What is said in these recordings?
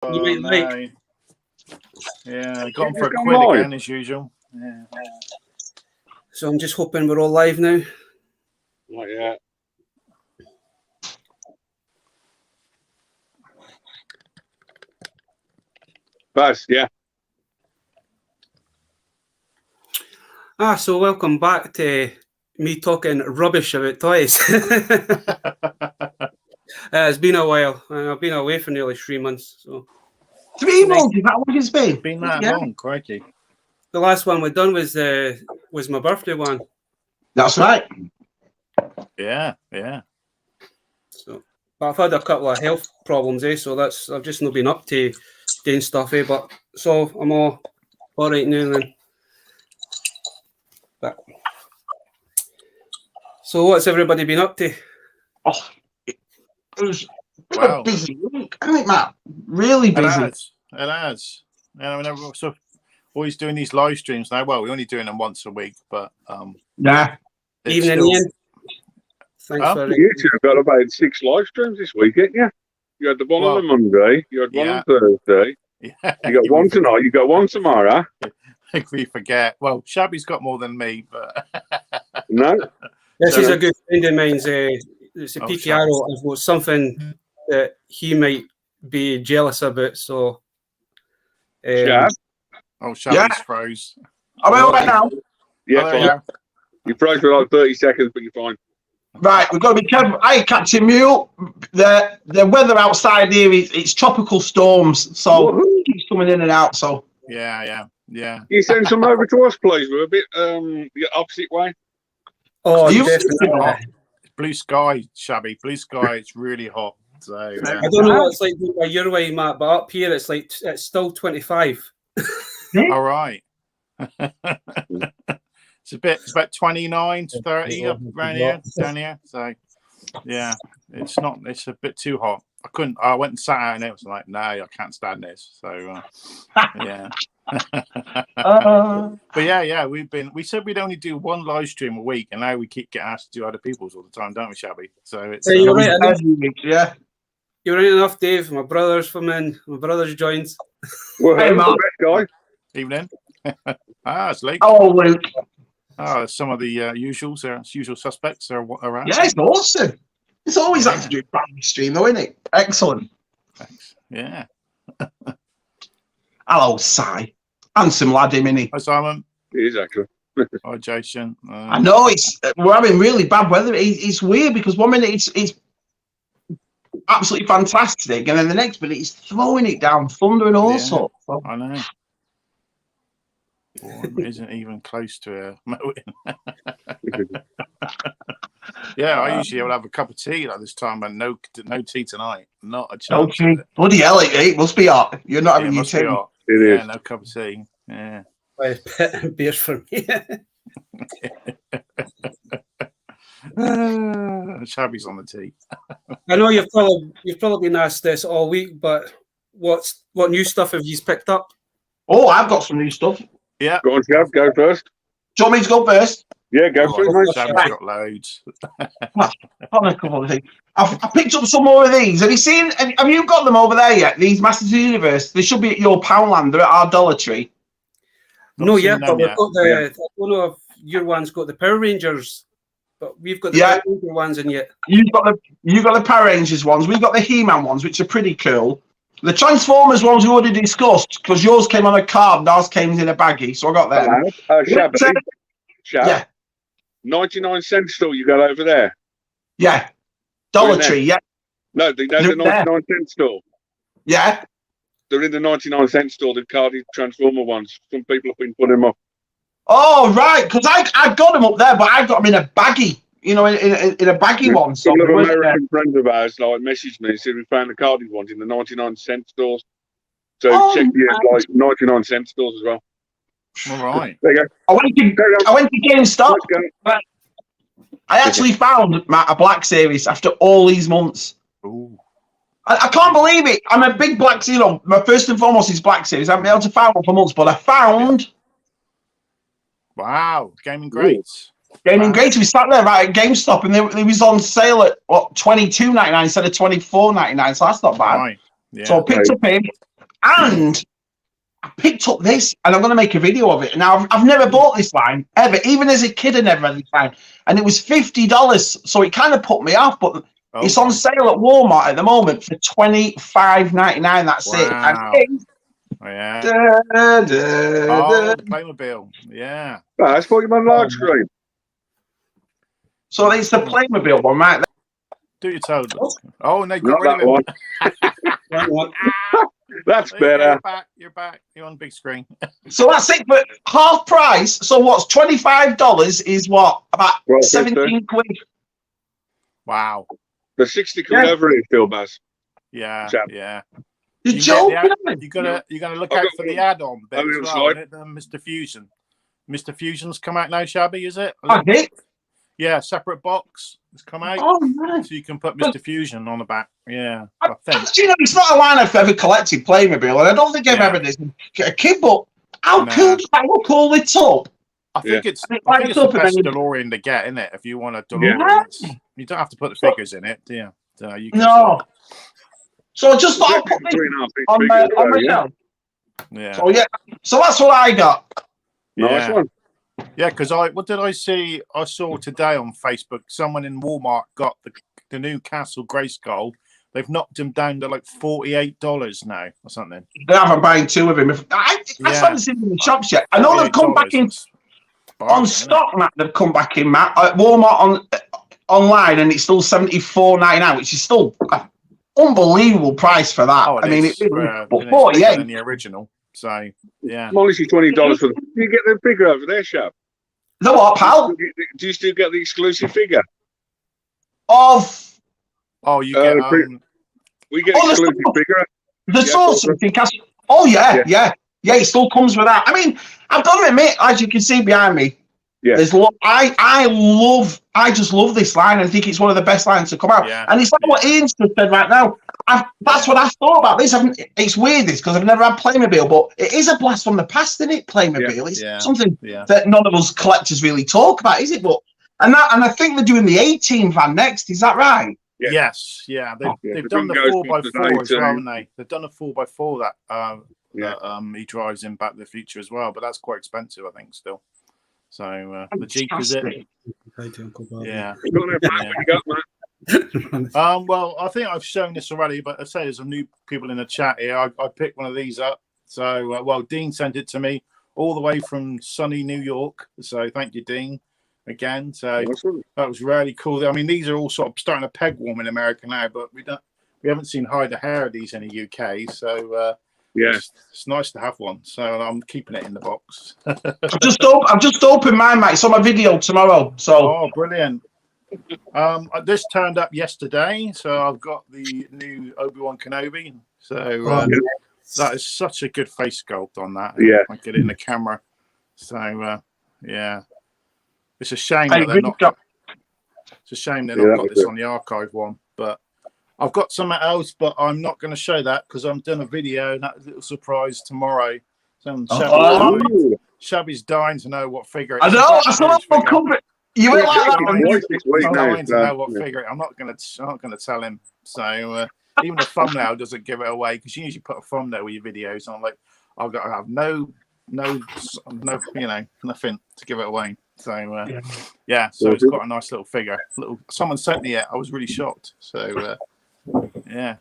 You might like. Yeah, I got them for a quid again, as usual. Yeah. So I'm just hoping we're all live now. Not yet. Buzz, yeah. So welcome back to me talking rubbish about toys. It's been a while. I've been away for nearly 3 months. So 3 months? Is that what it's been? It's been that long, crikey. The last one we done was my birthday one. That's right. Yeah. So, but I've had a couple of health problems, so I've just not been up to doing stuff, But so I'm all right now then. But so what's everybody been up to? Oh, it was a busy week, hasn't it, Matt? Really busy. It has. Yeah, I mean, so always doing these live streams now. Well, we're only doing them once a week, but yeah. Evening, Ian. Thanks for you two have got about 6 live streams this week, haven't you? You had the one on the Monday, you had one on Thursday, you got one tonight, you got one tomorrow. We forget. Well, Shabby's got more than me, but no. This is a good friend of mine's. It's a PKR. I've got something that he might be jealous about. So, Shabby's froze. Am I all right now? Yeah, fine. You froze for like 30 seconds, but you're fine. Right, we've got to be careful. Hey, Captain Mule, the weather outside here it's tropical storms, so it keeps coming in and out. So yeah. You send some over to us, please. We're a bit the opposite way. Oh, it's blue sky, Shabby. Blue sky. It's really hot. So I don't know what it's like by your way, Matt, but up here it's still 25. All right. It's about 29 to 30 up around here, down here. So yeah, it's a bit too hot. I went and sat out and it was like, no, I can't stand this. So yeah. But yeah, we said we'd only do one live stream a week, and now we keep getting asked to do other people's all the time, don't we, Shabby? So it's you're right. Yeah. You're right enough, Dave. My brother's come in. My brother's joined. Well, hey, Mark. Guy. Evening. It's Luke. Oh, Luke. Some of the usual suspects are around. Yeah, it's awesome. It's always like to do a family stream, though, isn't it? Excellent. Thanks. Yeah. Hello, Si. Handsome lad, him, innit? Hi, Simon. It is actually. Hi, Jason. I know we're having really bad weather. It's weird because 1 minute it's absolutely fantastic, and then the next minute it's throwing it down, thunder and all sorts. So. I know. It isn't even close to mowing. Yeah, I usually would have a cup of tea like this time, but no tea tonight. Not a chance. No tea. Bloody hell, it must be hot. You're not having your tea. It is. No cup of tea. Yeah. Beers for me. Shabby's on the tea. I know you've probably been asked this all week, but what new stuff have you picked up? Oh, I've got some new stuff. Yeah. Go on, Shav, go first. Do you want me to go first? Yeah, go for it. Shabby's got loads. A couple of things. I picked up some more of these. Have you got them over there yet? These Masters of the Universe. They should be at your Poundland. They're at our Dollar Tree. No, yeah, but we've got I don't know if your one's got the Power Rangers, but we've got the Power Ranger ones in yet. You've got the Power Rangers ones. We've got the He-Man ones, which are pretty cool. The Transformers ones we already discussed because yours came on a card and ours came in a baggie, so I got them. Shab, yeah. 99-cent store you got over there? Yeah. Dollar Tree, yeah. No, the 99-cent store. Yeah. They're in the 99-cent store, the carded Transformer ones. Some people have been putting them up. Oh, right, because I got them up there, but I got them in a baggie, in a baggy one. So some American friends of ours messaged me and said we found the carded ones in the 99-cent stores. So check the 99-cent stores as well. All right. There you go. I went to GameStop. But I actually found, Matt, a Black Series after all these months. Ooh. I can't believe it. I'm a big Black Series. My first and foremost is Black Series. I haven't been able to find one for months, but I found. Wow, Gaming Greats. Gaming Greats. We sat there right at GameStop, and it was on sale at $22.99 instead of $24.99. So that's not bad. Right. Yeah. So I picked up him. And I picked up this, and I'm going to make a video of it. Now, I've never bought this line ever. Even as a kid, I never had this line. And it was $50, so it kind of put me off. But it's on sale at Walmart at the moment for $25.99. That's it. And yeah. The Playmobil. Yeah. That's what you're on large screen. So it's the Playmobil one, right? Do your toad. Oh, no, got Not rid of that it. one. That's better. You're back. You're on big screen. So that's it, but half price. So what's $25 is what? About 17 quid. Wow. The 60 quid over it, Phil Baz. Yeah, yeah. You're joking. You're gonna look out for the add-on bit as well, isn't it? Mr. Fusion. Mr. Fusion's come out now, Shabby, is it? Yeah, separate box. It's come out. Oh, nice. So you can put Mr. Fusion on the back. Yeah, I think. You know, it's not a line I've ever collected Playmobil, and I don't think I've ever did a kid, but how cool it's up. I think it's the best DeLorean to get, isn't it? If you want a DeLorean, you don't have to put the figures in it, do you? So you can So I just thought I'd put this on my shelf. Yeah. So so that's what I got. Nice one. Yeah, because what did I see? I saw today on Facebook someone in Walmart got the new Castle Grayskull. They've knocked him down to like $48 now or something. They haven't buying two of him. I haven't seen them in the shops yet. I know they've come back in on stock, Matt. They've come back in, Matt, at Walmart online, and it's still $74.99, which is still an unbelievable price for that. I mean, it's $48 than the original. So yeah, Molly's $20 for them. Do you get the figure over there, Shab? The what, pal? Do you still get the exclusive figure? You get we get exclusive figure. The source something. Oh yeah. It still comes with that. I mean, I've got to admit, as you can see behind me, there's I just love this line. I think it's one of the best lines to come out. Yeah. And it's like what Ian's just said right now. That's what I thought about this. It's weird this because I've never had Playmobil, but it is a blast from the past, isn't it? Playmobil. It's something that none of us collectors really talk about, is it? But and I think they're doing the 18 van next. Is that right? Yeah. Yes. Yeah. They've done the 4x4 as well, haven't they? They've done a 4x4 that he drives in Back to the Future as well, but that's quite expensive, I think, still. So the Jeep is it? Yeah. Well, I think I've shown this already, but I say there's some new people in the chat here. I picked one of these up. So, Dean sent it to me all the way from sunny New York. So, thank you, Dean, again. So that was really cool. I mean, these are all sort of starting to peg warm in America now, but we haven't seen hide or hair of these in the UK. So, it's nice to have one. So I'm keeping it in the box. I've just opened mine, mate. It's on my video tomorrow. So brilliant. This turned up yesterday, so I've got the new Obi-Wan Kenobi. So that is such a good face sculpt on that. I get it in the camera. So it's a shame that they're not. It's a shame they're not got this on the archive one, but. I've got something else, but I'm not going to show that because I'm doing a video and that's a little surprise tomorrow. Shabby's dying to know what figure it is. I know. I saw that cover. You went like that. Dying to know what figure. I'm not going to tell him. So even the thumbnail doesn't give it away because you usually put a thumbnail with your videos. And I'm like, I've got to have no, nothing to give it away. So so it's got a nice little figure. Someone sent me it. I was really shocked. So.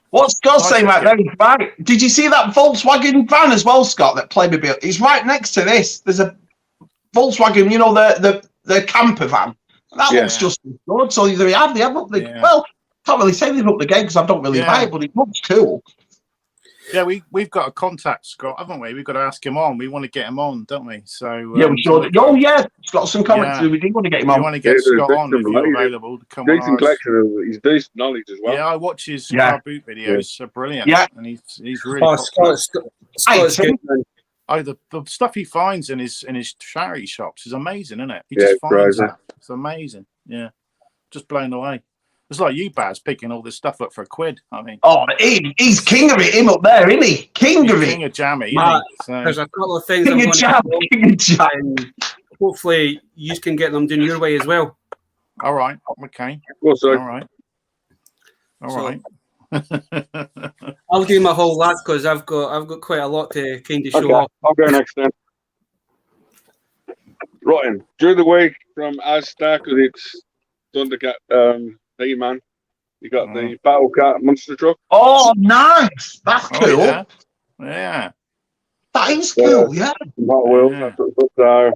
What's Scott saying right there? Right. Did you see that Volkswagen van as well, Scott? That Playmobil. It's right next to this. There's a Volkswagen. You know the camper van. That looks just good. So they have up the well. Can't really say they've up the game because I don't really buy it, but it looks cool. Yeah, we've got a contact, Scott, haven't we? We've got to ask him on. We want to get him on, don't we? So we sure. Oh yeah, Scott, some comments. We do want to get him on. We want to get Scott on if you're available to come on. Decent collection. He's decent knowledge as well. Yeah, I watch his car boot videos. They're brilliant. Yeah, and he's really. Scott's good. The stuff he finds in his charity shops is amazing, isn't it? He just finds that. It's amazing. Yeah, just blown away. It's like you, Baz, picking all this stuff up for £1. I mean, he's king of it. Him up there, isn't he? King of it. King of jammy. There's a couple of things. King of jam. Hopefully, you can get them done your way as well. All right. Okay. Well, all right. I'll do my whole last because I've got quite a lot to kind of show off. I'll go next then. Right in. During the week from Asda, because it's Thundercat, He-Man. You got the Battle Cat monster truck. Oh, nice! That's cool. Yeah. That is cool. Yeah. So,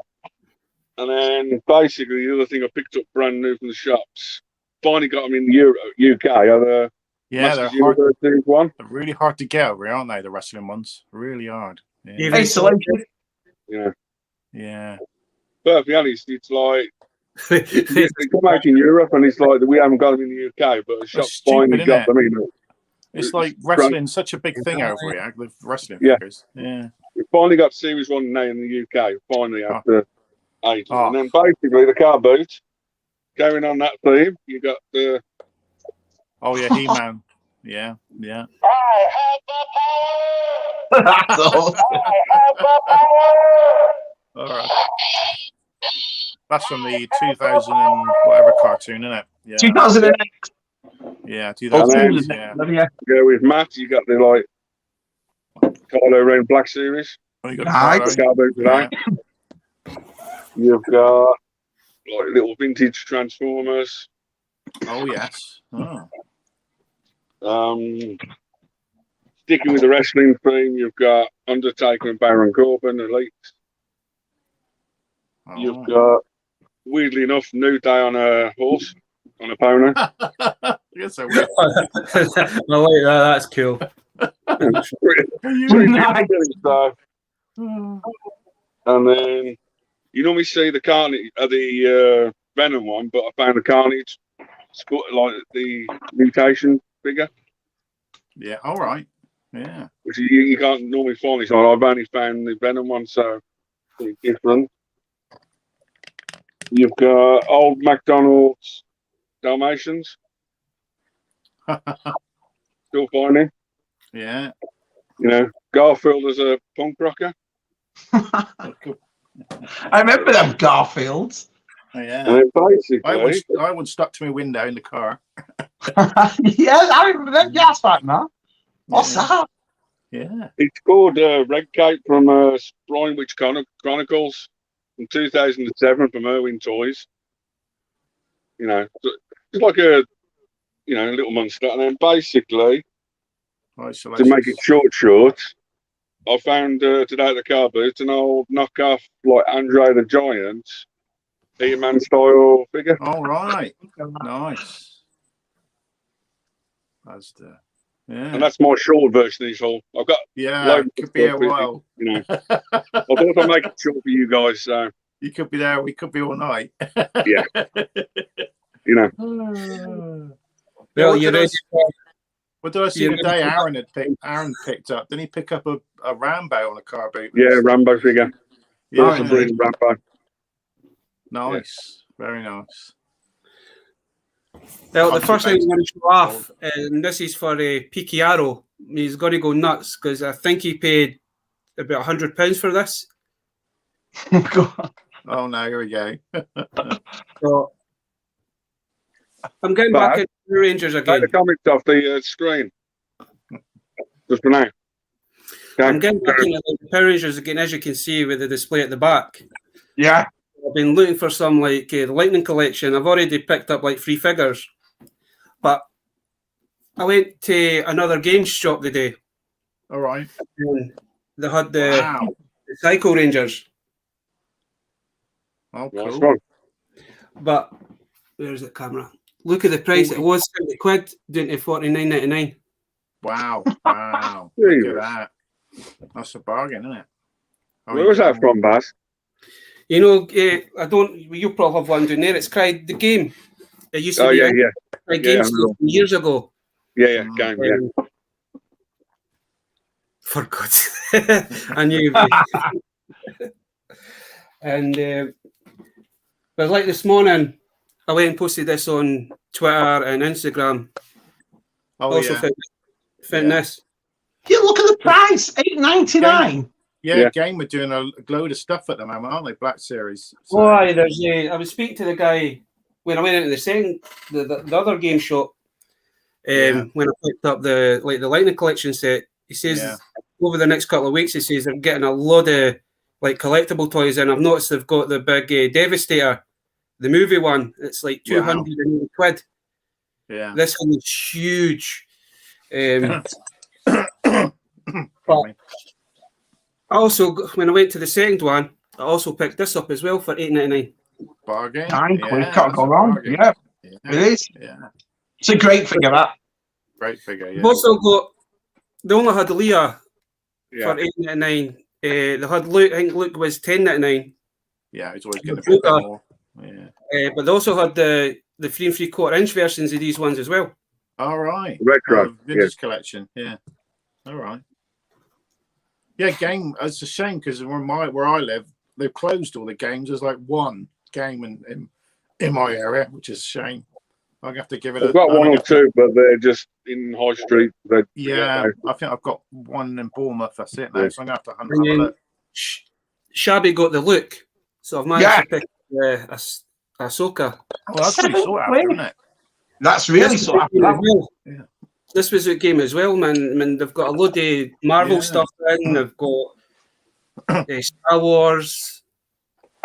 and then basically the other thing I picked up brand new from the shops. Finally got them in the UK. Are they're hard. One. They're really hard to get over, aren't they? The wrestling ones, really hard. Yeah. Yeah. But to be honest, it's like they come out in Europe, and it's like we haven't got them in the UK, but the shop finally got them in. It's like wrestling such a big thing over here with wrestling figures. Yeah. We finally got Series 1 now in the UK. Finally, after ages, and then basically the car boot. Going on that theme, you got the. Oh yeah, He-Man. Yeah. All right. That's from the 2000 and whatever cartoon, isn't it? Yeah. 2008. Yeah, 2008. Yeah. Go with Matt. You got the Carlo Ren Black Series. Oh, you got the car boot today. You've got little vintage Transformers. Oh yes. Oh. Sticking with the wrestling theme, you've got Undertaker and Baron Corbin, Elite. Oh. You've got, weirdly enough, New Day on a horse, on a pony. Yes, I like that. That's cool. And then you normally see the Carnage, the Venom one, but I found the Carnage, like the mutation figure. Yeah, all right. Yeah. Which you can't normally find this one. I've only found the Venom one, so it's different. You've got old McDonald's Dalmatians. Still finding. Yeah. You know, Garfield as a punk rocker. I remember them Garfields. Oh, yeah. And basically, I would stuck to my window in the car. Yeah, I remember them. Yeah, that's right, man. What's that? Yeah. It's called Red Cape from Brian Witch Chronicles from 2007 from Irwin Toys. You know, it's like a little monster. And then basically, to make it short, I found today at the car boot an old knockoff like Andre the Giant He-Man style figure. All right. Nice. That's the. Yeah. And that's my short version of this whole. I've got it could be a while. You know, I thought I'd make it short for you guys. So you could be there. We could be all night. Yeah. You know. Well, you ready? What did I see today? Aaron picked up. Didn't he pick up a Rambo on a car boot? Yeah, Rambo figure. Yeah, awesome breed Rambo. Nice. Yeah. Very nice. Well, the first thing I'm going to show off, and this is for Picchiaro. He's going to go nuts because I think he paid about £100 for this. Oh no, here we go. So I'm getting back into the Rangers again. Take the comments off the screen. Just for now. Okay. I'm getting back into the Power Rangers again, as you can see with the display at the back. Yeah. I've been looking for some the Lightning Collection. I've already picked up 3 figures, but I went to another games shop today. All right. And they had the Psycho Rangers. Oh, cool. Nice. But where's the camera? Look at the price. It was £70 down to $49.99. Wow. Wow. Look at that. That's a bargain, isn't it? Where was that from, Baz? You know, I don't. You probably have one down there. It's called the game. It used to be a game years ago. Yeah, game. Yeah. For God's I knew. And but like this morning, I went and posted this on Twitter and Instagram. Oh, also found this. Yeah, look at the price, $8.99. Yeah, Game were doing a load of stuff at the moment, aren't they? Black Series. So. Oh, there's I was speaking to the guy when I went into the other game shop, when I picked up the Lightning Collection set. He says over the next couple of weeks, he says they're getting a lot of like collectible toys in. I've noticed they've got the big Devastator, the movie one. It's like 280 quid. Yeah, this one is huge. But I also, when I went to the second one, I also picked this up as well for $8.99. Bargain. Can't go wrong. Yeah, it is. Yeah, it's a great figure. That great figure. Yeah. I've also got. They only had Leah for $8.99. They had Luke. I think Luke was $10.99. Yeah, it's always going to be a bit more. Yeah. But they also had the 3 3/4-inch versions of these ones as well. All right. Retro. Vintage collection. Yeah. All right. Yeah, game. It's a shame because where I live, they've closed all the games. There's like one game in my area, which is a shame. I have to give it. I've got one or two, but they're just in High Street. Yeah, I think I've got one in Bournemouth. That's it now. So I'm gonna have to hunt up a look. Shabby got the look, so I've managed to pick Ahsoka. Well, that's pretty sought after, isn't it? That's really sought after. Well. Yeah. This was a game as well, man. I mean, they've got a load of Marvel stuff in. They've got Star Wars.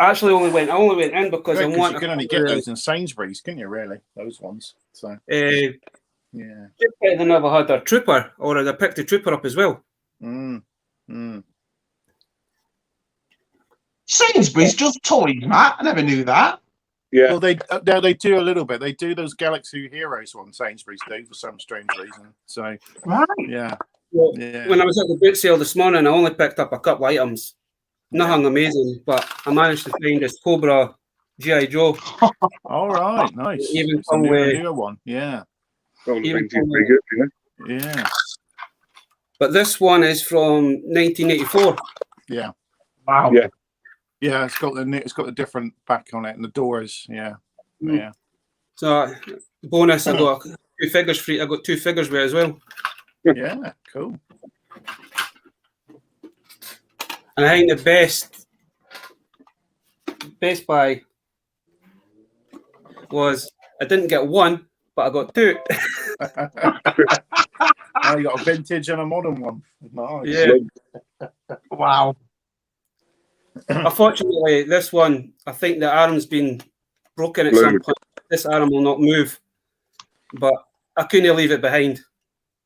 I only went in because I want. You can only get those in Sainsbury's, can you? Really, those ones. So yeah. They never had a Trooper, or they picked a Trooper up as well. Sainsbury's just toys, Matt. I never knew that. Yeah. Well, they do a little bit. They do those Galaxy Heroes ones. Sainsbury's do for some strange reason. So yeah. Well, when I was at the boot sale this morning, I only picked up a couple of items. Nothing amazing, but I managed to find this Cobra G.I. Joe. All right, nice. Even from a newer one, yeah. Yeah. But this one is from 1984. Yeah. Wow. Yeah. Yeah, it's got the different back on it and the doors. Yeah. Yeah. So bonus, I got 2 figures free. I got 2 figures with it as well. Yeah, cool. And I think the best buy was I didn't get 1, but I got 2. Oh, you got a vintage and a modern one. Nice. Yeah. Wow. Unfortunately, this one, I think the arm's been broken at some point. This arm will not move, but I couldn't leave it behind.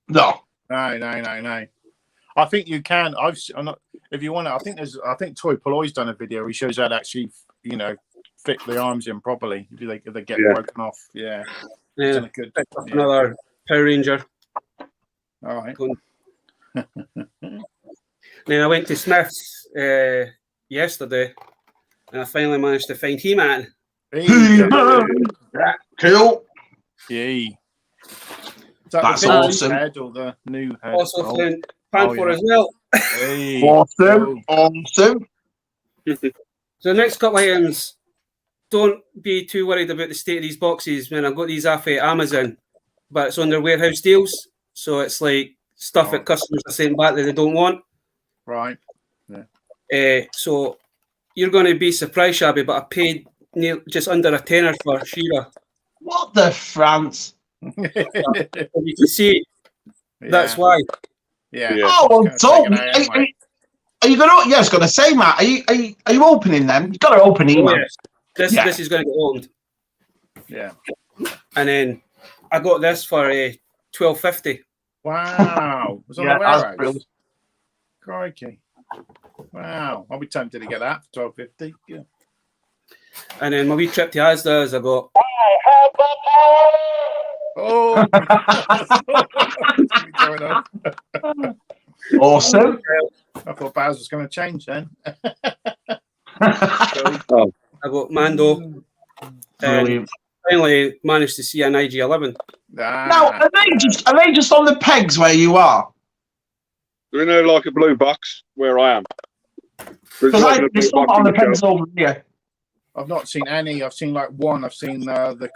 No. I think you can. If you want to, I think Toy Polloy's done a video. He shows how to actually, fit the arms in properly if they get broken off. Yeah. Yeah. Another Power Ranger. All right. Then I went to Smith's yesterday, and I finally managed to find He-Man. Cool. Yeah. That's awesome. Head or the new head? Also found Panther as well. Hey. Awesome. So the next couple of items, don't be too worried about the state of these boxes. When I got these off of Amazon, but it's on their warehouse deals, so it's like stuff that customers are sending back that they don't want. Right. Yeah. So you're going to be surprised, Shabby, but I paid just under a tenner for She-Ra. What the France? You can see that's why. Yeah. Oh, are you going to? Yeah, I was going to say, Matt. Are you opening them? You've got to open email. Yeah. This is going to get opened. Yeah. And then I got this for $12.50. Wow. It was on the warehouse. Crikey. Wow. I'll be tempted to get that for $12.50. Yeah. And then my wee trip to Asda's, I got. Oh. Awesome. I thought Baz was going to change then. I got Mando. And finally managed to see an IG-11. Now, are they just on the pegs where you are? They're in like a blue box where I am. Because it's not on the pegs over here. I've not seen any. I've seen like one. I've seen the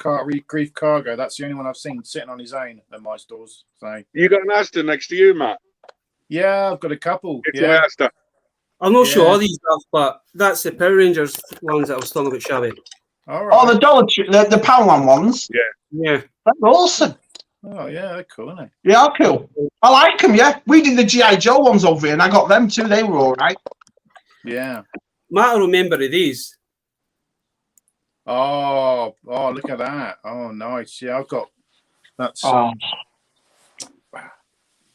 Grief Cargo. That's the only one I've seen sitting on his own at my stores. So you got an Asda next to you, Matt? Yeah, I've got a couple. It's my Asda. I'm not sure all these stuff, but that's the Power Rangers ones that I was talking about, Shabby. All right. Oh, the Dollar Tree, the Poundland ones. Yeah. That's awesome. Oh yeah, they're cool, aren't Yeah, cool. I like them. Yeah, we did the GI Joe ones over here, and I got them too. They were all right. they? Yeah. Matt, I remember of these. Oh, look at that. Oh, nice. Yeah, I've got that's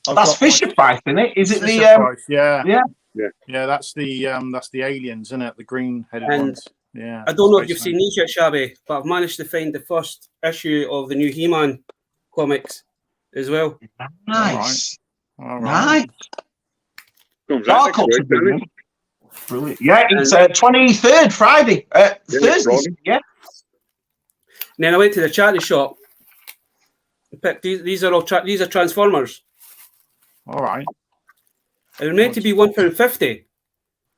That's Fisher Price, isn't it? Is it the Price? Yeah. Yeah. That's the aliens, isn't it? The green-headed And ones. Yeah. I don't know if you've seen these yet, Shabby, but I've managed to find the first issue of the new He-Man comics as well. Nice. All right. Comes out next week, doesn't it? Brilliant. Yeah, it's 23rd Friday. Thursday. Yeah. And then I went to the charity shop. Picked these are all these are Transformers. All right. They were meant to be £1.50,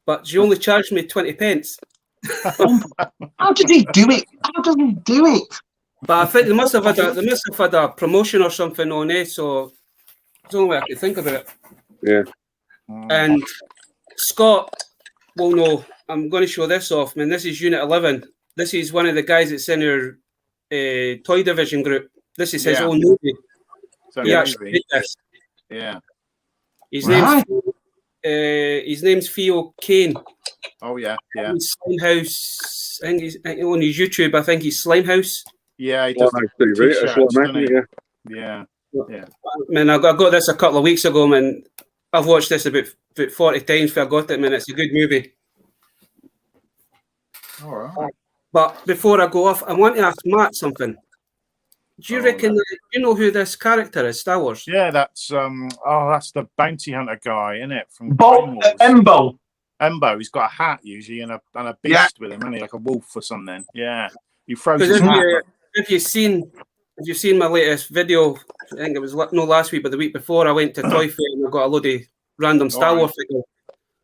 but she only charged me 20 pence. How did he do it? How does he do it? But I think they must have had a promotion or something on it, so it's the only way I could think about it. Yeah. And Scott will know. I'm going to show this off, man. This is Unit 11. This is one of the guys that's in our toy division group. This is his own movie. He actually did this. Yeah. His name's Theo Kane. Oh yeah. He's Slimehouse. I think he's on his YouTube. I think he's Slimehouse. Yeah, he does. Yeah. Man, I got this a couple of weeks ago, man. I've watched this about 40 times before I got it, man. It's a good movie. All right. But before I go off, I want to ask Matt something. Do you reckon you know who this character is, Star Wars? Yeah, that's that's the bounty hunter guy, isn't it? From Embo. Embo. He's got a hat usually and a beast with him, isn't he? Like a wolf or something. Yeah. He throws his hat. If you've seen my latest video, I think it was no last week, but the week before, I went to Toy Fair and I got a load of random Star Wars figures.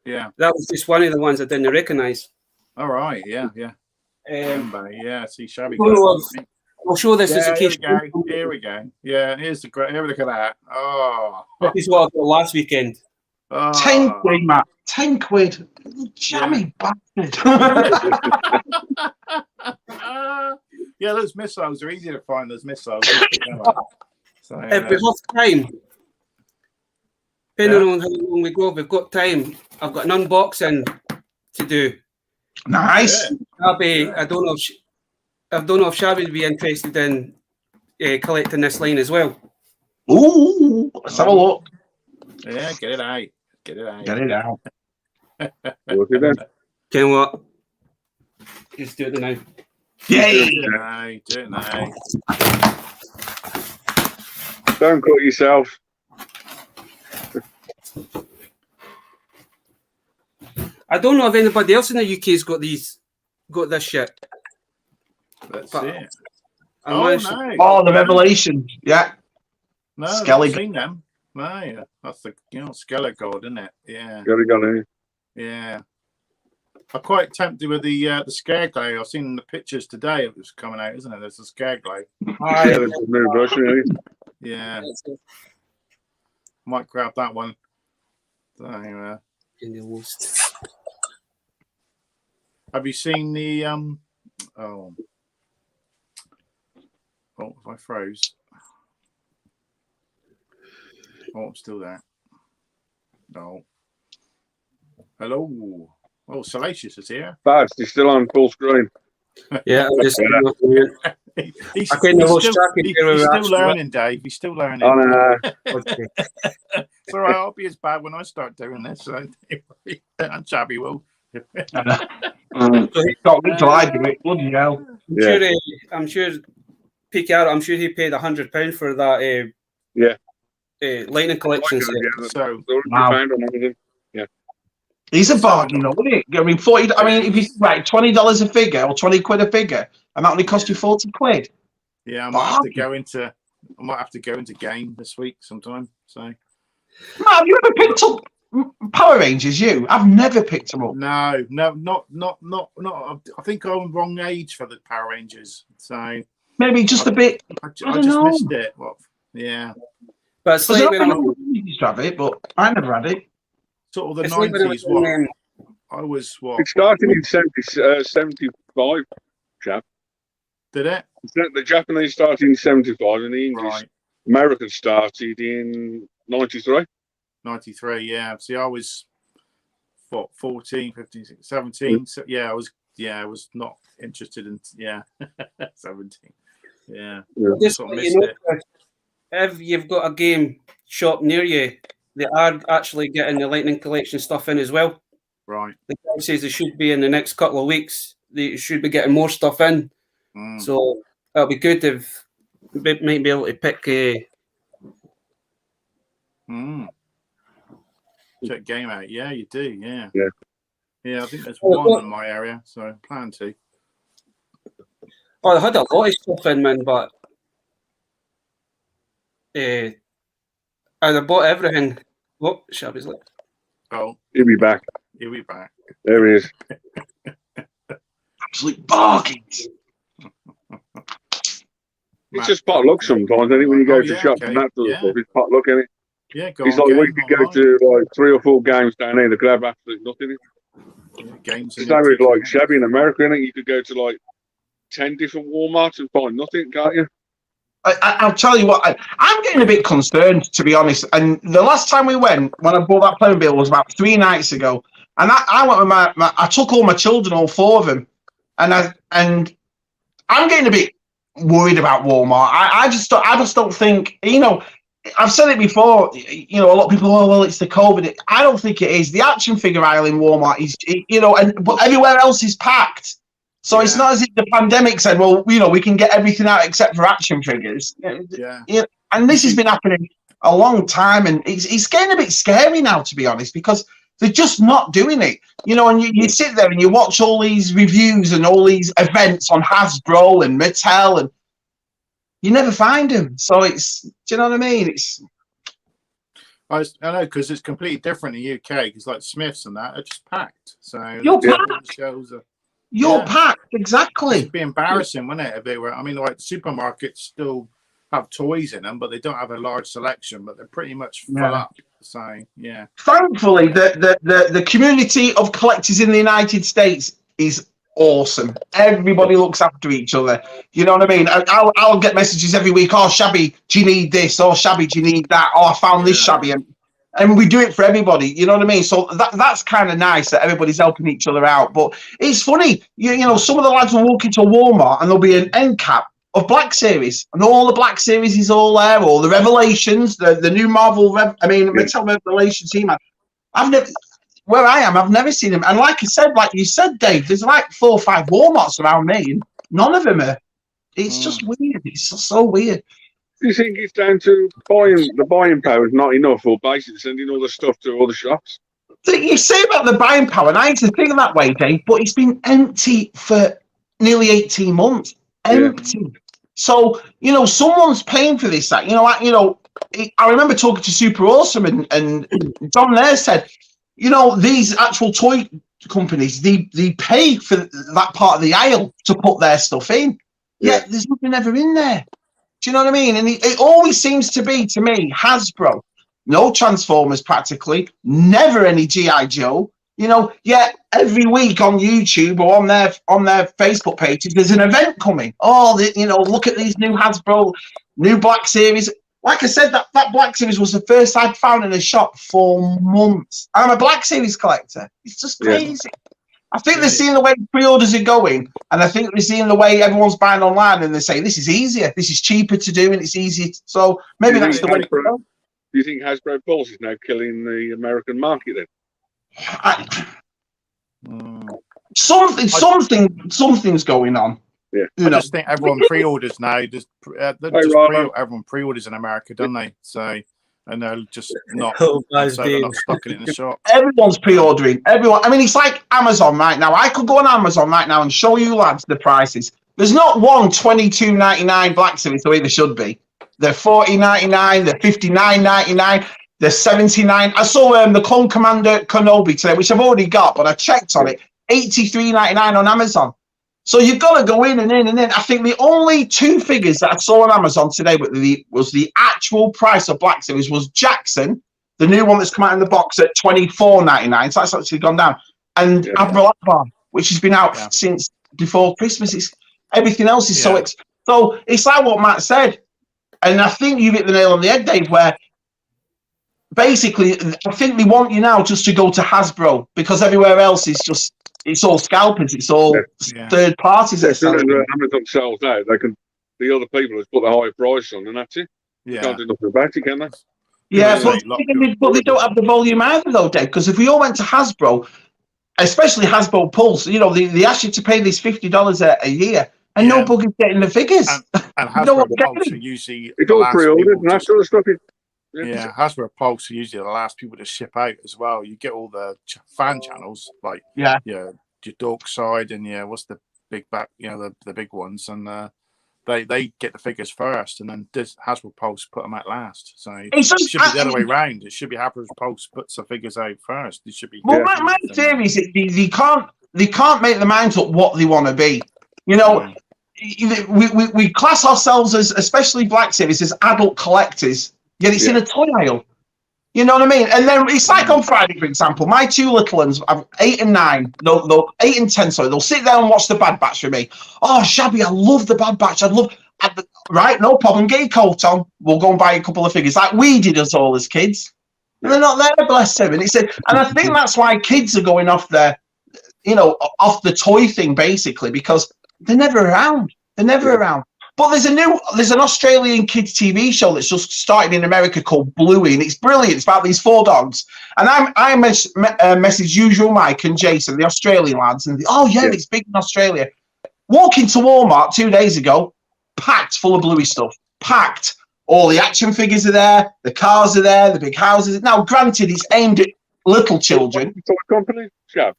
Yeah. That was just one of the ones I didn't recognise. All right. Yeah. Embo. Yeah. See, shabby. I'll show this as a case. Here we go. Yeah, here's the great. Here, look at that. Oh, this is what I got last weekend. 10 quid, Matt. 10 quid. Jammy bastard. Yeah, those missiles are easy to find. Those missiles. So, if we have time, depending on how long we go, if we've got time, I've got an unboxing to do. Nice. I don't know if Shabby would be interested in collecting this line as well. Ooh, let's have a look. Yeah, get it out. Get it out. Look at that. You know what? Just do it now. Yay! Do it now. Don't cut yourself. I don't know if anybody else in the UK's got this shit. That's it. Oh, the Revelation. Yeah. No, Skelly. I've seen them. No, yeah. That's the Skelly God, isn't it? Yeah. Got it. Yeah. I'm quite tempted with the Scareglay. I've seen the pictures today. It was coming out, isn't it? There's a Scareglay. Yeah, there's a new version. Yeah. Might grab that one. So, have you seen the Oh, if I froze. Oh, I'm still there. No. Hello. Oh, Salacious is here. Fast, he's still on full screen. Yeah, I'm just he's still learning, Dave. He's still learning. Oh, no. It's all right. I'll be as bad when I start doing this. So I'm Chabby will. Got me till I do it. Bloody hell. I'm sure Peek out. I'm sure he paid £100 for that. Lightning collection. So wow. He's a bargain, though, isn't it? I mean, 40. I mean, if you $20 a figure or 20 quid a figure, and that only cost you 40 quid. Yeah, I might have to go into game this week sometime. So, Matt, have you ever picked up Power Rangers? I've never picked them up. No, not. I think I'm wrong age for the Power Rangers. So maybe just a bit. I just missed it. Yeah. But it's like you used to have it, but I never had it. Sort of the 90s. I was what? It started in 75, chap. Did it? The Japanese started in 75 and the English American started in 93. 93, yeah. See, I was 14, 15, 16, 17. So yeah, I was not interested in 17. Yeah. Just Sort so of you know, Chris, if you've got a game shop near you, they are actually getting the Lightning Collection stuff in as well. Right. The guy says it should be in the next couple of weeks. They should be getting more stuff in. So it'll be good if we might be able to pick check game out. Yeah, you do. Yeah. Yeah. Yeah, I think there's one in my area, so I plan to. Oh, I had a lot of stuff in, man, but I bought everything. Oh, Shabby's like, oh, He'll be back. He'll be back. There he is. Absolute bargains. It's just pot luck sometimes, isn't it? When you go to shops and that sort of stuff, it's pot luck, isn't it? Yeah, go it's on like we could go to like 3 or 4 games down here, they could have absolutely nothing. Games. It's same with like Shabby in America, isn't it? You could go to like 10 different Walmarts and find nothing, can't you? I'll tell you what, I'm getting a bit concerned, to be honest. And the last time we went, when I bought that playing bill, was about 3 nights ago. And I went with I took all my children, all 4 of them, and I'm getting a bit worried about Walmart. I just don't think, you know, I've said it before, you know, a lot of people, oh, well, it's the COVID. I don't think it is. The action figure aisle in Walmart is, you know, but everywhere else is packed. So it's not as if the pandemic said, well, you know, we can get everything out except for action figures. Yeah. And this has been happening a long time, and it's getting a bit scary now, to be honest, because they're just not doing it. You know, and you sit there and you watch all these reviews and all these events on Hasbro and Mattel, and you never find them. So it's, do you know what I mean? I know, because it's completely different in the UK, because like Smiths and that are just packed. So you're packed. You're packed, exactly. It'd be embarrassing, wouldn't it, if they were? I mean, like supermarkets still have toys in them, but they don't have a large selection, but they're pretty much full up. So yeah. Thankfully, the community of collectors in the United States is awesome. Everybody looks after each other. You know what I mean? I'll get messages every week. Oh, Shabby, do you need this? Oh, Shabby, do you need that? Oh, I found this, Shabby. And we do it for everybody. You know what I mean? So that's kind of nice that everybody's helping each other out. But it's funny, you know, some of the lads will walk into Walmart and there'll be an end cap of Black Series, and all the Black Series is all there. All the Revelations, the new Marvel, Mattel Revelations team. I've never. Where I am, I've never seen them. And like you said, Dave, there's like 4 or 5 Walmarts around me, and none of them are. It's just weird. It's just so weird. Do you think it's down to the buying power is not enough, or basically sending all the stuff to all the shops? You say about the buying power, and I used to think that way, Dave, but it's been empty for nearly 18 months. Empty. Yeah. So, you know, someone's paying for this. That, you know, I remember talking to Super Awesome, and John there said, you know, these actual toy companies, they pay for that part of the aisle to put their stuff in. Yet there's nothing ever in there. Do you know what I mean? And it always seems to be, to me, Hasbro. No Transformers practically. Never any G.I. Joe. You know, yet every week on YouTube or on their Facebook pages, there's an event coming. Oh, you know, look at these new Hasbro, new Black Series. Like I said, that Black Series was the first I'd found in a shop for months. I'm a Black Series collector. It's just crazy. I think they're seeing the way pre-orders are going, and I think they're seeing the way everyone's buying online, and they're saying this is easier, this is cheaper to do, and it's easier. So maybe that's the way to go. Do you think Hasbro Pulse is now killing the American market then? Something's going on. Yeah, I just think everyone pre-orders now. Everyone pre-orders in America, don't they? So, and they're just not. They're not stocking it in the shop. Everyone's pre-ordering. Everyone. I mean, it's like Amazon right now. I could go on Amazon right now and show you lads the prices. There's not one $22.99 Black Series the way there should be. They're $40.99. They're $59.99. They're $79. I saw the Clone Commander Kenobi today, which I've already got, but I checked on it. $83.99 on Amazon. So you've got to go in and in and in. I think the only 2 figures that I saw on Amazon today was the actual price of Black Series was Jackson, the new one that's come out in the box at $24.99. So that's actually gone down. And Admiral Akbar, which has been out since before Christmas. Everything else is so it's like what Matt said. And I think you hit the nail on the head, Dave, where basically I think they want you now just to go to Hasbro because everywhere else is just, it's all scalpers, it's all third parties. As soon as Amazon sells out, the other people have put the higher price on, and that's it. Yeah. They can't do nothing about it, can they? Yeah, but they don't have the volume either, though, Dave, because if we all went to Hasbro, especially Hasbro Pulse, you know, they ask you to pay these $50 a year, and no bugger's getting the figures. And Hasbro Pulse are usually it's all pre-ordered and that sort of stuff. Hasbro Pulse are usually the last people to ship out as well. You get all the fan channels like your Dork Side and what's the big back, the big ones, and they get the figures first, and then Hasbro Pulse put them out last. So it should be the other way around. It should be Hasbro Pulse puts the figures out first. It should be. Well, my theory is they can't make their minds up what they want to be. You know, we class ourselves as, especially Black Series, as adult collectors. Yet it's in a toy aisle. You know what I mean? And then it's like on Friday, for example, my two little ones, 8 and 9, they'll 8 and 10, sorry, they'll sit there and watch the Bad Batch with me. Oh, Shabby, I love the Bad Batch. Right, no problem. Get your coat on. We'll go and buy a couple of figures like we did us all as kids. And they're not there, bless them. And I think that's why kids are going off off the toy thing, basically, because they're never around. They're never around. But there's an Australian kids TV show that's just started in America called Bluey, and it's brilliant. It's about these 4 dogs. And I messaged usual Mike and Jason, the Australian lads, and it's big in Australia. Walking to Walmart 2 days ago, packed full of Bluey stuff. Packed. All the action figures are there, the cars are there, the big houses. Now, granted, it's aimed at little children. Toy company? Yeah.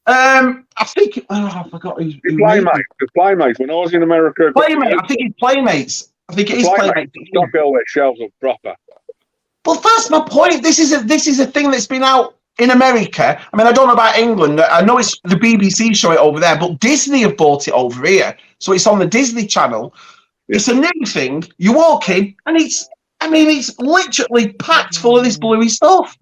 I think I forgot who's Playmates. When I was in America, Playmates. I think it's Playmates. I think it is Playmates. Not all their shelves are proper. Well, that's my point. This is a thing that's been out in America. I mean, I don't know about England. I know it's the BBC show it over there, but Disney have bought it over here, so it's on the Disney Channel. Yeah. It's a new thing. You walk in, and it's literally packed full of this Bluey stuff.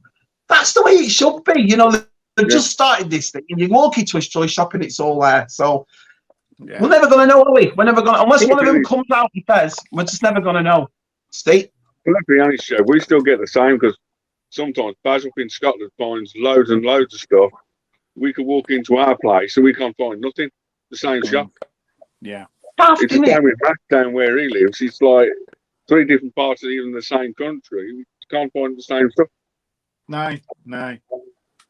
That's the way it should be. You know. They've just started this thing, and you walk into a toy shop and it's all there. So we're never going to know, are we? We're never going to, unless one of them comes out and says, we're just never going to know. Steve? Well, let's be honest, Joe, we still get the same because sometimes Baz up in Scotland finds loads and loads of stuff. We could walk into our place and we can't find nothing. The same shop. Yeah. It's the same with Matt down where he lives. It's like 3 different parts of even the same country. We can't find the same stuff. No.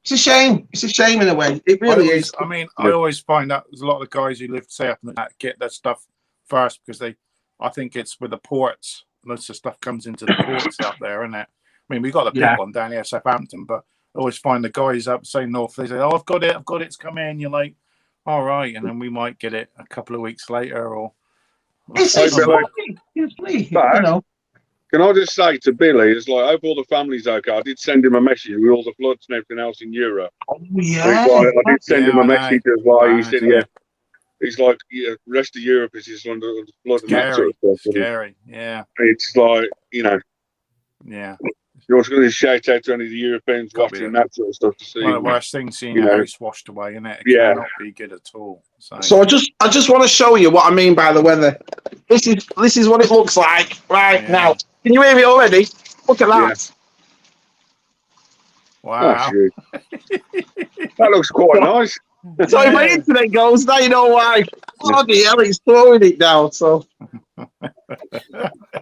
It's a shame. It's a shame in a way. It really is. I mean, I always find out there's a lot of guys who live say up and that get that stuff first because I think it's with the ports. Lots of stuff comes into the ports out there, isn't it? I mean, we got the big one down here, Southampton, but I always find the guys up say north. They say, "Oh, I've got it. It's come in." You're like, "All right," and then we might get it a couple of weeks later, or it's you know. Can I just say to Billy, it's like, I hope all the family's okay. I did send him a message with all the floods and everything else in Europe. Oh, yeah. I did send him a message as well. He said, he's like, rest of Europe is just under flood and that sort of stuff. Scary, yeah. It's like, Yeah. You're also going to shout out to any of the Europeans watching that sort of stuff to see. One of the worst things, seeing your house washed away, isn't it? It cannot be good at all. So I just want to show you what I mean by the weather. This is what it looks like now. Can you hear me already? Look at that. Wow. Oh, that looks quite nice. Sorry, my internet goes. Now you know why. Bloody hell, it's throwing it down. So. I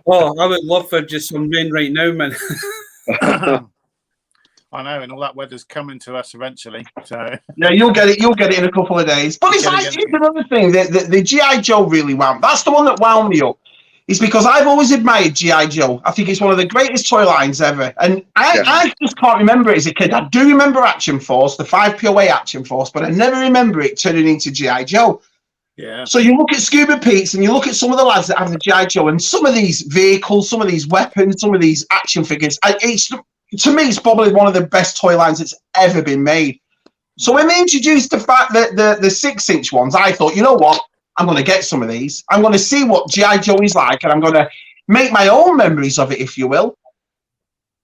would love for just some rain right now, man. I know, and all that weather's coming to us eventually. So yeah, you'll get it. You'll get it in a couple of days. But it's actually another thing. The GI Joe really wound. That's the one that wound me up. It's because I've always admired G.I. Joe. I think it's one of the greatest toy lines ever. And I just can't remember it as a kid. I do remember Action Force, the 5POA Action Force, but I never remember it turning into G.I. Joe. Yeah. So you look at Scuba Pete's and you look at some of the lads that have the G.I. Joe and some of these vehicles, some of these weapons, some of these action figures. To me, it's probably one of the best toy lines that's ever been made. So when they introduced the fact that the 6-inch ones, I thought, you know what? I'm going to get some of these. I'm going to see what G.I. Joe is like, and I'm going to make my own memories of it, if you will.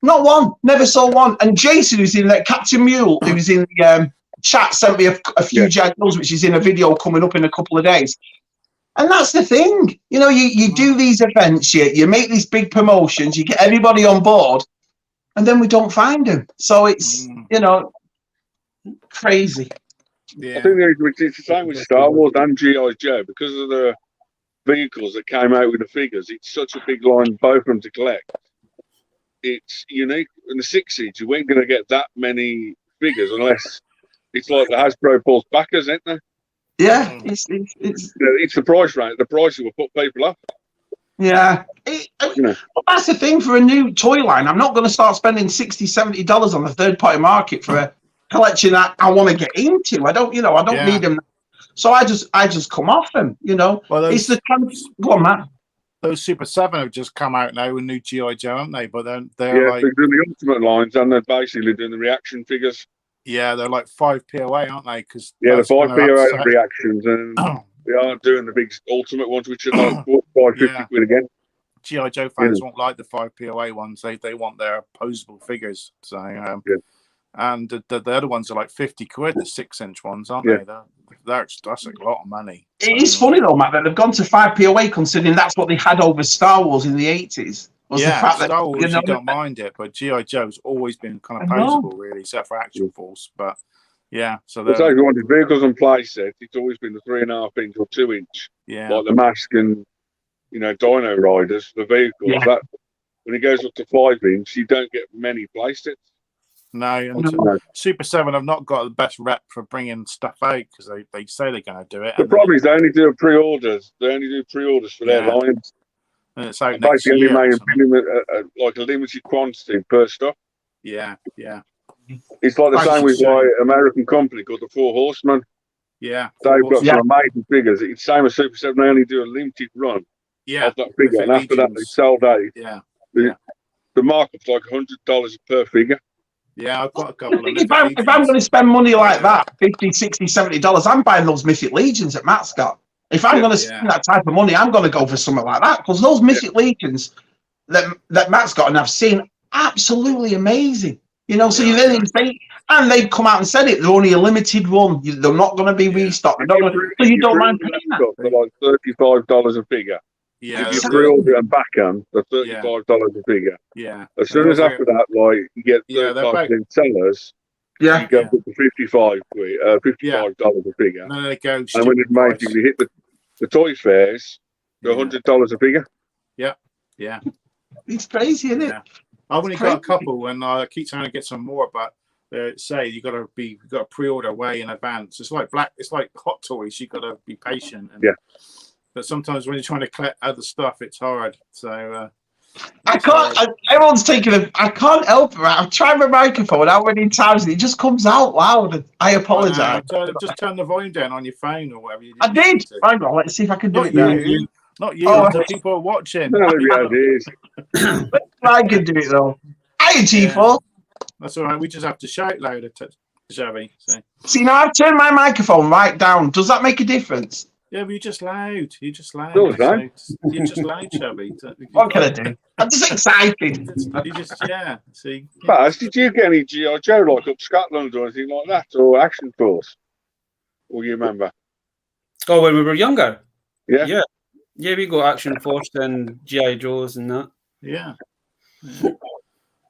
Not one. Never saw one. And Jason, who's in that Captain Mule, who was in the chat, sent me a few G.I. Joes, which is in a video coming up in a couple of days. And that's the thing. You know, you do these events, you make these big promotions, you get everybody on board, and then we don't find them. So it's, you know, crazy. Yeah. I think it's the same with Star Wars and G.I. Joe because of the vehicles that came out with the figures. It's such a big line, both of them to collect. It's unique. In the 60s, you weren't going to get that many figures unless it's like the Hasbro pulls backers, isn't there? Yeah, it's the price range. The prices will put people off. Yeah. That's the thing for a new toy line. I'm not going to start spending $60, $70 on the third-party market for a collection that I want to get into. I don't need them. So I just come off them, you know. Well, it's the go on, Matt. Those Super 7 have just come out now with new G.I. Joe, haven't they? But they're like, they're doing the Ultimate lines and they're basically doing the reaction figures. Yeah, they're like 5p away, aren't they? Cause the 5p away reactions, and they aren't doing the big Ultimate ones, which are like 45-50 quid again. G.I. Joe fans won't like the 5p away ones. They want their posable figures. So and the other ones are like 50 quid, the 6-inch ones, aren't they? That's a lot of money. It is funny though, Matt, that they've gone to 5p away, considering that's what they had over Star Wars in the 80s. Star Wars, you don't mind it, but G.I. Joe's always been kind of posable, really, except for Action Force. But so if you wanted vehicles and playsets, it's always been the 3.5-inch or 2-inch. Like the Mask and Dino Riders, the vehicles. That when it goes up to 5-inch, you don't get many playsets. No, and Super 7 have not got the best rep for bringing stuff out because they say they're going to do it. The problem is they only do pre-orders. They only do pre-orders for their lines. And it's out next year. Like a limited quantity per stuff. Yeah. It's like the same with my American company called the Four Horsemen. Yeah. They've got some amazing figures. It's the same as Super 7. They only do a limited run of that figure. And after that, they sold out. The markup's like $100 per figure. Yeah, I've got a couple of if I'm going to spend money like that, $50, $60, $70, I'm buying those Mythic Legions that Matt's got. If I'm going to spend that type of money, I'm going to go for something like that, because those Mythic Legions that Matt's got and I've seen, absolutely amazing. You know, so and they've come out and said it. They're only a limited run. They're not going to be restocked. So you don't mind paying that. They're like $35 a figure. Yeah, if you pre-order and back them, they're $35 a figure. Yeah. As soon as after that, like you get 35% sellers, you go up to $55 a figure. No, they go. And when you hit the toy fairs, they're $100 a figure. Yeah. It's crazy, isn't it? Yeah. I've only got a couple, and I keep trying to get some more, but they say you got to pre-order way in advance. It's like Hot Toys. You got to be patient. And, but sometimes when you're trying to collect other stuff, it's hard. So I can't. Everyone's taking I can't help it. I've tried my microphone how many times, and it just comes out loud. I apologize. Just turn the volume down on your phone or whatever. I did. Hang on, let's see if I can do it now. Not you. The people are watching. I can do it though. Hiya, G4. That's all right. We just have to shout louder, Shabby. See, now I've turned my microphone right down. Does that make a difference? Yeah, but you're just loud. You're just loud. You're just loud, Shabby. What can I do? I'm just excited. See. Baz, did you get any G.I. Joe like up Scotland or anything like that, or Action Force? Or you remember? Oh, when we were younger. Yeah, we got Action Force and G.I. Joes and that. Yeah.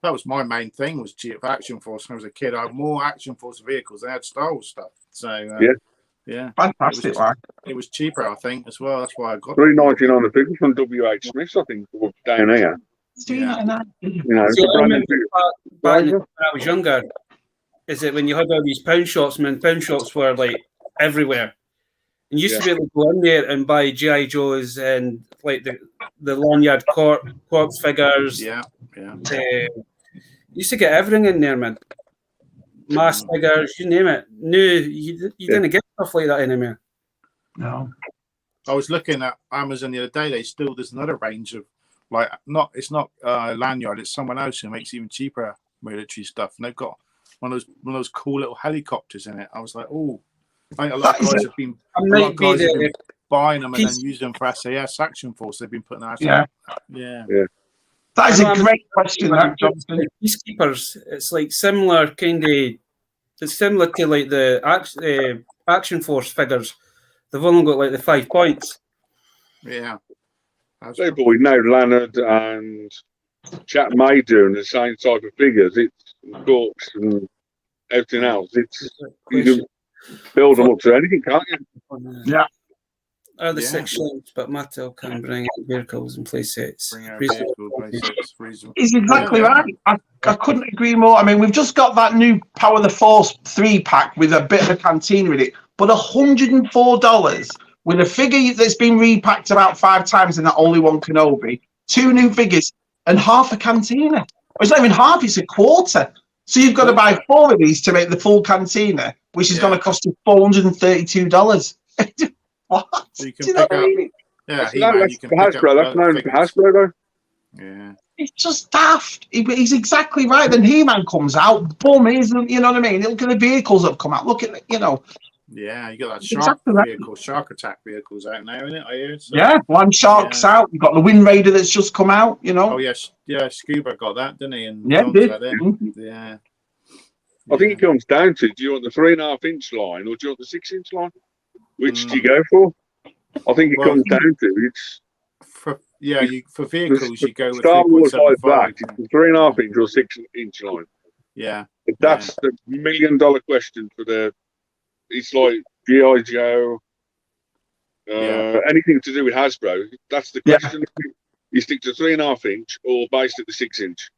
That was my main thing, was Action Force. When I was a kid, I had more Action Force vehicles than I had Star Wars stuff. So yeah, fantastic. It was cheaper, I think, as well. That's why I got $3.99 on the figure from W.H. Smith's, I think, down here. Back when I was younger, is that when you had all these pound shops, pound shops were like everywhere. And you used to be able to go in there and buy G.I. Joes and like the Lanyard Corpse figures. You used to get everything in there, man. Mass figures, you name it. No, you didn't get stuff like that anymore. No. I was looking at Amazon the other day. There's another range of it's not Lanyard. It's someone else who makes even cheaper military stuff, and they've got one of those cool little helicopters in it. I was like, oh, I think a lot of guys have been buying them and then using them for SAS Action Force. They've been putting that out. Yeah. That is a great question, Johnson. Peacekeepers, it's like similar it's similar to like the Action Force figures. They've only got like the 5 points. Yeah. They boy now Leonard and Chat May doing the same type of figures. It's books and everything else. It's you can build them up to anything, can't you? Yeah. Are the 6 shapes, but Mattel can bring out vehicles and play sets. Bring out vehicle play sets. He's exactly right. I couldn't agree more. I mean, we've just got that new Power of the Force 3-pack with a bit of a canteen with it, but $104 with a figure that's been repacked about 5 times and that only one Kenobi, 2 new figures, and half a cantina. Or it's not even half, it's a quarter. So you've got to buy 4 of these to make the full cantina, which is going to cost you $432. What? So you can pick up. Yeah, that's Hasbro. That's known for Hasbro, though. Yeah. It's just daft. He's exactly right. Then He-Man comes out, boom, you know what I mean? Look at the vehicles that have come out. Look at you know. Yeah, you got that shark vehicle, shark attack vehicles out now, isn't it? I hear. So. Yeah, Land Shark's out. You've got the Wind Raider that's just come out, you know. Oh yes, yeah, Scuba got that, didn't he? And yeah, did. Yeah. I think it comes down to: do you want the 3.5-inch line or do you want the 6-inch line? Which do you go for? I think it comes down to it's. For vehicles, you go with Star Wars like that. 3.75. It's the 3.5-inch or 6-inch line. Yeah. But that's the $1 million question for the. It's like G.I. Joe, anything to do with Hasbro. That's the question. You stick to 3.5-inch or based at the 6-inch.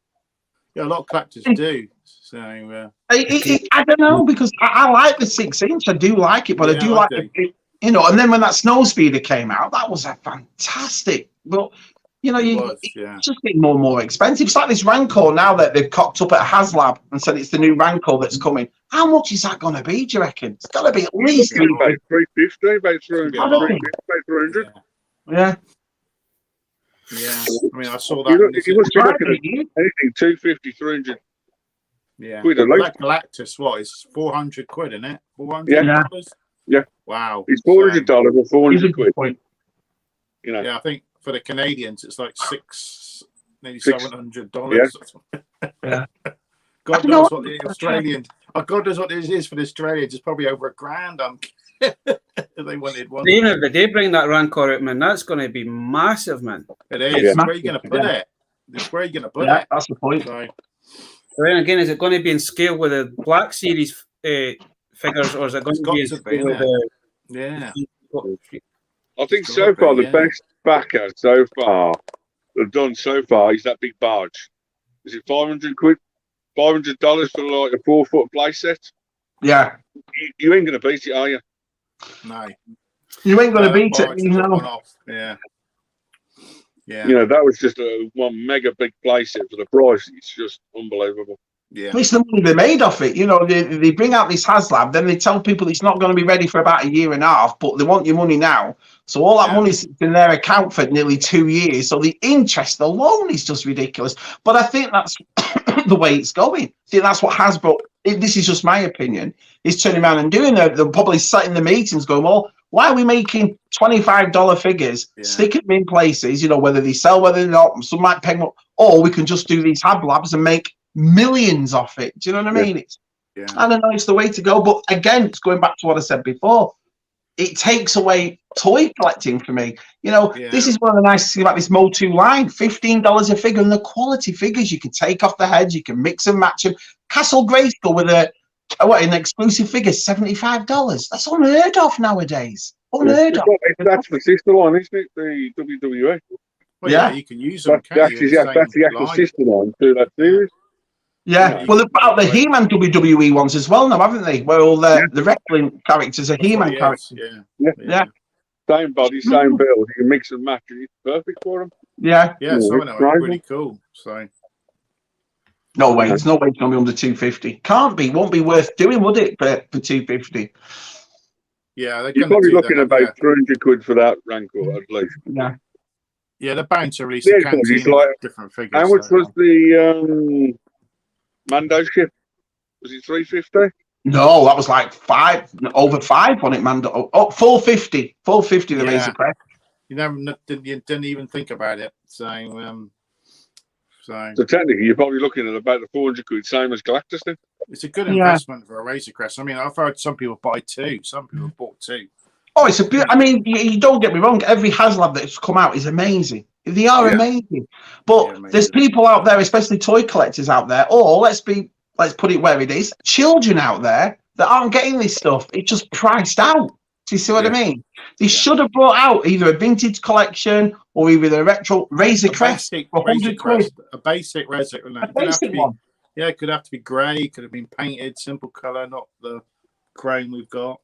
Yeah, a lot of collectors do. So I don't know because I like the 6-inch. I do like it, but I do like it. You know, and then when that Snowspeeder came out, that was a fantastic. But you know, it's just getting more and more expensive. It's like this Rancor now that they've cocked up at HasLab and said it's the new Rancor that's coming. How much is that going to be? Do you reckon? It's got to be at least about 350, about 300. Yeah. Yeah, I mean, I saw that. You must be looking at anything 250, 300. Yeah. Quid That Galactus, what is 400 quid, isn't it? 400. Yeah. Wow. It's $400 or 400 quid. You know. Yeah, I think for the Canadians, it's like maybe $700. Yeah. God knows what the Australians. God knows what it is for the Australians. It's probably over $1,000. If they wanted one. Even if they bring that Rancor out, man, that's going to be massive, man. It is. Yeah. Where are you going to put it? It's where are you going to put it? That's the point. So then again, is it going to be in scale with the Black Series figures, or is it going to be in scale with the? Yeah. I think so far the best backer so far they've done so far is that big barge. Is it 500 quid? $500 for like a 4-foot play set? Yeah. You ain't going to beat it, are you? No. You ain't going to beat it. You know. Yeah. Yeah. You know, that was just one mega big play set for the price. It's just unbelievable. Yeah. It's the money they made off it. You know, they bring out this HasLab, then they tell people it's not going to be ready for about 1.5 years, but they want your money now. So all that money's in their account for nearly 2 years. So the interest alone is just ridiculous. But I think that's the way it's going. I think that's what Hasbro, this is just my opinion, is turning around and doing. They're probably sat in the meetings going, well, why are we making $25 figures, stick them in places, you know, whether they sell, whether they're not, some might pay more, or we can just do these HasLabs and make millions off it. Do you know what I mean? I don't know, it's the way to go. But again, it's going back to what I said before. It takes away toy collecting for me. You know, this is one of the nice things about this Motu line. $15 a figure, and the quality figures you can take off the heads, you can mix and match them. Castle Grayskull with an exclusive figure, $75. That's unheard of nowadays. Unheard of. That's the sister line, isn't it? The WWE. Well, you can use them. That's the actual sister line to that series. Yeah, well, they've got the He-Man WWE ones as well now, haven't they? Where all the wrestling characters are He-Man characters. Yeah. Same body, same build. You can mix and match it. It's perfect for them. Yeah. Yeah, some of them are really cool. So. No way. There's no way it's going to be under 250. Can't be. Won't be worth doing, would it, for 250? Yeah, you're probably looking about 300 quid for that Rancor, at least. Yeah. Yeah, they're bound to release a different figures. How much was the Mando ship? Was it 350? No, that was like over 5 on it, Mando. Oh, 450. 450 the Razor Crest. You didn't even think about it. So technically, you're probably looking at about the 400 quid, same as Galactus then. It's a good investment for a Razor Crest. I mean, I've heard some people buy 2. Some people bought 2. Oh, it's a I mean, you don't get me wrong. Every HasLab that's come out is amazing. They are amazing. But there's people out there, especially toy collectors out there, or let's put it where it is, children out there that aren't getting this stuff. It's just priced out. Do you see what I mean? They should have brought out either a vintage collection or either a retro Razor Crest for 100 quid. A basic Razor. A basic one. Yeah, it could have to be grey. Could have been painted, simple colour, not the chrome we've got.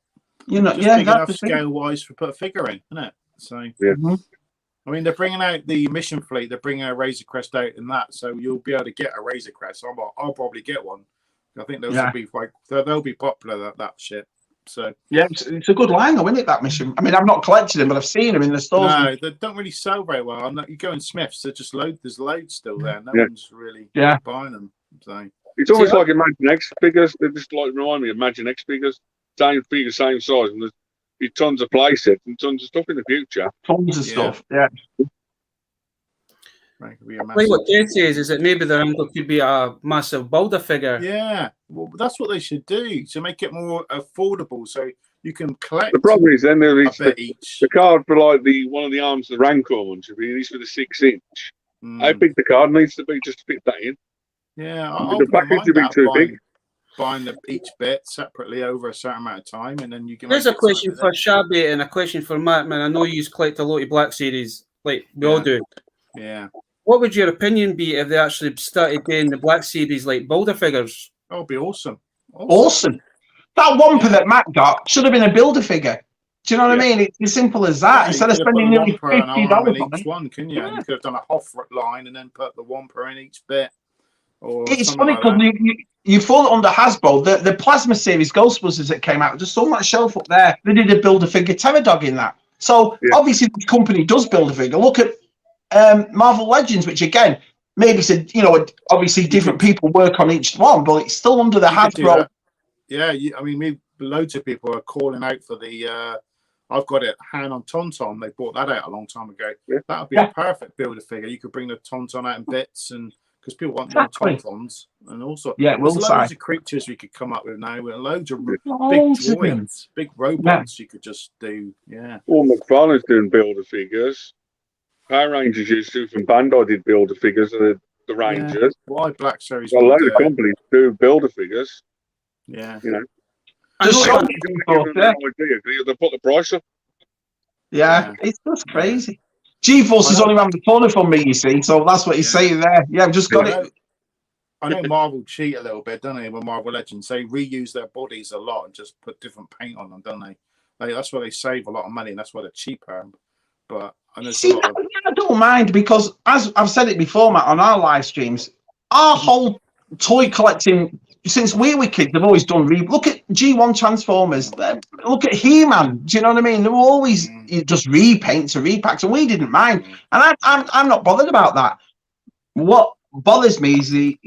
You know, just big enough scale-wise to put a figure in, isn't it? So, I mean, they're bringing out the Mission Fleet. They're bringing a Razor Crest out in that, so you'll be able to get a Razor Crest. I'll probably get one. I think those will be they'll be popular. That shit. So yeah, it's a good line though, isn't it? That Mission. I mean, I've not collected them, but I've seen them in the stores. No, they don't really sell very well. You go in Smiths, they're just there's loads still there. No one's really buying them. So it's almost like Imagine X figures. They just like remind me of Imagine X figures. Same figure, same size, and there's be tons of play sets and tons of stuff in the future. Tons of stuff, yeah. I think what Jay says is that maybe the angle could be a massive builder figure. Yeah, well, that's what they should do to make it more affordable, so you can collect. The problem is then there is each. The card for like one of the arms of the Rancor one should be at least with a 6-inch. How big the card needs to be just to fit that in. Yeah, the package would be too big. Buying each bit separately over a certain amount of time, and then you can. There's a question for Shabby and a question for Matt. Man, I know you collect a lot of Black Series, like we all do. Yeah. What would your opinion be if they actually started doing the Black Series like builder figures? That would be awesome. Awesome. That Wampa that Matt got should have been a builder figure. Do you know what I mean? It's as simple as that. Instead of spending nearly $50 on each one, can you? Yeah. You could have done a Hoff line and then put the Wampa in each bit. It's funny because you fall under Hasbro. The Plasma Series Ghostbusters that came out, just on that shelf up there, they did a build a figure Terror Dog in that. So obviously the company does build a figure. Look at Marvel Legends, which again, maybe said, obviously different people work on each one, but it's still under the Hasbro. Yeah, I mean, loads of people are calling out for the. I've got it hand on Tauntaun. They brought that out a long time ago. Yeah. That would be a perfect builder figure. You could bring the Tauntaun out in bits and. Because people want more Tauntauns, and also there's loads of creatures we could come up with now, with loads of big droids, big robots you could just do. Yeah. Well, McFarlane's doing builder figures. Power Rangers used to from Bandai did builder figures of the Rangers. Why Black Series? A load of companies do builder figures. Yeah. You know. They put the price up. Yeah, it's just crazy. G-Force is only around the corner from me, you see, so that's what he's saying there. Yeah, I've just got it. I know Marvel cheat a little bit, don't they, with Marvel Legends? They reuse their bodies a lot and just put different paint on them, don't they? That's where they save a lot of money, and that's why they're cheaper. But I know I don't mind, because as I've said it before, Matt, on our live streams, our whole toy collecting, since we were kids, they've always done look at G1 Transformers, look at He-Man, do you know what I mean? They were always just repaints or repacks, and we didn't mind. And I'm not bothered about that. What bothers me is the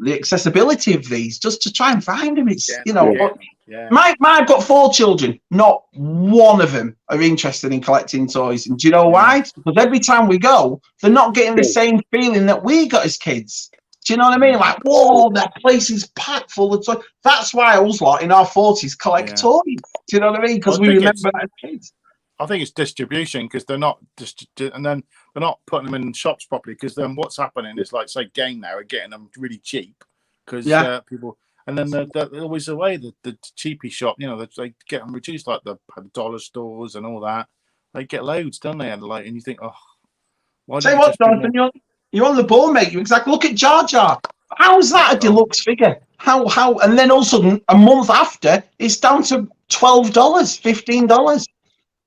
accessibility of these, just to try and find them. It's I've got 4 children, not one of them are interested in collecting toys. And do you know why? Because every time we go, they're not getting the same feeling that we got as kids. Do you know what I mean? Like, whoa, that place is packed full of toys. That's why I was in our 40s collect toys. Do you know what I mean? Because we remember that as kids. I think it's distribution, because they're not and then they're not putting them in shops properly. Because then what's happening is, like, say, Game now are getting them really cheap because people, and then they're always away the cheapy shop. They get them reduced, like the dollar stores and all that. They get loads, don't they? And you think, oh, why? Say what, Jonathan? You're on the ball, mate. You exactly. Look at Jar Jar. How is that a deluxe figure? How? And then all of a sudden, a month after, it's down to $12, $15.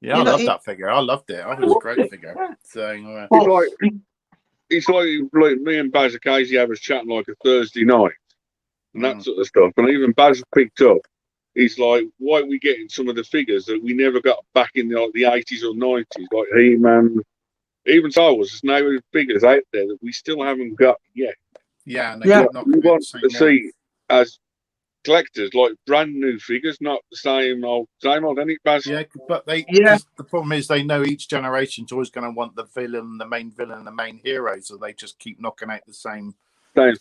Yeah, I love that figure. I loved it. I thought it was a great figure. So, it's like me and Baz occasionally have a chat like a Thursday night and that sort of stuff. And even Baz picked up. He's like, why are we getting some of the figures that we never got back in the 80s or 90s, like He-Man? Even Star Wars, there's no figures out there that we still haven't got yet. Yeah, and we want to see as collectors like brand new figures, not the same old, any Baz. Yeah, but the problem is they know each generation's always going to want the villain, the main villain, the main hero, so they just keep knocking out the same. I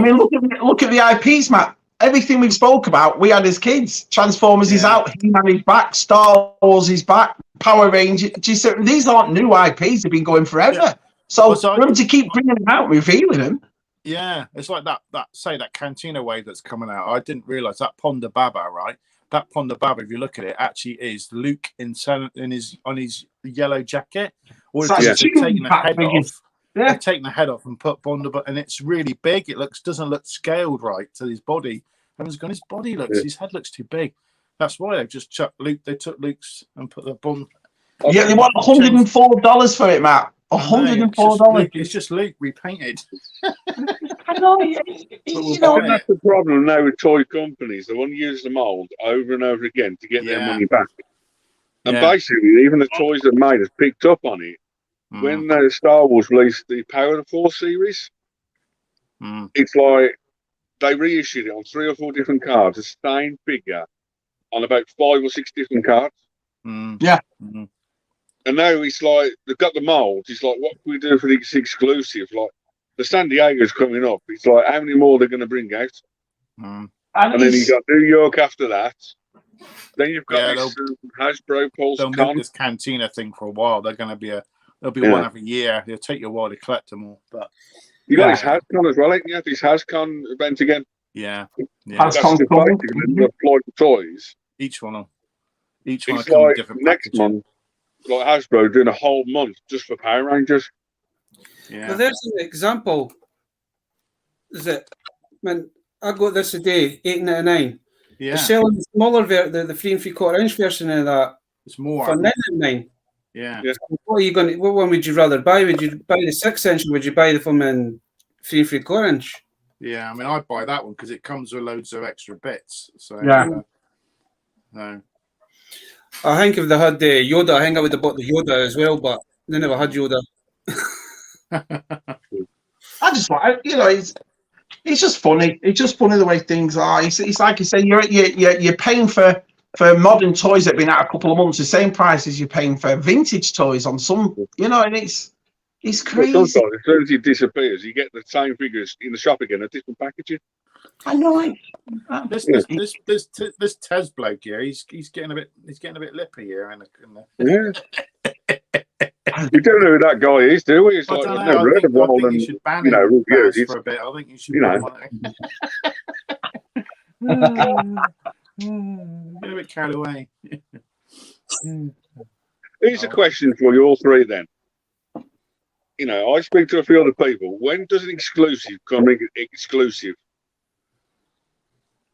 mean, look at the IPs, Matt. everything we spoke about, we had as kids. Transformers is out, He-Man is back, Star Wars is back, Power Rangers. These aren't new IPs; they've been going forever. Yeah. So for them to keep bringing them out, revealing them. Yeah, it's like that Cantina wave that's coming out. I didn't realize that Ponda Baba, right? That Ponda Baba, if you look at it, actually is Luke on his yellow jacket. Or So they're taking the head off. Yeah. They're taking the head off and put Ponda Baba, and it's really big. It doesn't look scaled right to his body. Everyone's gone, his body his head looks too big. That's why they just chucked Luke. They took Luke's and put the bun. Yeah, they want $104 for it, Matt. $104. It's just Luke repainted. I know. That's the problem now with toy companies. They want to use the mold over and over again to get their money back. And basically, even the toys that made us picked up on it. When Star Wars released the Power of the Force series, it's like they reissued it on 3 or 4 different cards, the same figure on about 5 or 6 different cards. Yeah. And now it's like they've got the mold. It's like, what can we do for this exclusive? Like the San Diego's coming up. It's like, how many more they're going to bring out? And then you got New York after that. Then you've got this Hasbro Pulse. They'll make this Cantina thing for a while. They're going to be there'll be one every year. It'll take you a while to collect them all, but you got this HasCon as well, ain't you? This HasCon event again. Yeah. HasCon deployed toys. Each one it's comes like with different next packaging. month, like Hasbro doing a whole month just for Power Rangers. Yeah. Well, there's an example. Is it when I got this today, $8.99. Yeah. They're selling the smaller the 3 3/4 inch version of that. It's more for $9.99. Yeah. What are you going? What one would you rather buy? Would you buy the 6 inch, or would you buy the one in 3 3/4 inch? Yeah, I mean, I'd buy that one because it comes with loads of extra bits. So no. I think if they had the Yoda, I think I would have bought the Yoda as well, but they never had Yoda. I just like, it's just funny. It's just funny the way things are. It's like you say, you're paying for modern toys that have been out a couple of months, the same price as you're paying for vintage toys on some, and it's crazy. Well, sometimes as soon as he disappears, you get the same figures in the shop again, a different packaging. I know. This Tez bloke here, he's getting a bit lippy here. Yeah. We don't know who that guy is, do we? It's like I've never heard of one of them. You should ban him for a bit. I think you should. Get a bit carried away. Here's a question for you all three then. I speak to a few other people. When does an exclusive come exclusive?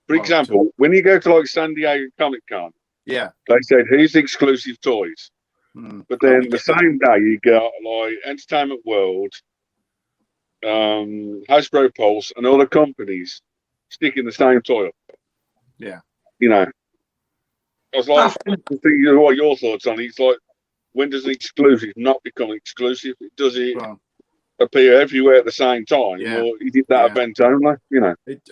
For example, when you go to like San Diego Comic Con, they said, here's the exclusive toys. But then the same day you got like Entertainment World, Hasbro Pulse, and other companies sticking the same toy up. Yeah. I was like, thinking what your thoughts on it. It's like, when does an exclusive not become exclusive? Does it appear everywhere at the same time? Yeah. Or is it that event only?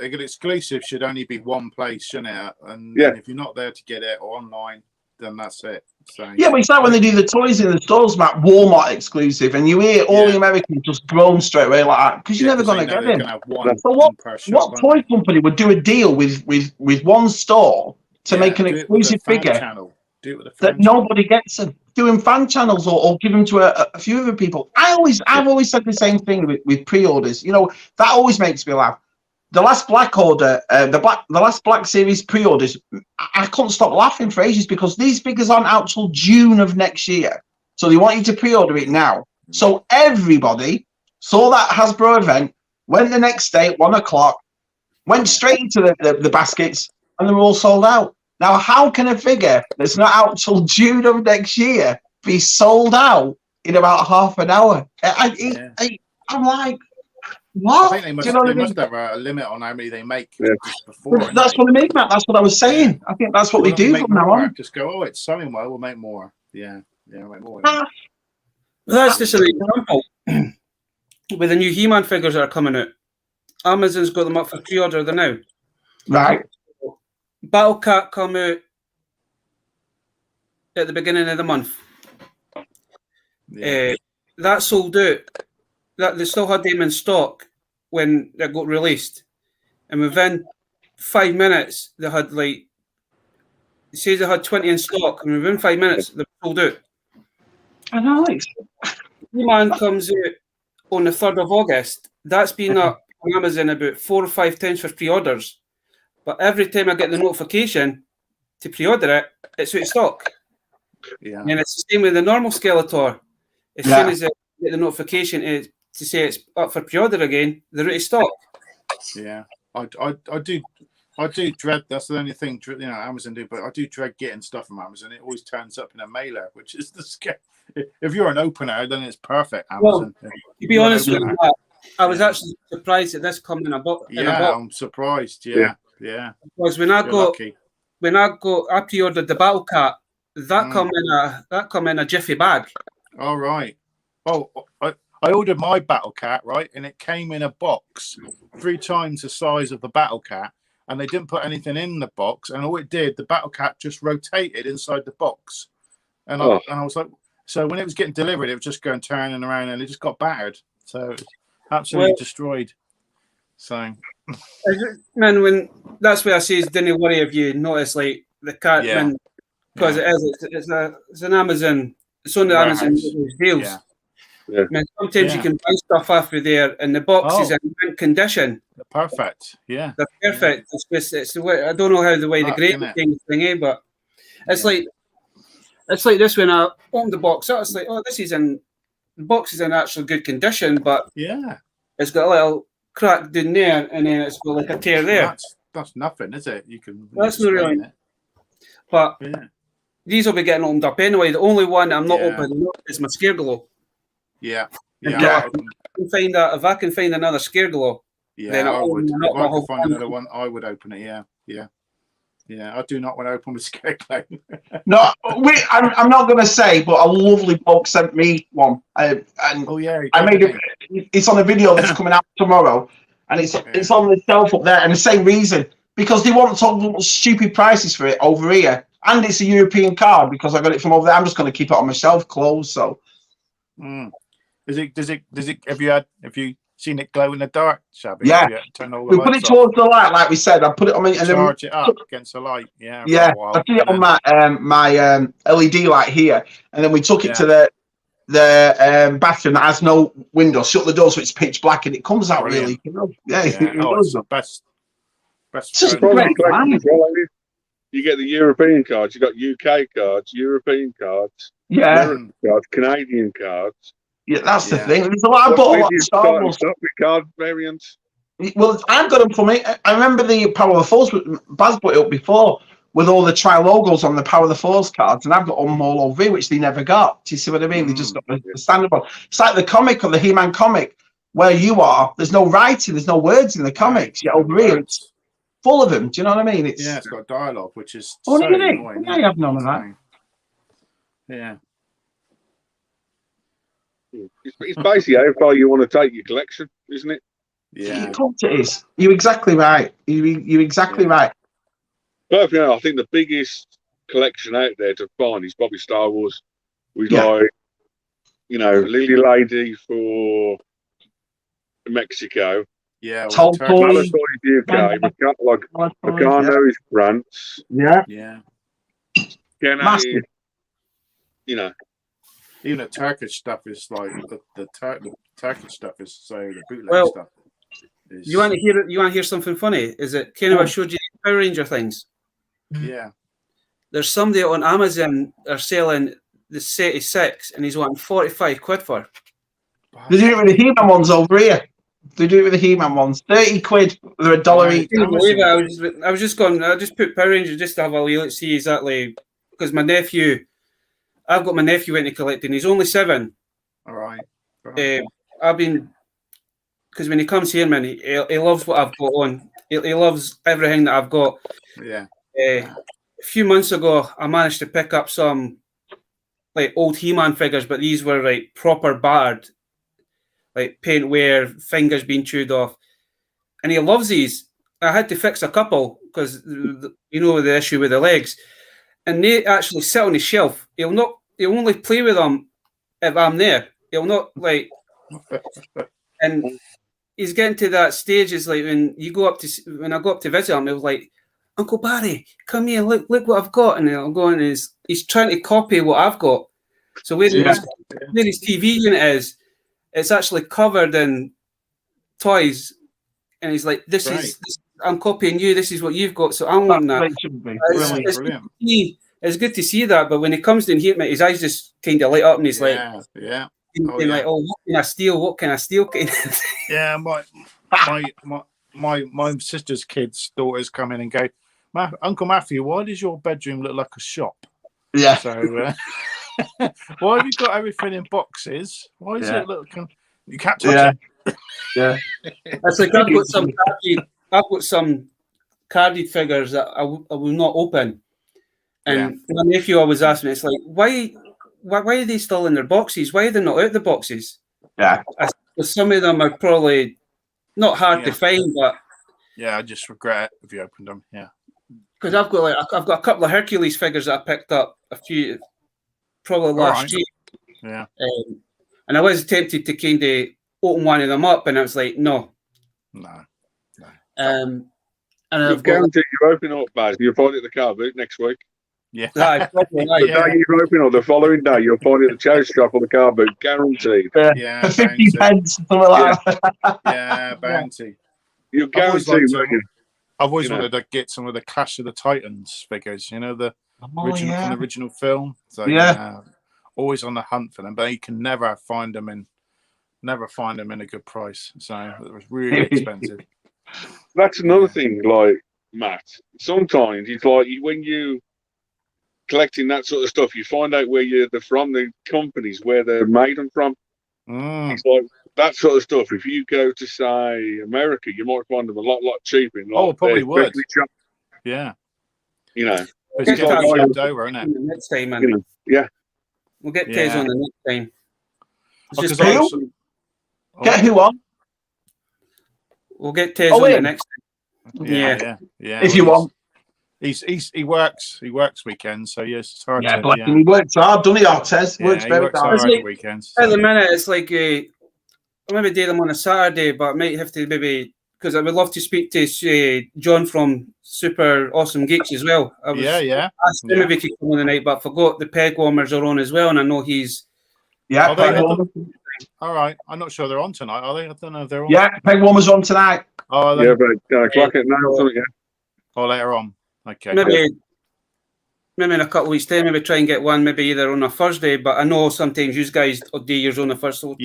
A good exclusive should only be one place, shouldn't it? And if you're not there to get it or online, then that's it. So, but it's like when they do the toys in the stores, Matt, Walmart exclusive, and you hear all the Americans just groan straight away like that because you're never going to get them. So what toy company would do a deal with one store to make an exclusive figure that nobody gets them? Doing fan channels or give them to a few other people. I've always said the same thing with pre-orders. That always makes me laugh. The last Black Order, the last Black Series pre-orders, I couldn't stop laughing for ages because these figures aren't out till June of next year. So they want you to pre-order it now. So everybody saw that Hasbro event, went the next day at 1 o'clock, went straight into the baskets, and they were all sold out. Now, how can a figure that's not out till June of next year be sold out in about half an hour? I'm like, what? I think they must have a limit on how many they make before. That's what I mean, Matt. That's what I was saying. I think that's what they do from now on. Just go, it's selling well, we'll make more. Yeah, we'll make more. Well, that's just an example. With the new He-Man figures that are coming out, Amazon's got them up for pre-order now. Right. Battle Cat come out at the beginning of the month. That sold out. That they still had them in stock when they got released, and within 5 minutes they had like, say they had 20 in stock, and within 5 minutes they were sold out. I know. It's... He-Man comes out on the 3rd of August. That's been up on Amazon about 4 or 5 times for pre-orders. But every time I get the notification to pre-order it, it's out of stock. Yeah. And it's the same with the normal Skeletor. As soon as I get the notification to say it's up for pre-order again, they're out of stock. Yeah. I do dread. That's the only thing Amazon do, but I do dread getting stuff from Amazon. It always turns up in a mailer, which is the scare. If you're an opener, then it's perfect. Amazon. Well, to be honest with you, I was actually surprised that this come in a box. Yeah, I'm surprised. Yeah. Because when I pre-ordered the Battle Cat, that come in a jiffy bag. All right. Oh, I ordered my Battle Cat, right, and it came in a box 3 times the size of the Battle Cat, and they didn't put anything in the box, and all it did, the Battle Cat just rotated inside the box, and I was like, so when it was getting delivered, it was just going turning around, and it just got battered, so absolutely destroyed. So, man, when that's where I say, didn't worry if you notice like the cat, because it's an Amazon, it's on the Amazon deals. Yeah. Man, sometimes you can buy stuff off of there, and the box is in mint condition. They're perfect. Yeah, they're perfect. It's the way, I don't know how the way the great thing, but it's like this when I opened the box up. It's like, oh, the box is in actual good condition, but it's got a little crack down there, and then it's got like a tear there. That's nothing, is it? You can. That's not really. But these will be getting opened up anyway. The only one I'm not opening up is my Scareglow. Yeah. If I can find another Scareglow, then I would. If I could find another one, I would open it. Yeah. I do not want to open with Scareglow. No, I'm not going to say, but a lovely bloke sent me one. I made it. It's on a video that's coming out tomorrow, and it's on the shelf up there, and the same reason, because they want some stupid prices for it over here, and it's a European card because I got it from over there. I'm just going to keep it on my shelf closed. So. Does it? Have you seen it glow in the dark, Shabby? Yeah. We put it towards the light, like we said. I put it on me and charge it up against the light. Yeah. I put it on my LED light here, and then we took it to the bathroom that has no window. Shut the door so it's pitch black, and it comes out really. It's the best. You get the European cards. You got UK cards, European cards, American cards, Canadian cards. Yeah, that's the thing. There's a lot. I bought a lot of Star Wars card variants. Well, I've got them for me. I remember the Power of the Force. Baz put it up before with all the tri logos on the Power of the Force cards, and I've got them all over here, which they never got. Do you see what I mean? They just got the standard one. It's like the comic or the He-Man comic where you are. There's no writing. There's no words in the comics. Yet over here, it's full of them. Do you know what I mean? It's got dialogue, which is so annoying. I have none of that. Yeah. It's basically how far you want to take your collection, isn't it? Yeah, of course it is. You're exactly right. You're exactly right. But I think the biggest collection out there to find is probably Star Wars. We like, Lily Lady for Mexico. Yeah, Palatoy UK. Meccano is France. Yeah. Kenna, even the Turkish stuff is like the Turkish stuff is so the bootleg stuff. You want to hear something funny? Is it kind of I showed you the Power Ranger things? Yeah. There's somebody on Amazon are selling the set of 6, and he's wanting 45 quid for. They do it with the He-Man ones over here. They do it with the He-Man ones. 30 quid. They're $1 each. I was just going. I just put Power Rangers just to have a look, see exactly, because I've got my nephew into collecting. He's only 7. All right. Because when he comes here, man, he loves what I've got on. He loves everything that I've got. Yeah. A few months ago, I managed to pick up some like old He-Man figures, but these were like proper battered, like paint wear, fingers being chewed off, and he loves these. I had to fix a couple because the issue with the legs, and they actually sit on his shelf. He'll only play with them if I'm there. He'll not like, and he's getting to that stage. Is like when I go up to visit him, it was like, Uncle Barry, come here, look what I've got, and I'm going. He's trying to copy what I've got. So where his TV unit is, it's actually covered in toys, and he's like, "This is I'm copying you. This is what you've got." So I'm wanting that. It's good to see that, but when he comes in here, mate, his eyes just kind of light up, and he's like, like, "Oh, what can I steal? What can I steal?" Yeah, my sister's kids' daughters come in and go, Uncle Matthew, why does your bedroom look like a shop? Yeah. So why have you got everything in boxes? Why is it look? You can't touch it. Yeah. That's like I've got some carded figures that I will not open. And my nephew always asks me, it's like, why are they still in their boxes? Why are they not out the boxes? Yeah. Some of them are probably not hard to find, but I just regret it if you opened them. Yeah. Because I've got a couple of Hercules figures that I picked up probably last year. Yeah. And I was tempted to kind of open one of them up, and I was like, no. And I've guaranteed you open up, Baz. You'll find it at the car boot next week. Yeah. The day you open or the following day, you'll find it at the charity shop or the car boot, guaranteed. Yeah. For 50 pence, something like that. Yeah, bounty. You're guaranteed. I've always wanted to get some of the Clash of the Titans figures, you know, the original from the original film. So always on the hunt for them, but you can never find them in a good price. So it was really expensive. That's another thing, like, Matt. Sometimes it's like when you collecting that sort of stuff, you find out where they're from, the companies where they're made them from. It's like that sort of stuff. If you go to, say, America, you might find them a lot cheaper. Probably would. Yeah. You know. It's getting shipped over, isn't it? Next time, man. We'll get Tez on the next time. Get who on? We'll get Tez on the next time. Yeah. If you want. He works weekends, so yes, it's hard. He works hard, doesn't he, Tez? Works very hard. Like, weekends. At the minute, it's like I'll maybe do them on a Saturday, but I might have to because I would love to speak to John from Super Awesome Geeks as well. I was asked him if he could come on the night, but I forgot the peg warmers are on as well, and I know he's. Yeah, all right. I'm not sure they're on tonight, are they? I don't know if they're on. Yeah, peg warmers on tonight. Oh, but clock it now, something. Oh, later on. Okay. Maybe in a couple of weeks' time, maybe try and get one, maybe either on a Thursday. But I know sometimes you guys do yours on a first. So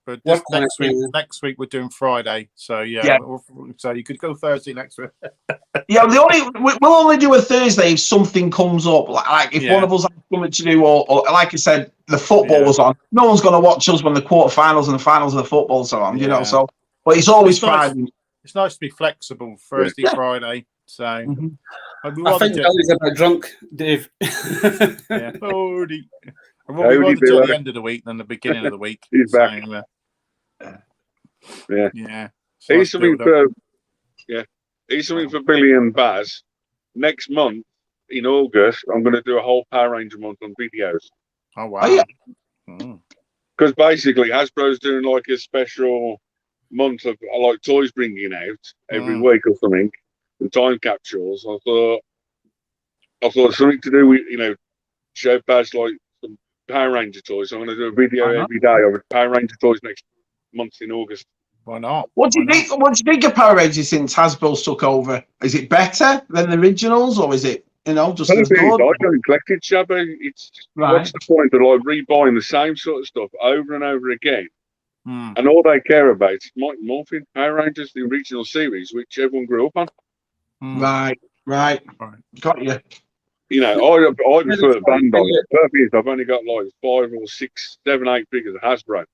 but next week we're doing Friday, so so you could go Thursday next week. We'll only do a Thursday if something comes up, like if one of us has something to do, or like I said, the football was on. No one's going to watch us when the quarterfinals and the finals of the football are on, you know. So, but it's always Friday. It's nice to be flexible Thursday, Friday. So I think Billy's a bit drunk, Dave. Yeah. I'd rather do the end of the week than the beginning of the week. He's back. Yeah. Here's something for Billy and Baz. Next month in August, I'm going to do a whole Power Ranger month on videos. Oh wow! Because basically Hasbro's doing like a special month of like toys bringing out every week or something, and time capsules. I thought something to do with show Baz like some Power Ranger toys. I'm going to do a video every day of Power Ranger toys next month in August. Why not? What do you think? What do you think of Power Rangers since Hasbro took over? Is it better than the originals, or is it just as good? I don't collect it, Shabba. It's what's the point of like rebuying the same sort of stuff over and over again? And all they care about is Mighty Morphin, Power Rangers, the original series, which everyone grew up on. Right. Got you. I prefer Bandai. The purpose is I've only got like 5 or 6, 7, 8 figures of Hasbro.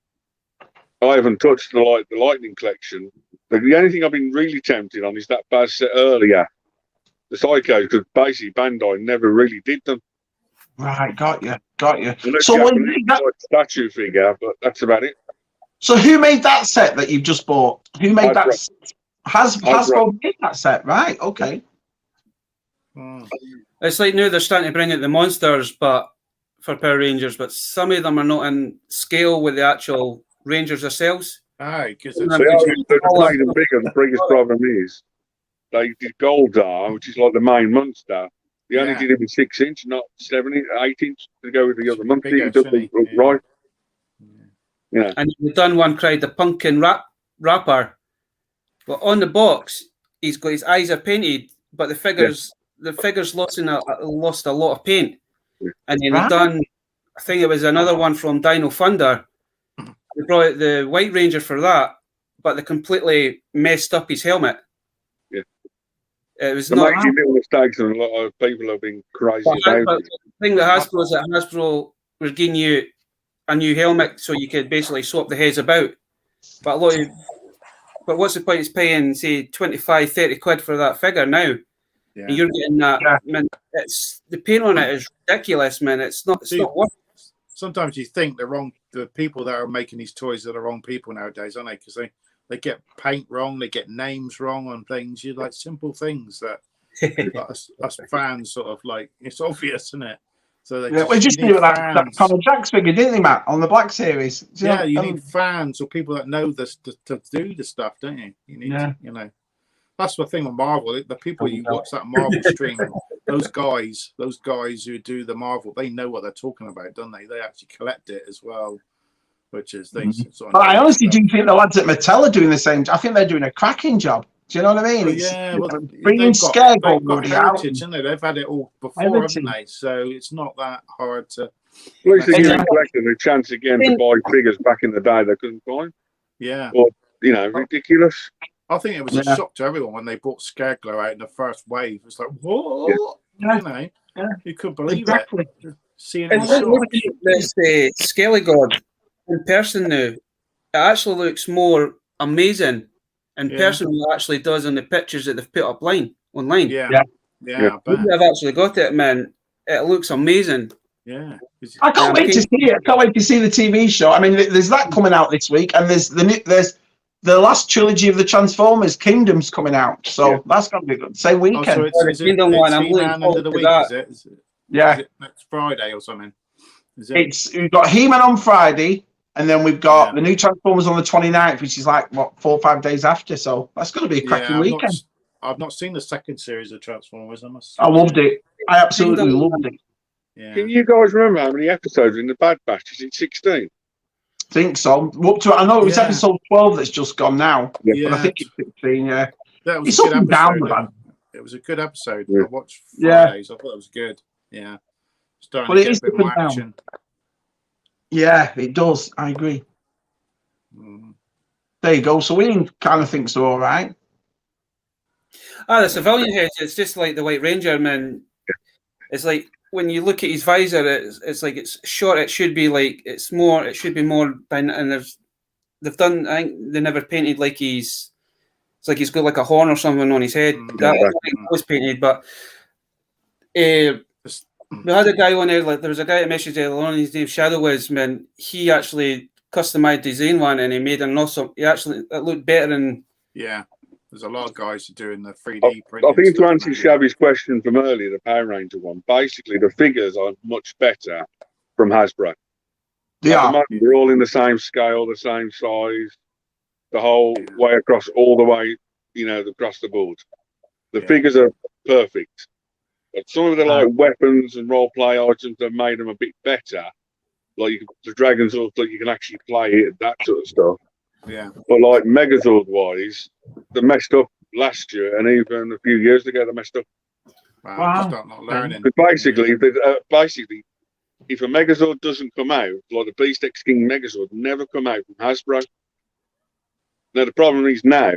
I haven't touched the Lightning collection. The only thing I've been really tempted on is that Baz set earlier, the Psycho, because basically Bandai never really did them. Right, got you. So that statue figure, but that's about it. So who made that set that you've just bought? Who made that? Hasbro made that set, right? Okay. It's like now they're starting to bring out the monsters, but for Power Rangers, but some of them are not in scale with the actual Rangers ourselves. Aye, because They're making them bigger. The biggest problem is they did Goldar, which is like the main Munster. They only did it with 6 inch, not 7 inch, 8 inch to go with the other Munster. It doesn't look right. Yeah. And we've done one called the Pumpkin Rapper. But on the box, he's got his eyes are painted, but the figures lost a lot of paint. Yeah. And then they've done, I think it was another one from Dino Thunder. They brought out the White Ranger for that, but they completely messed up his helmet. Yeah. It was not making little mistakes, and a lot of people have been crazy about it. The thing that Hasbro is that Hasbro was giving you a new helmet so you could basically swap the heads about. But what's the point? It's paying, say, 25, 30 quid for that figure now. Yeah. And you're getting that. Yeah. Man, it's the paint on it is ridiculous, man. It's not worth it. Sometimes you think the people that are making these toys are the wrong people nowadays, aren't they? Because they get paint wrong, they get names wrong on things. You like simple things that us fans sort of like. It's obvious, isn't it? So we just knew that Conor Jack's figure, didn't they, Matt, on the Black Series? You need fans or people that know this to do the stuff, don't you? You need to, you know. That's the thing with Marvel. The people you watch that Marvel stream, those guys who do the Marvel, they know what they're talking about, don't they? They actually collect it as well, which is things. But I honestly do think the lads at Mattel are doing the same. I think they're doing a cracking job. Do you know what I mean? Bringing Scarecrow heritage, isn't it? They've had it all before, haven't they? So it's not that hard to. At least they give the collectors a chance again to buy figures back in the day they couldn't buy. Yeah. Or, ridiculous. I think it was a shock to everyone when they brought Scarecrow out in the first wave. It was like, whoa, you couldn't believe it. Seeing it this Skelly God in person now, it actually looks more amazing in person than it actually does in the pictures that they've put up online. Yeah. I've actually got it, man. It looks amazing. Yeah. I can't wait to see it. I can't wait to see the TV show. I mean, there's that coming out this week, and there's the last trilogy of the Transformers Kingdoms coming out, so that's going to be good. Same weekend. So it's Kingdom one. I'm looking forward to that. Is it next Friday or something? We've got He-Man on Friday, and then we've got the new Transformers on the 29th, which is like 4 or 5 days after. So that's going to be a cracking weekend. I've not seen the second series of Transformers. I loved it. I absolutely loved it. Yeah. Can you guys remember how many episodes in the Bad Batch? Is it 16? Think so. Up to I know it was episode 12 that's just gone now, but I think it's 16. Yeah, that was a good episode. It was a good episode. I watched Fridays. I thought it was good. Yeah, starting to get a bit more action. Yeah, it does. I agree. There you go. So we kind of think so. All right. The civilian heads. It's just like the White Ranger, man. It's like, when you look at his visor, it's like it's short. It should be like it should be more. And they've done. I think they never painted like it's like he's got like a horn or something on his head. That was painted, but we had a guy on there. Like there was a guy that messaged on his name Shadow Wiz, man. He actually customized his own one and he made an awesome. It looked better than. Yeah. There's a lot of guys doing the 3D print. I think to answer Shabby's question from earlier, the Power Ranger one, basically the figures are much better from Hasbro. Yeah. They're all in the same scale, the same size, the whole way across, all the way, across the board. The figures are perfect. But some of the weapons and role play items have made them a bit better. Like the Dragon Sword, that you can actually play it, that sort of stuff. Yeah. But like Megazord wise, they messed up last year, and even a few years ago they messed up. Wow. Start not learning. But basically, if a Megazord doesn't come out, like the Beast X King Megazord never come out from Hasbro. Now the problem is now,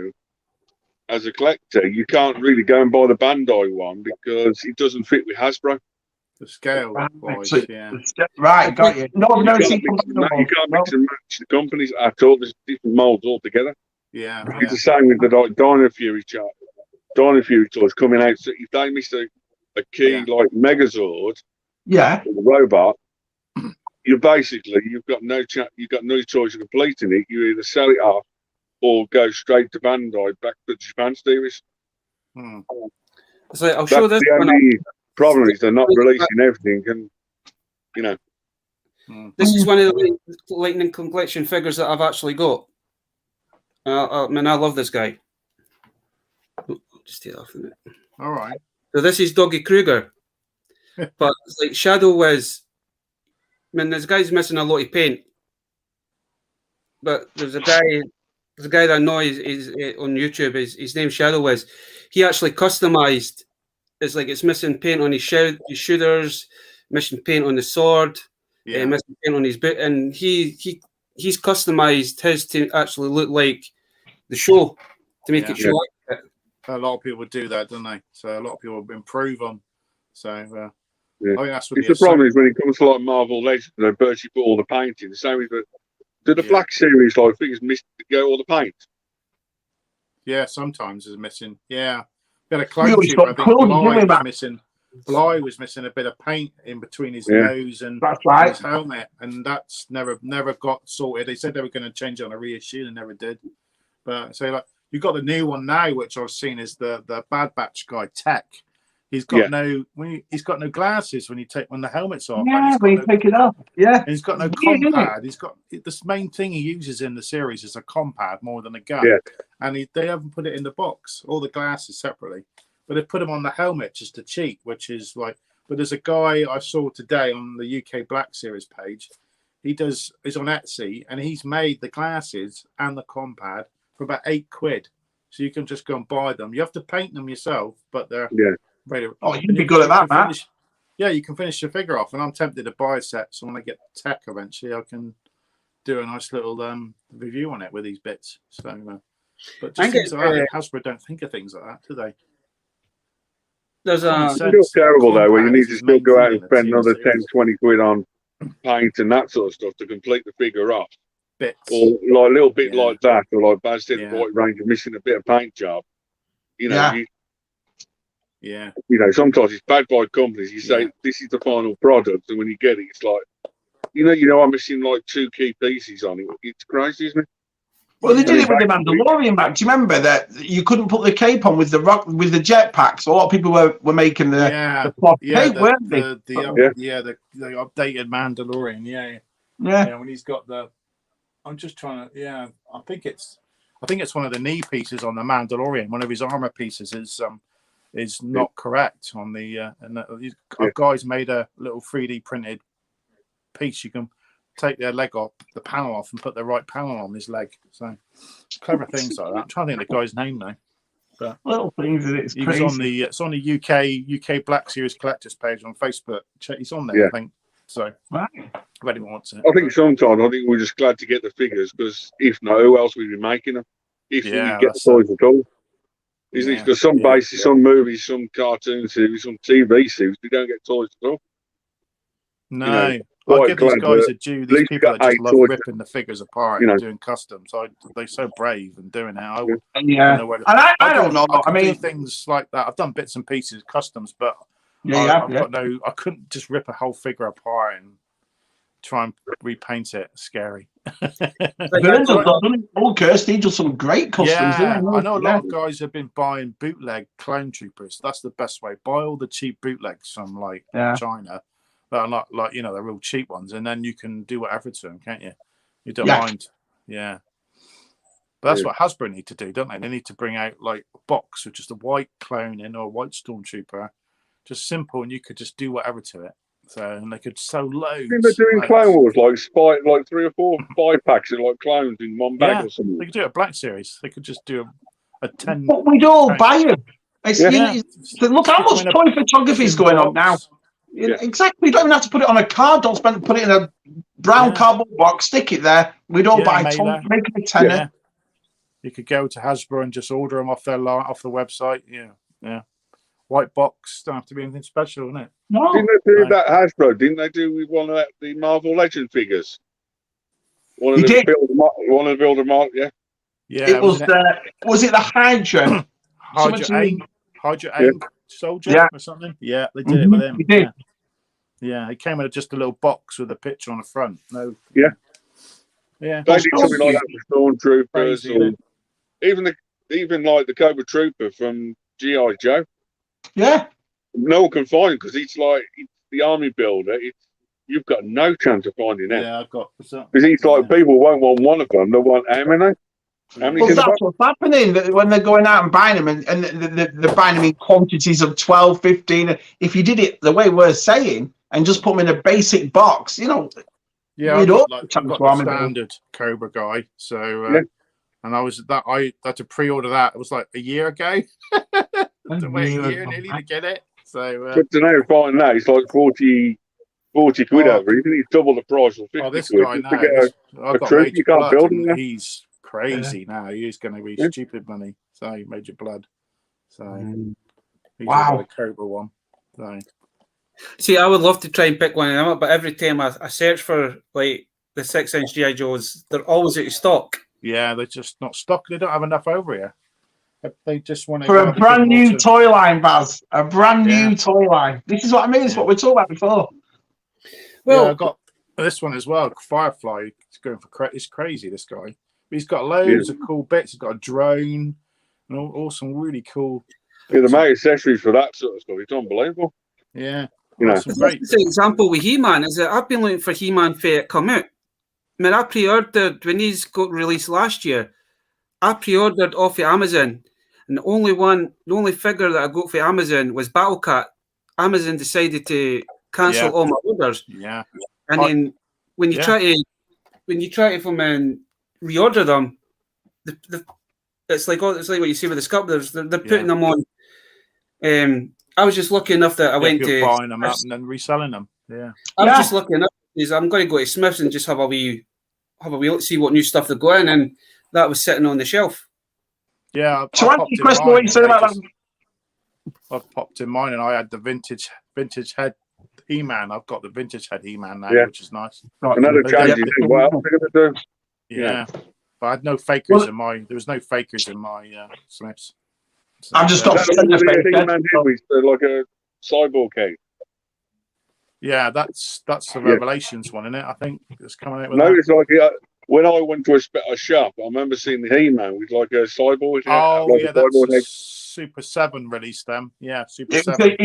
as a collector, you can't really go and buy the Bandai one because it doesn't fit with Hasbro. The scale, right, got you. You can't mix and match the companies at all. There's different molds altogether. Yeah, it's the same with the Dino Fury chart. Dino Fury toys coming out. So if they miss a key like Megazord, the robot, you've got no choice of completing it. You either sell it off or go straight to Bandai back to the Japan series. So I'll show this one. Problem is they're not releasing everything, and This is one of the Lightning Collection figures that I've actually got. I mean, I love this guy. Just take it off a minute. All right. So this is Doggy Kruger, but it's like Shadow Wiz. I mean, this guy's missing a lot of paint, but there's a guy that I know is on YouTube. His name's Shadow Wiz. He actually customized. It's like it's missing paint on his shooters, missing paint on the sword, missing paint on his boot, and he's customized his to actually look like the show to make it show like it. A lot of people do that, don't they? So a lot of people improve on. So I think that's what the problem is when it comes to like Marvel Legends, they virtually put all the paint in. The same with the Black Series, like I think it's missed all the paint. Yeah, sometimes it's missing. Yeah, we had a clone trooper. I think Bly was missing a bit of paint in between his nose and his helmet, and that's never got sorted. They said they were going to change it on a reissue, and never did. But so like you've got the new one now, which I've seen is the Bad Batch guy Tech. He's got he's got no glasses when the helmet's off. Yeah, when you take it off. Yeah, and he's got no compad. He's got this main thing he uses in the series is a compad more than a gun. Yeah, and they haven't put it in the box. All the glasses separately, but they put them on the helmet just to cheat, which is like. But there's a guy I saw today on the UK Black Series page. He's on Etsy and he's made the glasses and the compad for about £8. So you can just go and buy them. You have to paint them yourself, but they're ready. Oh, you'd be good at that, Matt. Yeah, you can finish your figure off. And I'm tempted to buy a set. So when I get Tech eventually, I can do a nice little review on it with these bits. So, but just things like that, Hasbro don't think of things like that, do they? There's it's still terrible though when you need to still go out and spend another 10-20 quid on paint and that sort of stuff to complete the figure off. Bits. Or like a little bit like that, or like Baz said, White Ranger missing a bit of paint job. You know, you know, sometimes it's bad by companies. You say this is the final product, and when you get it, it's like, you know, I'm missing like 2 key pieces on it. It's crazy, isn't it? Well, they did it with the Mandalorian back. Do you remember that you couldn't put the cape on with the jetpack? So a lot of people were making the cape, weren't they? The updated Mandalorian, yeah. When he's got the, I'm just trying to, I think it's one of the knee pieces on the Mandalorian. One of his armor pieces is not correct on the. Guys made a little 3D printed piece. You can take their leg off, the panel off, and put the right panel on his leg. So clever things like that. I'm trying to think of the guy's name now. But little things that it's crazy. It's on the UK Black Series collectors page on Facebook. He's on there, I think. So if anyone wants it. I think sometimes we're just glad to get the figures because if not, who else would be making them? If we get the toys at all. Isn't it? Because some bases, some movies, some cartoon series, some TV series, we don't get toys at all. No. You know, I give these guys a due. These people that just love ripping the figures apart and doing customs. They're so brave and doing it. I don't know. I mean, do things like that. I've done bits and pieces, customs, but I couldn't just rip a whole figure apart and try and repaint it. Scary. Kirsty does some great customs. I know a lot of guys have been buying bootleg clone troopers. That's the best way. Buy all the cheap bootlegs from China. That are not like, the real cheap ones, and then you can do whatever to them, can't you? You don't mind. Yeah. But that's what Hasbro need to do, don't they? They need to bring out like a box with just a white clone in or a white stormtrooper. Just simple, and you could just do whatever to it. So, and they could sell loads. They're doing Clone Wars, like 3 or 4 5-packs of like clones in one bag or something. They could do a Black Series. They could just do a 10. But we'd all buy them. Look how much toy photography is going on now. Exactly. You don't even have to put it on a card. Put it in a brown cardboard box, stick it there. We'd all buy tons, make it a tenner. Yeah. You could go to Hasbro and just order them off the website. Yeah. White box. Don't have to be anything special, isn't it? No. Didn't they do that, Hasbro? Didn't they do with one of the Marvel Legend figures? One of the Builder Mark, yeah. It was was it the Hydra? Hydra Soldier or something? Yeah, they did it with him. He did. Yeah, it came in just a little box with a picture on the front. Yeah. Yeah. They did something like that for Stormtroopers, even like the Cobra Trooper from G.I. Joe. Yeah. No one can find him because it's the army builder. you've got no chance of finding it. Yeah, I've got. Because it's like people won't want one of them; they want how many? How many? Well, that's what's happening when they're going out and buying them, and they're buying them in quantities of 12, 15. If you did it the way we're saying and just put them in a basic box, you know. Yeah, I've got the standard Cobra guy. So, and I had to pre-order that. It was like a year ago. To wait a year nearly to get it. So, but to now find that it's like 40 quid over. Even it's double the price of 50 this quid. guy now, a troop you can't build him. He's crazy now. He's going to be stupid money. So Major Blood. So he's the Cobra one. So. See, I would love to try and pick one of them up, but every time I search for like the 6-inch GI Joes, they're always out of stock. Yeah, they're just not stock. They don't have enough over here. They just want to for a brand new toy line, Baz. A brand new toy line. This is what I mean. It's what we talked about before. Well, I've got this one as well. Firefly. He's going for it's crazy. This guy. He's got loads of cool bits. He's got a drone and all some really cool. Yeah, the amount of accessories for that sort of stuff. It's unbelievable. Yeah. You know, that's the example with He-Man is that I've been looking for He-Man for it to come out. I mean, I pre-ordered when he's got released last year. I pre-ordered off of Amazon, and the only figure that I got for Amazon was Battle Cat. Amazon decided to cancel all my orders. Yeah, and then when you try to from reorder them, it's like what you see with the sculptors. They're putting them on. I was just lucky enough that I went to buying them up and then reselling them. Yeah, I was just lucky enough because I'm going to go to Smith's and just have a wee see what new stuff they're going, and that was sitting on the shelf. Yeah. So, Andy, Chris, what you said about that? I've popped in mine, and I had the vintage head He-Man. I've got the vintage head He-Man now, which is nice. Another change. What else are going to do? Yeah. But I had no fakers in my. There was no fakers in my Smiths. So, I've just got like a cyborg cake. Yeah, that's the Revelations one, isn't it? I think it's coming out with it's like when I went to a shop, I remember seeing the He-Man with like a cyborg. That's Super 7 released them. Yeah, Super 7.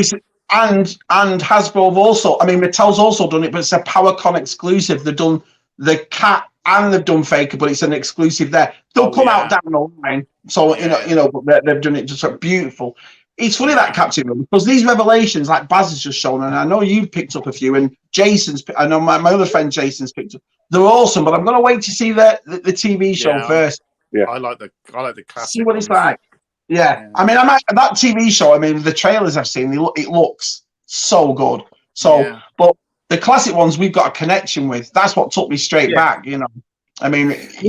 And Hasbro have also, I mean, Mattel's also done it, but it's a PowerCon exclusive. They've done the Cat and they've done Faker, but it's an exclusive there. They'll come out down the line. So, but they've done it just so beautiful. It's funny that Captain Room, because these revelations, like Baz has just shown, and I know you've picked up a few, and I know my other friend Jason's picked up. They're awesome, but I'm going to wait to see the TV show first. Yeah, I like the classic. See what it's like. Yeah. I mean, that TV show. I mean, the trailers I've seen, it looks so good. So, but the classic ones we've got a connection with. That's what took me straight back. You know, I mean, be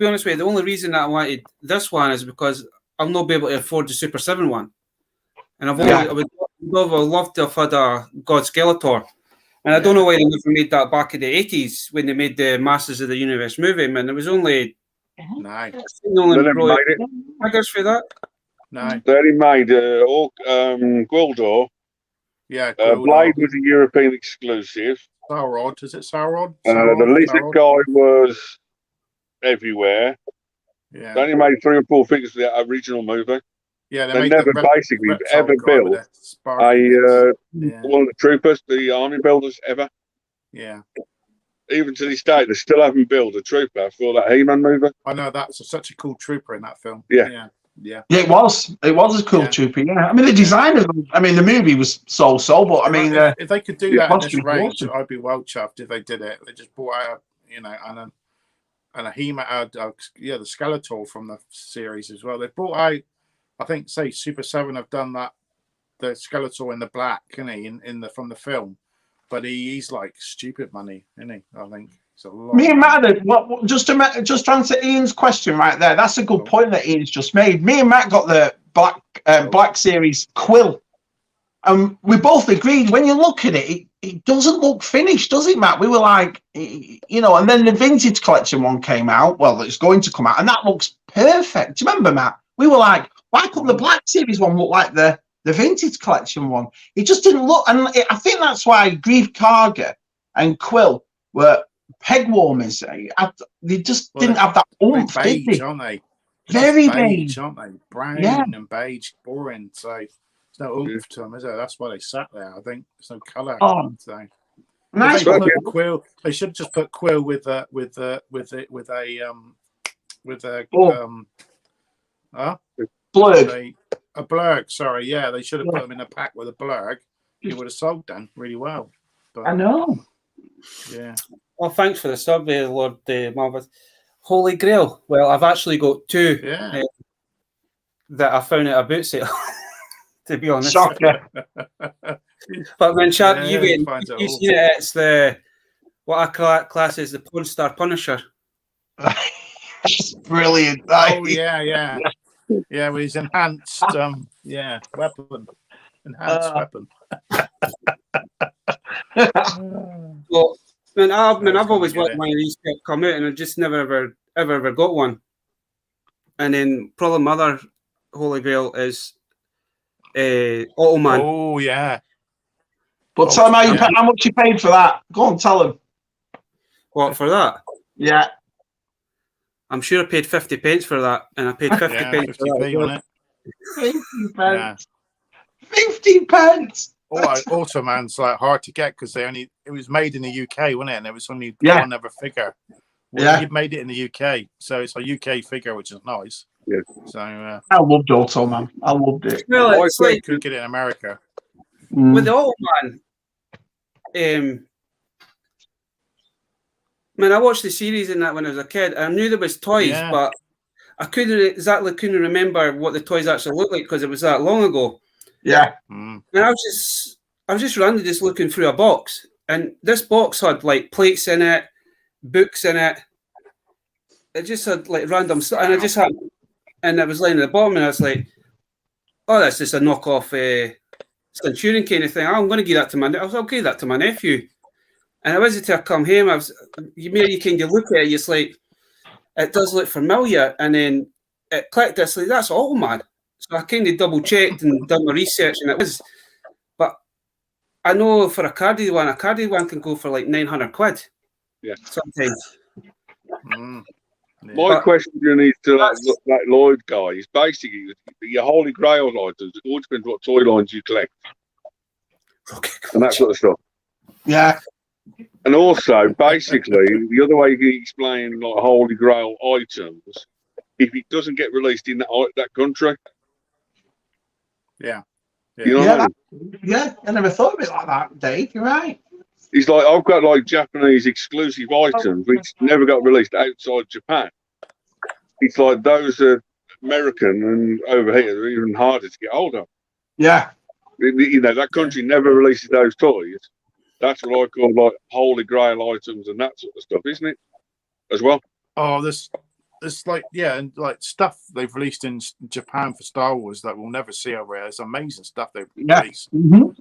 honest with you, the only reason that I wanted this one is because I'll not be able to afford the Super 7 one. And I would love to have had a God Skeletor. And I don't know why they never made that back in the 80s when they made the Masters of the Universe movie, man. It was only... Nice. They never made it. I guess for that. No. They only made Gwildor. Yeah, Blade was a European exclusive. Saurod, is it Saurod? The Lizard guy was everywhere. Yeah. They only made 3 or 4 figures for the original movie. Yeah, they never basically ever built one of the troopers, the army builders ever. Yeah. Even to this day, they still haven't built a trooper for that He-Man movie. I know, that's such a cool trooper in that film. Yeah, it was a cool trooper. Yeah, I mean the design of them. I mean the movie was so, but I mean if they could do that in this range, I'd be well chuffed if they did it. They just brought out, and a He-Man, the Skeletor from the series as well. They brought out, I think, say Super 7 have done that, the Skeletor in the black, isn't he, from the film. But he's like stupid money, isn't he? I think it's a lot. Me and Matt, just to answer Ian's question right there. That's a good point that Ian's just made. Me and Matt got the Black Series Quill, and we both agreed. When you look at it, it doesn't look finished, does it, Matt? We were like, and then the Vintage Collection one came out. Well, it's going to come out, and that looks perfect. Do you remember, Matt? We were like, why couldn't the Black Series one look like the Vintage Collection one? It just didn't look, and I think that's why Grief Karga and Quill were peg warmers. They just didn't have that oomph, beige, did they? Aren't they? Very beige, aren't they? Brown and beige, boring. So There's no oomph to them, is there? That's why they sat there. I think there's no colour. Oh, So. nice. They put Quill. They should just put Quill with a Blurg. A blurg. Sorry, yeah, they should have put them in a pack with a blurg. It would have sold then really well. But, I know. Yeah. Well, thanks for the survey, Lord Marvis. Holy Grail. Well, I've actually got two that I found at a boot sale. To be honest. Shocker. But then, Chad, you've seen it. It's what I class as the porn star Punisher. That's brilliant. Oh yeah. Yeah, with his enhanced weapon. Enhanced weapon. Well, I've always wanted one of these to come out, and I just never ever got one. And then probably my other Holy Grail is Automan. Oh yeah. But tell him how much you paid for that. Go on, tell him. What, for that? Yeah. I'm sure I paid 50 pence for that, and I paid 50 pence for that. On it. 50 pence. 50 pence. Automan's like hard to get because it was made in the UK, wasn't it? And it was only one other figure. Well, you made it in the UK, so it's a UK figure, which is nice. Yeah. So I loved Automan. I loved it. Well, it's like couldn't get it in America. With the Automan, I watched the series in that when I was a kid. I knew there was toys, but I couldn't remember what the toys actually looked like because it was that long ago. Yeah. And I was just randomly just looking through a box, and this box had like plates in it, books in it. It just had like random stuff, and it was lying at the bottom, and I was like, "Oh, that's just a knockoff Centurion kind of thing. I'm going to give that to I'll give that to my nephew." And I was until I come home, you kind of look at it, it's like it does look familiar, and then it clicked. It's like that's Automan. So I kind of double checked and done my research, and it was. But I know for a carded one can go for like 900 quid. Yeah, sometimes. My question is to that Lloyd guy is basically your Holy Grail items. It all depends what toy lines you collect, and that sort of stuff. Yeah. And also, basically, the other way you can explain like Holy Grail items, if it doesn't get released in that country. Yeah. You know what I mean? I never thought of it like that, Dave. You're right. It's like I've got like Japanese exclusive items which never got released outside Japan. It's like those are American, and over here they're even harder to get hold of. Yeah. You know, that country never releases those toys. That's what I call like Holy Grail items and that sort of stuff, isn't it? As well. Oh, this like and like stuff they've released in Japan for Star Wars that we'll never see over here. It's amazing stuff they've released.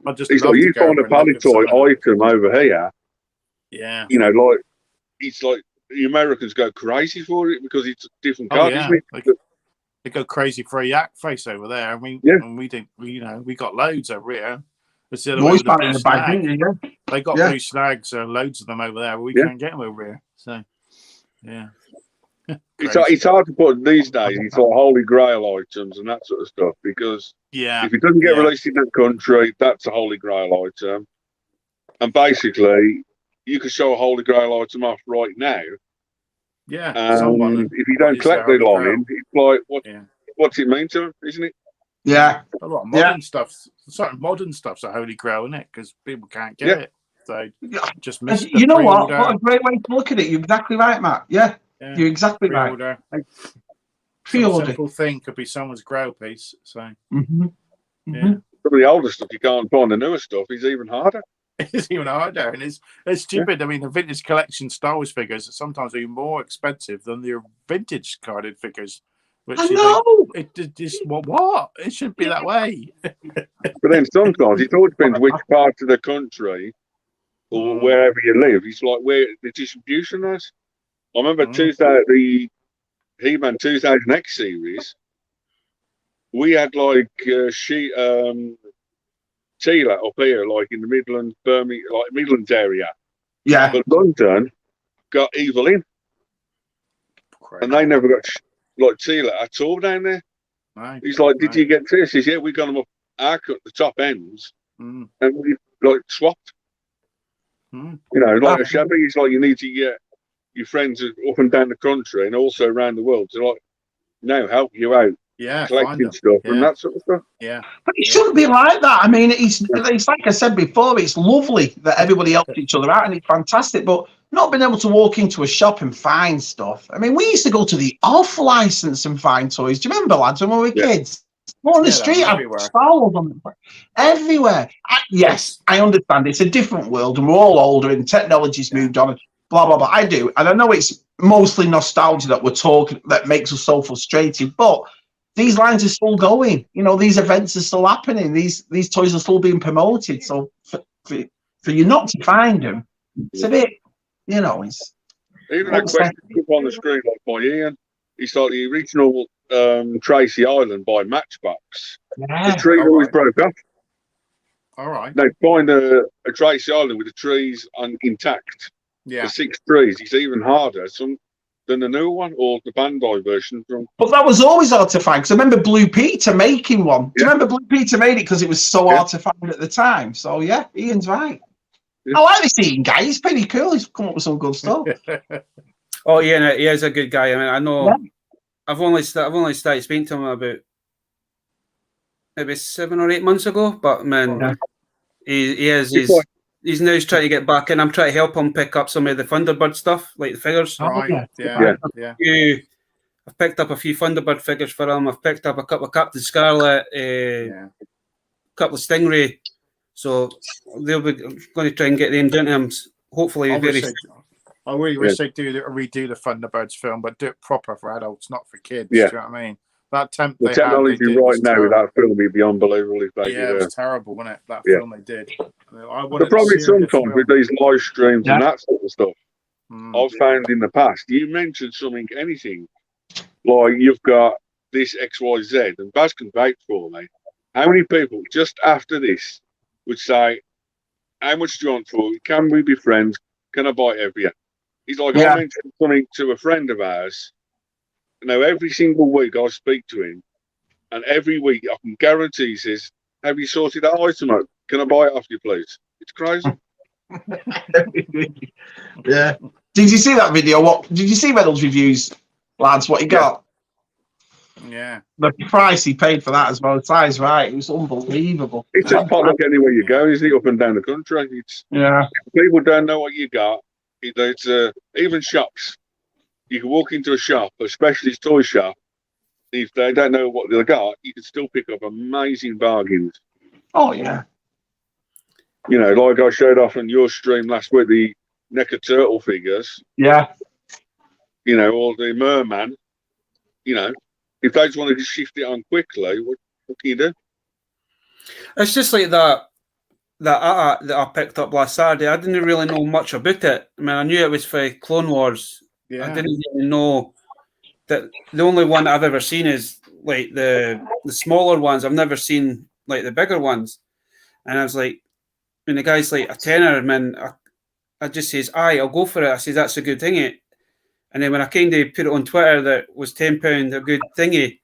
I just it's like you find a Palitoy item over here. Yeah. You know, like it's like the Americans go crazy for it because it's a different card, isn't it? They go crazy for a yak face over there. I mean, and we didn't. We got loads over here. It's the other way with the blue snag. They got blue snags, loads of them over there. But we can't get them over here. So, yeah. It's hard to put these days. It's like Holy Grail items and that sort of stuff because if it doesn't get released in that country, that's a Holy Grail item. And basically, you can show a Holy Grail item off right now. Yeah. If you don't collect the line, it's like what's it mean to them, isn't it? Yeah. A lot of modern stuff. Certain modern stuff's a Holy Grail, isn't it? Because people can't get it. So just miss the you know what? What a great way to look at it. You're exactly right, Matt. Yeah. You're exactly right. Pre-order. Simple thing could be someone's grail piece. So some of the older stuff you can't find. The newer stuff is even harder. It's even harder, and it's stupid. I mean, the vintage collection Star Wars figures sometimes are more expensive than the vintage carded figures. Which I know. It just what? It shouldn't be that way. But then sometimes it all depends which part of the country or wherever you live. It's like where the distribution is. I remember the He-Man 2000X series. We had like Tila up here, like in the Midlands, Birmingham, like Midlands area. Yeah. But London got Evil in, and they never got like Tila at all down there. Right. He's like, "Did you get this?" He says, "Yeah, we got them up I cut the top ends, Mm. and we like swapped. Mm. You know, like a shabby, it's like you need to get your friends up and down the country and also around the world to like help you out, collecting stuff and that sort of stuff. Yeah, but it shouldn't be like that. I mean, it's like I said before. It's lovely that everybody helps each other out, and it's fantastic. But not being able to walk into a shop and find stuff. I mean, we used to go to the off license and find toys. Do you remember, lads, when we were kids? On the street, everywhere. Yes, I understand. It's a different world, and we're all older, and technology's moved on. And blah blah blah. I do, and I know it's mostly nostalgia that we're talking that makes us so frustrated. But these lines are still going. You know, these events are still happening. These toys are still being promoted. So for you not to find them, it's a bit, you know, it's even that question up on the screen like by Ian. It's like the original Tracy Island by Matchbox. Yeah. The tree always broke off. All right. They find a Tracy Island with the trees intact. Yeah. The 6 trees. It's even harder than the new one or the Bandai version. But that was always hard to find, because I remember Blue Peter making one. Do you remember Blue Peter made it because it was so hard to find at the time? So yeah, Ian's right. I like this Ian guy. He's pretty cool. He's come up with some good stuff. Oh yeah, he is a good guy. I mean, I know. Yeah. I've only started speaking to him about maybe 7 or 8 months ago. But man, he's now trying to get back in. I'm trying to help him pick up some of the Thunderbird stuff, like the figures. Right. I've picked up a few Thunderbird figures for him. I've picked up a couple of Captain Scarlet, a couple of Stingray. So they'll be going to try and get them down to him. Hopefully, I really wish they'd redo the Thunderbirds film, but do it proper for adults, not for kids. Do you know what I mean? That the technology right now with that film would be unbelievable. If they it was terrible, wasn't it? That film they did. The problem sometimes with these live streams and that sort of stuff, I've found in the past, you mentioned anything, like you've got this XYZ, and Baz can wait for me. How many people just after this would say, how much do you want for it? Can we be friends? Can I buy it every year? He's like, I mentioned something to a friend of ours. You know, every single week I speak to him, and every week I can guarantee he says, have you sorted that item out? Can I buy it off you, please? It's crazy. Yeah. Did you see that video? What did you see Reynolds reviews, lads? What he got? Yeah. The price he paid for that as well. The size, right? It was unbelievable. It's just potluck anywhere you go, isn't it? Up and down the country. People don't know what you got. It's even shops. You can walk into a shop, a specialist toy shop. If they don't know what they got, you can still pick up amazing bargains. Oh yeah. You know, like I showed off on your stream last week, the NECA Turtle figures. Yeah. You know, or the Merman. You know, if they just wanted to shift it on quickly, what can you do? It's just like that that I picked up last Saturday. I didn't really know much about it. I mean, I knew it was for Clone Wars. I didn't even know that the only one I've ever seen is like the smaller ones. I've never seen like the bigger ones. And I was like, when the guy's like a tenner, man, I just says, aye, I'll go for it. I says, that's a good thingy. And then when I kind of put it on Twitter that was £10 a good thingy,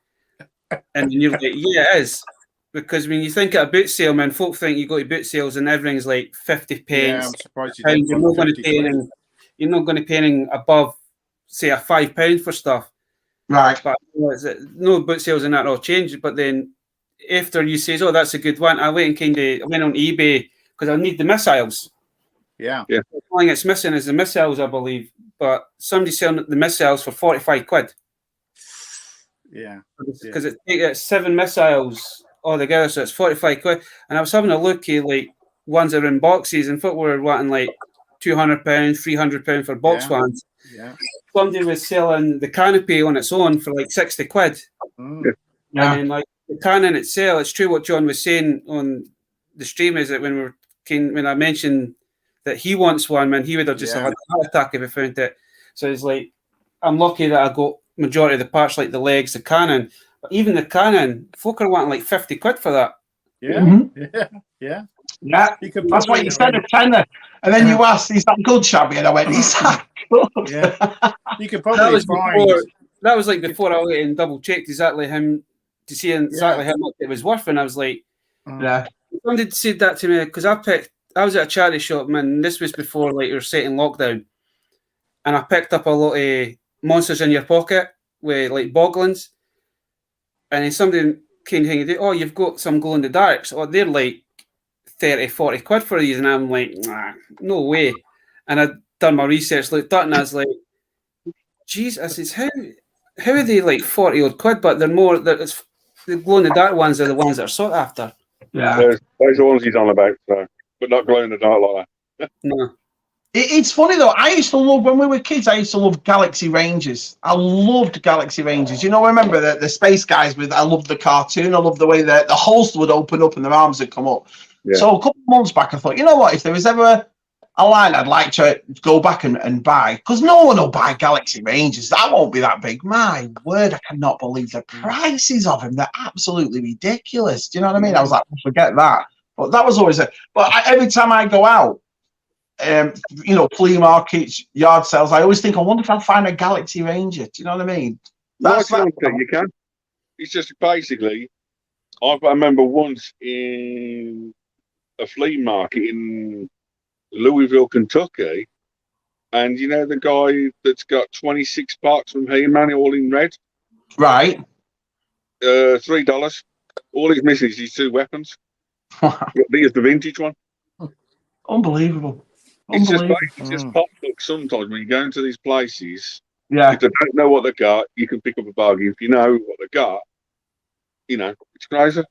and you're like, yeah, it is. Because when you think at a boot sale, man, folk think you go to boot sales and everything's like 50 pence. Yeah, I'm surprised you You're not going to pay anything. You're not going to pay anything above, say, a £5 for stuff. Right. But no boot sales and that all changed. But then after you say, oh, that's a good one, I went and I went on eBay because I need the missiles. Yeah. The only thing it's missing is the missiles, I believe. But somebody's selling the missiles for 45 quid. Yeah. Because it's 7 missiles altogether, so it's 45 quid. And I was having a look at like ones that are in boxes, and folk were wanting like £200, £300 for box ones. Yeah. Somebody was selling the canopy on its own for like 60 quid. Mm. Yeah. And then like the cannon itself, it's true what John was saying on the stream, is that when I mentioned that he wants one, man, he would have just had a heart attack if he found it. So it's like, I'm lucky that I got majority of the parts, like the legs, the cannon. But even the cannon, folk are wanting like 50 quid for that. Yeah. Mm-hmm. Yeah. That's why you said a tenner. And then you asked, is that good, Shabby? And I went, is that good? Yeah. You could probably that was like before I went and double checked exactly to see exactly how much it was worth. And I was like, Yeah. Somebody said that to me because I was at a charity shop, man. This was before like you were set in lockdown, and I picked up a lot of monsters in your pocket with like boglins, and then somebody came hanging. Oh, you've got some glow in the darks. Oh, they're like 30, 40 quid for these, and I'm like, nah, no way. And I'd done my research, looked at it, and I was like, geez, I says, how are they like 40 odd quid? But they're more that the glow in the dark ones are the ones that are sought after. Yeah. Those are the ones he's on about, so, but not glow in the dark like that. No. It's funny though. I used to love, when we were kids, I used to love Galaxy Rangers. I loved Galaxy Rangers. You know, I remember the space guys I loved the cartoon. I loved the way the holster would open up and their arms would come up. Yeah. So a couple of months back, I thought, you know what, if there was ever a line I'd like to go back and buy, because no one will buy Galaxy Rangers. That won't be that big. My word, I cannot believe the prices of them. They're absolutely ridiculous. Do you know what I mean? I was like, forget that. But that was always it. But every time I go out, you know, flea markets, yard sales, I always think, I wonder if I'll find a Galaxy Ranger. Do you know what I mean? You can. It's just basically, I remember once in a flea market in Louisville, Kentucky, and you know the guy that's got 26 parts from He-Man all in red? Right. $3. All he's missing is these 2 weapons. Here's the vintage one. Unbelievable. It's just pop book sometimes when you go into these places. Yeah. If they don't know what they got, you can pick up a bargain. If you know what they got, you know, it's crazy.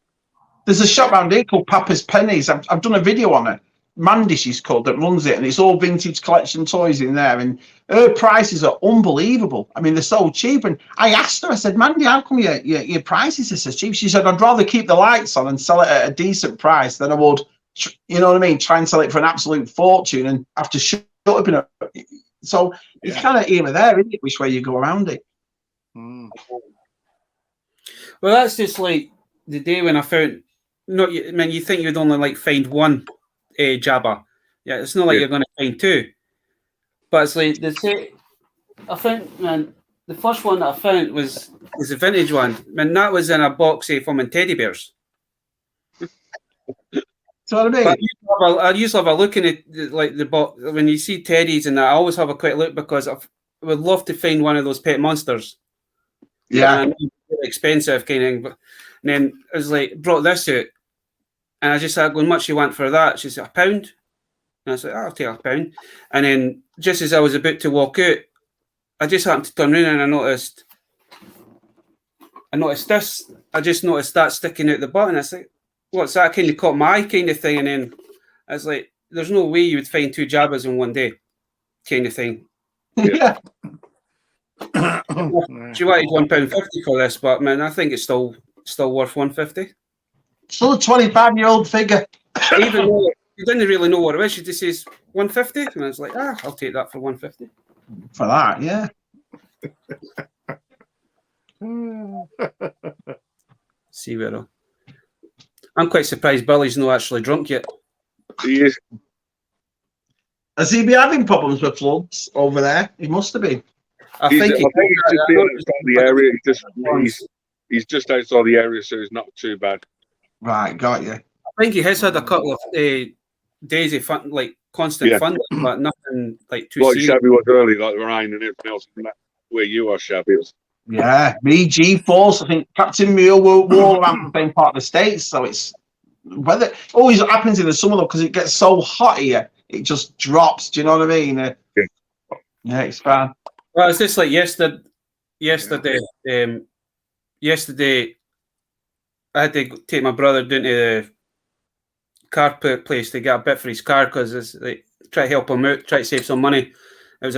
There's a shop around here called Papa's Pennies. I've done a video on it. Mandy, she's called, that runs it, and it's all vintage collection toys in there, and her prices are unbelievable. I mean, they're so cheap. And I asked her, I said, Mandy, how come your prices are so cheap? She said, I'd rather keep the lights on and sell it at a decent price than I would, you know what I mean, try and sell it for an absolute fortune and have to shut up in it. So it's kind of here or there, isn't it, which way you go around it. Well, that's just like the day when I found, I mean, you think you'd only like find one Jabba. Yeah, it's not like you're going to find 2. But it's like, I found, man, the first one that I found was a vintage one. Man, that was in a box of from teddy bears. So what I mean? I usually have a look in it, like the box when you see teddies and that. I always have a quick look because I would love to find one of those pet monsters. Yeah, and expensive kind of thing. But and then I was like, brought this out, and I just started going, much you want for that? She said, £1. And I was like, I'll take £1. And then just as I was about to walk out, I just happened to turn around and I noticed this. I just noticed that sticking out the button. I was like, what's that? Kind of caught my eye kind of thing. And then I was like, there's no way you would find 2 Jabbas in one day kind of thing. Yeah. She wanted £1.50 for this, but man, I think it's still worth £1.50. Still a 25-year-old figure. Even though you didn't really know what it was, she just says £1.50, and I was like, I'll take that for £1.50. For that, yeah. See where I'm quite surprised Billy's not actually drunk yet. He is. Has he been having problems with floods over there? He must have been. I think he's just outside the area. He's just outside the area, so it's not too bad. Right, got you. I think he has had a couple of days of fun, like constant fun, but nothing like too serious. Like Shabby was early, like the rain and everything else. Where you are, Shabby. Yeah, me, G-Force. I think Captain Mule wore around the same part of the States, so it's weather always happens in the summer though, because it gets so hot here, it just drops. Do you know what I mean? Yeah, it's fine. Well, it's just like yesterday. Yesterday, I had to take my brother down to the car place to get a bit for his car because it's like try to help him out, try to save some money. It was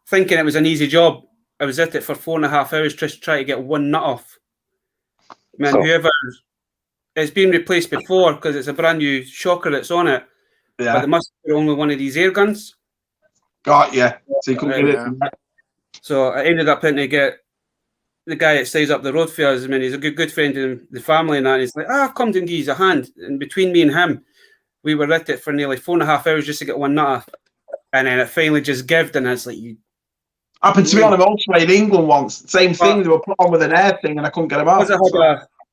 thinking it was an easy job. I was at it for 4.5 hours just to try to get one nut off. Man, whoever it's been replaced before because it's a brand new shocker that's on it. Yeah. But it must be only one of these air guns. Got you. So you couldn't get it. So I ended up having to get the guy that stays up the road for us. I mean, he's a good friend of the family and that. And he's like, come and give us a hand. And between me and him, we were at it for nearly 4.5 hours just to get one nut off. And then it finally just gived, and I was like, happened to be on a motorway in England once. Same thing. They were put on with an air thing, and I couldn't get them out.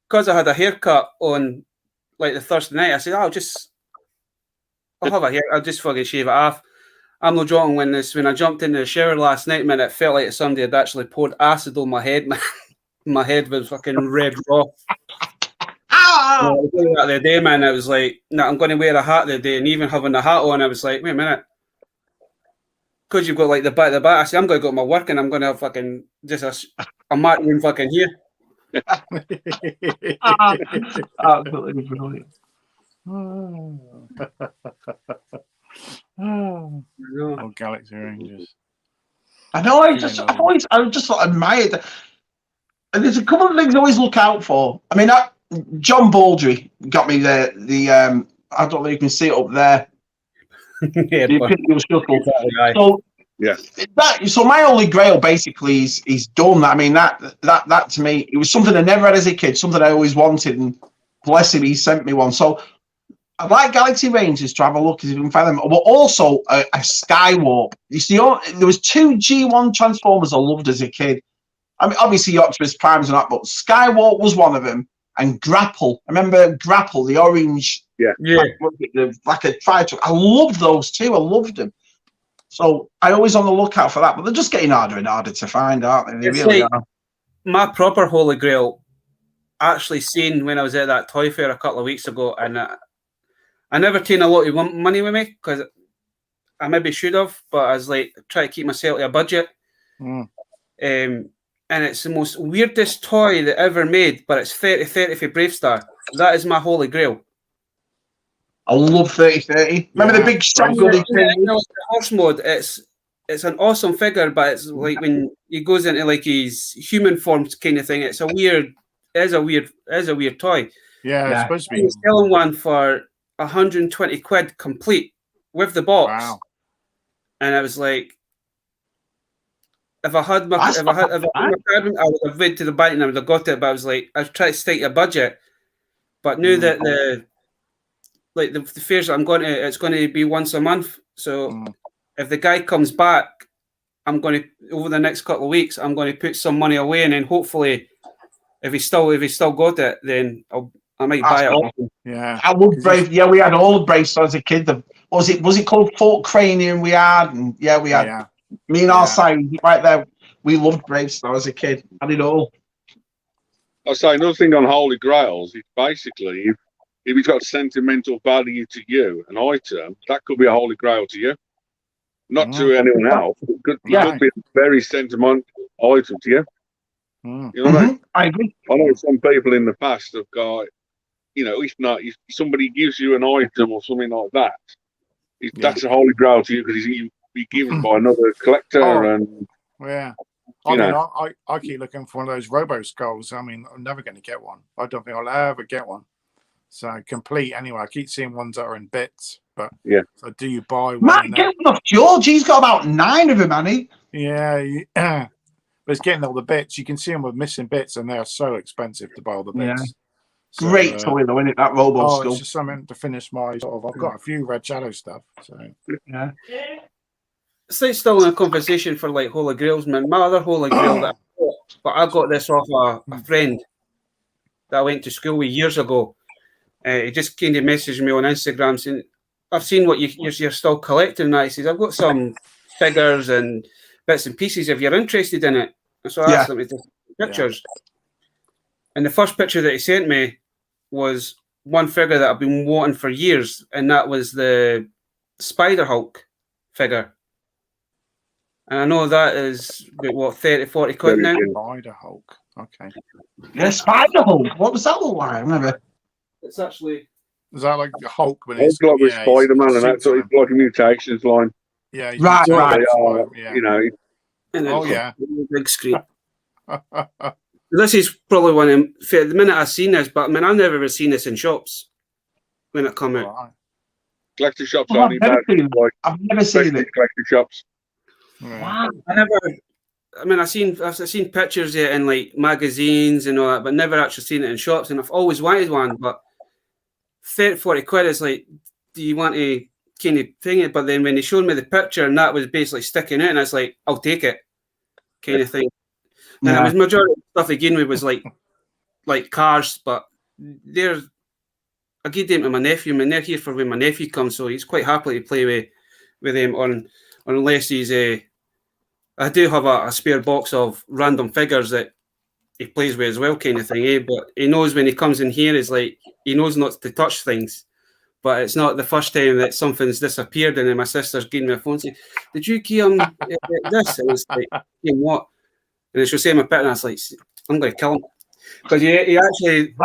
Because I had a haircut on like the Thursday night, I said, I'll have a hair. I'll just fucking shave it off. I'm not joking. When I jumped into the shower last night, man, it felt like somebody had actually poured acid on my head, man. My head was fucking red raw. Ah! The other day, man, I was like, nah, I'm going to wear a hat the day, and even having the hat on, I was like, wait a minute. Because you've got like the back, I said, I'm going to go to my work and I'm going to have fucking just a mat room fucking here. Absolutely brilliant. Oh, Galaxy Rangers. I know. I just sort of admired. And there's a couple of things I always look out for. I mean, John Baldry got me the I don't know if you can see it up there. Yeah, the Imperial Shuttle. Exactly, so yeah, so my Holy Grail basically is done. I mean, that to me, it was something I never had as a kid, something I always wanted, and bless him, he sent me one. So I'd like Galaxy Rangers to have a look if you can find them, but also a Skywarp. You see, there was 2 G1 Transformers I loved as a kid. I mean, obviously Optimus Primes and that, but Skywarp was one of them, and Grapple. I remember Grapple, the orange, like a fire truck. I loved those too. I loved them. So I always on the lookout for that, but they're just getting harder and harder to find, aren't they? They really are. My proper Holy Grail, actually seen when I was at that toy fair a couple of weeks ago, and I never taken a lot of money with me because I maybe should have, but I was like, try to keep myself to a budget. And it's the most weirdest toy that ever made, but it's 30-30 for Bravestar. That is my Holy Grail. I love 30-30. Remember the big shotgun? Horse mode. It's an awesome figure, but it's like when he goes into like his human form kind of thing. It's a weird toy. Yeah, it's supposed to be. I was selling one for 120 quid complete with the box. Wow. And I was like, if I had my card, I would have went to the bank and I would have got it. But I was like, I was trying to stick a budget, but knew that the fairs that I'm going to, it's going to be once a month. So if the guy comes back, I'm going to, over the next couple of weeks, I'm going to put some money away, and then hopefully, if he still got it, then I might buy it. Yeah, I would Brave. Yeah, we had all the Braves as a kid. Was it called Fort Cranium? We had, and we had. Yeah. Me and our side right there. We loved Bravestar as a kid. I did all. I'll say another thing on Holy Grails is basically if it's got sentimental value to you, an item that could be a Holy Grail to you, not to anyone else. It could be a very sentimental item to you. You know what I mean? I agree. I know some people in the past have got, if not, if somebody gives you an item or something like that, that's a Holy Grail to you because you be given by another collector and I keep looking for one of those Robo Skulls. I mean, I'm never going to get one. I don't think I'll ever get one. So complete anyway. I keep seeing ones that are in bits, but so do you buy one? Matt, get one off George. He's got about 9 of them, hasn't he? Yeah, but it's getting all the bits. You can see them with missing bits, and they are so expensive to buy all the bits. Yeah. So, great toy though, isn't it? That Robo Skull. It's just something to finish my sort of. I've got a few Red Shadow stuff. So yeah. It's like still in a conversation for like Holy Grails, man. My other Holy Grail that I got, but I got this off a friend that I went to school with years ago. He just kind of messaged me on Instagram saying, I've seen what you're still collecting. And he says, I've got some figures and bits and pieces if you're interested in it. And so I asked him to take pictures. And the first picture that he sent me was one figure that I've been wanting for years, and that was the Spider Hulk figure. And I know that is what 30-40 quid now. Spider Hulk, okay. Yeah, Spider Hulk. What was that look like? I remember. It's actually. Is that like a Hulk? But it's like with Spider-Man, and that's it's like a mutations line. Yeah, right. Big screen. This is probably one of them. For the minute I've seen this, but I mean, I've never ever seen this in shops when it come out. Right. Collector shops Well, only bad. I've never seen it. Collector shops. Wow. I've seen pictures of it in like magazines and all that, but never actually seen it in shops. And I've always wanted one, but 30-40 quid is like, do you want to kind of thing it? But then when they showed me the picture and that was basically sticking out, and I was like, I'll take it, kind of thing. And it was majority of stuff again. It was like cars, but they're I gave them to my nephew, and they're here for when my nephew comes, so he's quite happy to play with them unless he's I do have a spare box of random figures that he plays with as well, kind of thing, eh? But he knows when he comes in here, it's like he knows not to touch things. But it's not the first time that something's disappeared, and then my sister's giving me a phone and say, "Did you give him this?" And it's like, "What?" And she'll say my pit, and I was like, "I'm going to kill him," because he actually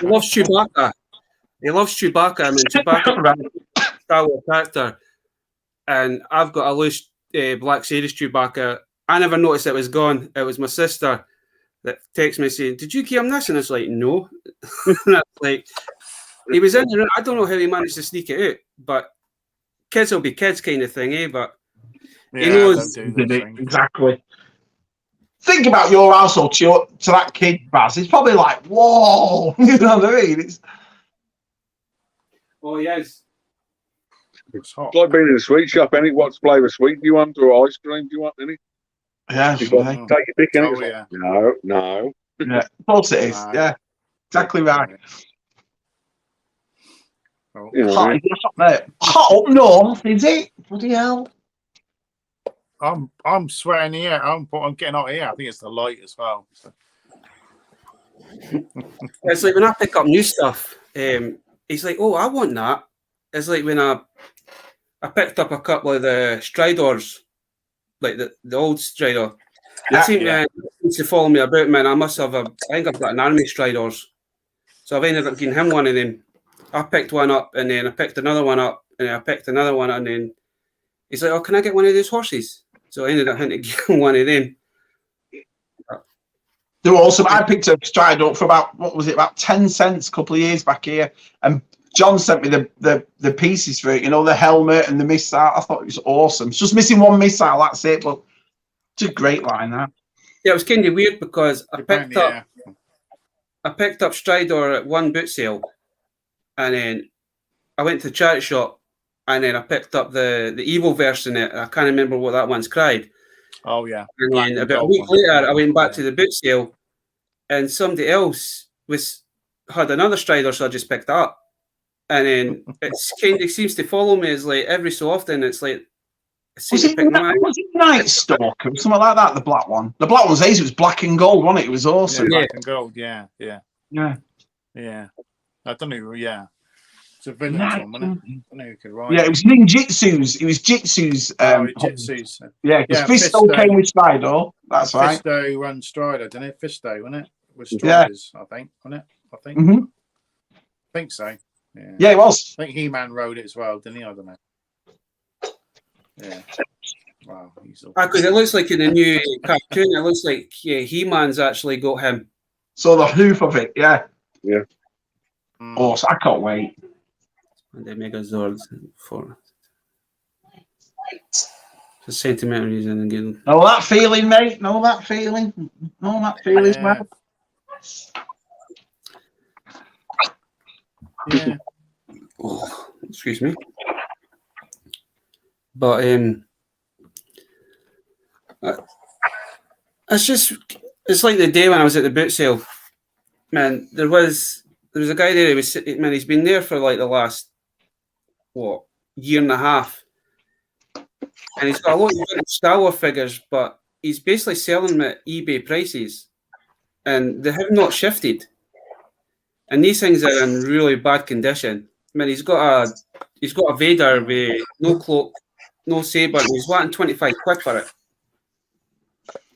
loves Chewbacca. He loves Chewbacca. I mean, Chewbacca is a Star Wars character, and I've got a loose Black Series Chewbacca. I never noticed it was gone. It was my sister that texted me saying, "Did you give him this?" And it's like, "No." And it's like, he was in there. I don't know how he managed to sneak it out, but kids will be kids, kind of thing, eh? But he knows exactly. Think about your household to that kid, Baz. It's probably like, whoa, you know what I mean? It's... Oh yes. It's like being in a sweet shop, any what flavour sweet do you want or ice cream do you want, any? Yeah, take your pick, any? Yeah. No. Yeah, of course it is. Yeah, exactly right. Oh. You know, hot up north, is it? Bloody hell. I'm sweating here. I'm getting out here. I think it's the light as well. So. It's like when I pick up new stuff, it's like, oh, I want that. It's like when I picked up a couple of the Stridors, like the old Strider. They seem to follow me about, man. I think I've got an army Stridors. So I've ended up getting him one of them. I picked one up, and then I picked another one up, and then I picked another one, and then he's like, "Oh, can I get one of those horses?" So I ended up having to get one of them. They were awesome. I picked a Strider for about 10 cents a couple of years back here, and John sent me the pieces for it. You know, the helmet and the missile. I thought it was awesome. It's just missing one missile. That's it, but it's a great line. That. Yeah, it was kind of weird because I picked up Strider at one boot sale. And then I went to the charity shop, and then I picked up the Evo version. I can't remember what that one's cried. Oh yeah. And then about a week later, I went back to the boot sale, and somebody else had another Strider, so I just picked it up. And then it seems to follow me. It's like every so often, it's like. Was it Night Stalker or something like that? The black one. The black one's ace. It was black and gold, wasn't it? It was awesome. Yeah, black and gold. Yeah. Yeah. I don't know. Yeah, it's a villain one, wasn't it? I don't know who could write. Yeah, it was ninjutsus. It was Jitsu's. Jitsu's. Yeah, because Fisto came with Strider. That's right. Fisto runs Strider, didn't it? Fisto, wasn't it? With Striders, I think, wasn't it? I think. Mm-hmm. I think so. Yeah, it was. I think He-Man rode it as well, didn't he? I don't know. Yeah. Wow. Because it looks like in the new cartoon, it looks like He-Man's actually got him. So the hoof of it, yeah. Oh, so I can't wait. And the Megazords for the sentimental reason again. Know that feeling, mate? Know that feeling? Know that feeling, man? Yeah. Oh, excuse me. But it's like the day when I was at the boot sale. Man, there was a guy there. He's been there for like the last year and a half, and he's got a lot of Star Wars figures, but he's basically selling them at eBay prices, and they have not shifted. And these things are in really bad condition. I mean, he's got a Vader with no cloak, no saber. He's wanting 25 quid for it.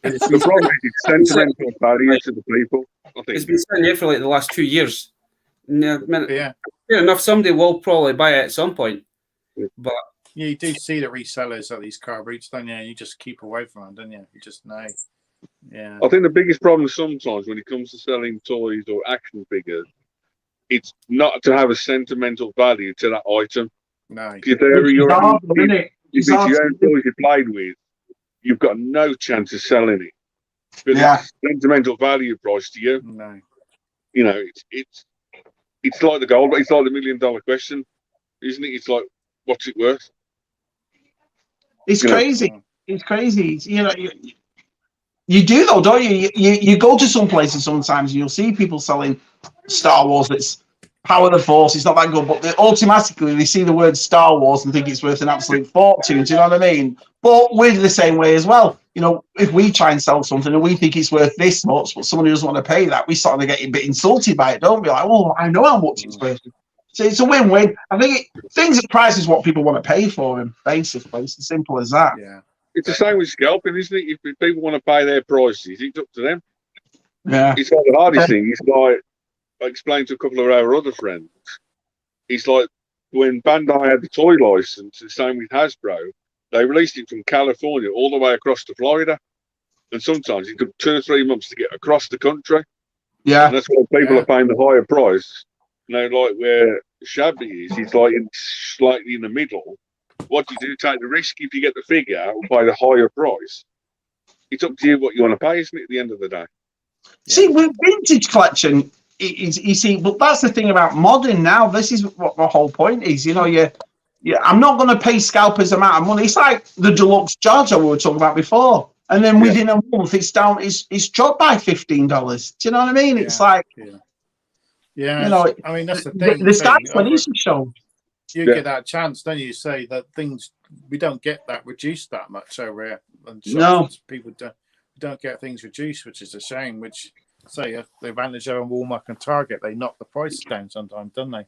And the problem is it's sentimental value to the people. I think it's been sitting there for like the last 2 years. Fair enough, somebody will probably buy it at some point. But you do see the resellers at these car routes, don't you? You just keep away from them, don't you? You just know. Yeah. I think the biggest problem sometimes when it comes to selling toys or action figures, it's not to have a sentimental value to that item. No. If it's your own toys you played with, you've got no chance of selling it. Because it's sentimental value price to you. No. You know, it's like the gold, but it's like the $1 million question, isn't it? It's like, what's it worth? It's crazy. It's crazy. You know, you do though, don't you? You go to some places sometimes and you'll see people selling Star Wars that's Power of the Force, it's not that good, but automatically they see the word Star Wars and think it's worth an absolute fortune. Do you know what I mean? But we're the same way as well. You know, if we try and sell something and we think it's worth this much, but someone who doesn't want to pay that, we sort of get a bit insulted by it, don't we? Like, oh, I know how much it's worth. So it's a win-win. I think things at price is what people want to pay for them, basically. It's as simple as that. Yeah. It's the same with scalping, isn't it? If people want to pay their prices, it's up to them. Yeah. It's like the hardest thing. It's like, I explained to a couple of our other friends, it's like when Bandai had the toy license, the same with Hasbro, they released it from California all the way across to Florida. And sometimes it took 2 or 3 months to get across the country. Yeah. And that's why people are paying the higher price. You know, like where Shabby is, it's like it's slightly in the middle. What do you do? Take the risk if you get the figure or pay the higher price. It's up to you what you want to pay, isn't it, at the end of the day? See, with vintage collection, you see, but that's the thing about modern now. This is what my whole point is. You know, I'm not going to pay scalpers amount of money. It's like the deluxe Jar we were talking about before, and then within a month, it's down. It's dropped by $15. Do you know what I mean? It's like, you know, I mean, that's the thing. The sky's when it's shown. You get that chance, don't you? Say that things we don't get that reduced that much over here. And no, people don't get things reduced, which is a shame. Which say the advantage over Walmart and Target, they knock the prices down sometimes, don't they?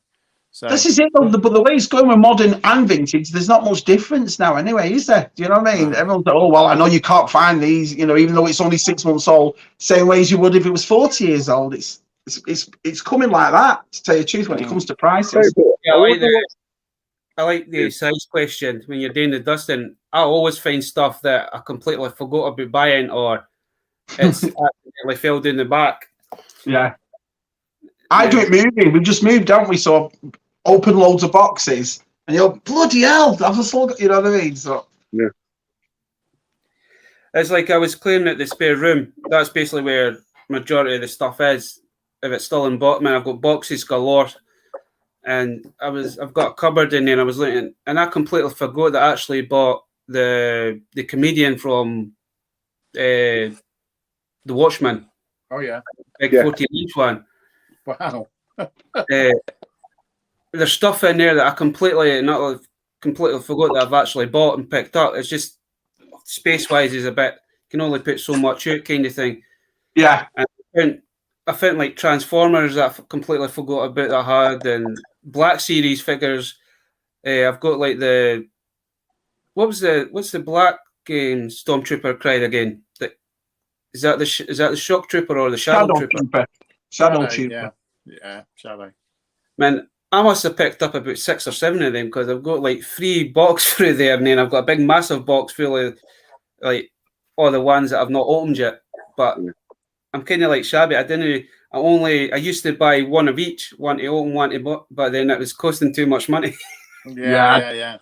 So this is it. But the way it's going with modern and vintage, there's not much difference now, anyway, is there? Do you know what I mean? Everyone's like, oh well, I know you can't find these, you know, even though it's only 6 months old, same way as you would if it was 40 years old. It's coming like that. To tell you the truth, when it comes to prices. Yeah, I like the size question when you're doing the dusting. I always find stuff that I completely forgot about buying, or it's accidentally fell down the back. Yeah. I do it moving. We just moved, don't we? So open loads of boxes, and you're bloody hell. I've just got, you know what I mean? So yeah. It's like I was clearing out the spare room. That's basically where majority of the stuff is. If it's still in bottom, and I've got boxes galore. And I've got a cupboard in there, and I was looking, and I completely forgot that I actually bought the comedian from the Watchmen. Oh yeah, big 14-inch one. Wow. There's stuff in there that I completely forgot that I've actually bought and picked up. It's just space-wise is a bit, can only put so much out kind of thing. Yeah. And I think like Transformers that I completely forgot about that I had, and Black Series figures. I've got like what's the Black Stormtrooper cried again? Is that the Shock Trooper or the Shadow Trooper? Shadow Trooper. Yeah, Shadow. Man, I must have picked up about 6 or 7 of them because I've got like 3 boxes through there, and then I've got a big massive box full of like all the ones that I've not opened yet. But I'm kind of like Shabby. I used to buy one of each, one to open, one to buy, but then it was costing too much money. Yeah.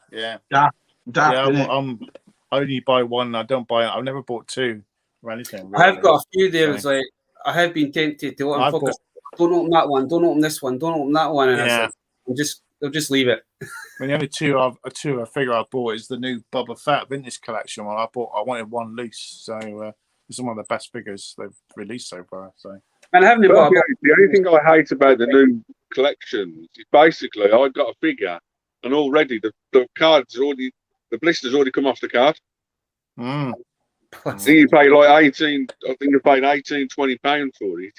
I'm only buy one. I don't buy. I've never bought 2 or anything. Really. I've got a few there. It's like I have been tempted to open. Don't open that one. Don't open this one. Don't open that one. And I'll just leave it. The only two I figure I bought is the new Boba Fett vintage collection one. I wanted one loose, so it's one of the best figures they've released so far. So. And I haven't the only thing I hate about the new collections is basically I got a figure and already the blister's already come off the card. Mm. So you pay like 18. I think you paid £18-20 for it.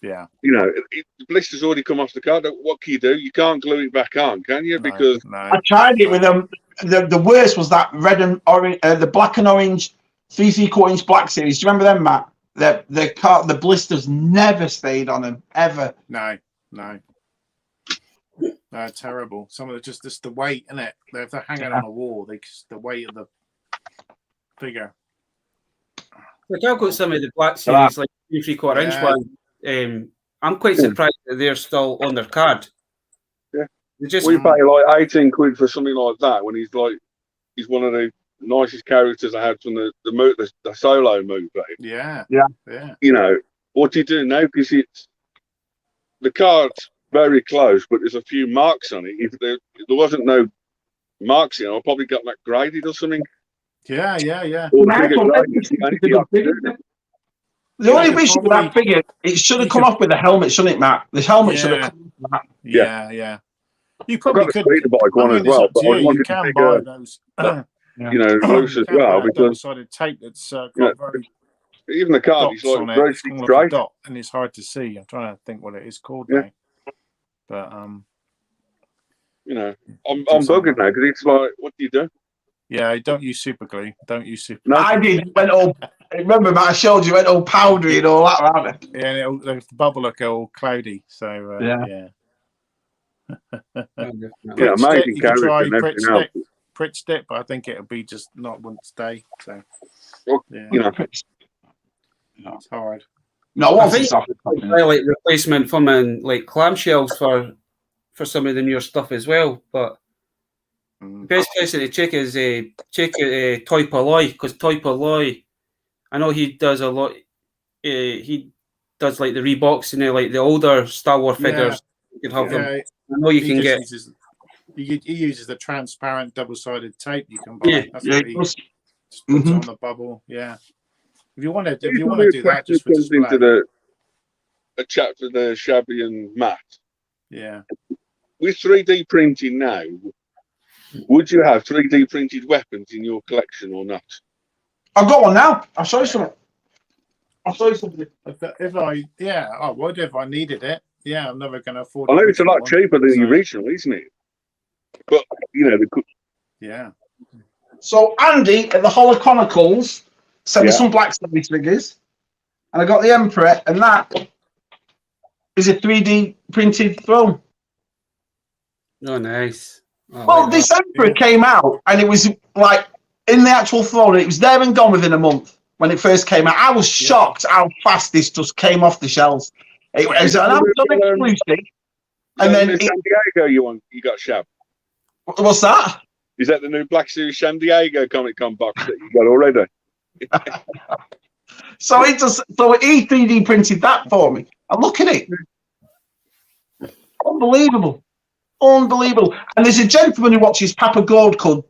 Yeah. You know, the blister's already come off the card. What can you do? You can't glue it back on, can you? Because I tried it with them. The worst was that red and orange, the black and orange 3/4 inch Black Series. Do you remember them, Matt? The blisters never stayed on them ever. No. They're terrible. Some of it just the weight, isn't it? If they're hanging on a wall, the weight of the figure. Like I've got some of the Black Series, like 3/4 inch one. I'm quite surprised that they're still on their card. Yeah, we pay like 18 quid for something like that when he's one of the nicest characters I had from the solo movie. Yeah. You know, what do you do now? Because the card's very close, but there's a few marks on it. If there wasn't no marks, I'll probably got that graded or something. Yeah. Or The only issue with that figure, it should have come off with the helmet, shouldn't it, Matt? The helmet should have come off with that. Yeah. You probably could. The bike one as well, but I wanted you can buy those. Loose as well, because double-sided tape that's got very. Even the card is like very straight, dot, and it's hard to see. I'm trying to think what it is called now, but I'm bugging now because it's like, what do you do? Yeah, don't use super glue. Don't use super. No, I did. Went all. Remember, Matt, I showed you went all powdery and all that, right? Yeah, and the bubble look all cloudy. So yeah. Amazing character and everything else. Pritt stick, but I think it'll be just wouldn't stay. So it's hard. No, I think like replacement for like clamshells for some of the newer stuff as well. But the best person to check is Toy Paloi, because Toy Paloi, I know he does a lot. He does like the reboxing, like the older Star Wars figures. You can have them. I know you can get. He uses the transparent double-sided tape you can buy. That's what he puts on the bubble. Yeah. If you want to do that, just for display. Into a chat for the Shabby and Matt. Yeah. With 3D printing now, would you have 3D printed weapons in your collection or not? I've got one now. I'll show you something. I would if I needed it. Yeah, I'm never going to afford. I know it's a lot cheaper than the original, isn't it? But yeah. So Andy at the Holochronicles sent me some Black Series figures, and I got the Emperor, and that is a 3D printed throne. Oh, nice. This Emperor came out, and it was like in the actual throne. It was there and gone within a month when it first came out. I was shocked how fast this just came off the shelves. It was an Amazon exclusive, and then San Diego you got Shab. What's that? Is that the new Black Series San Diego Comic Con box that you got already? So he 3D printed that for me. And look at it. Unbelievable. And there's a gentleman who watches Papa Gold called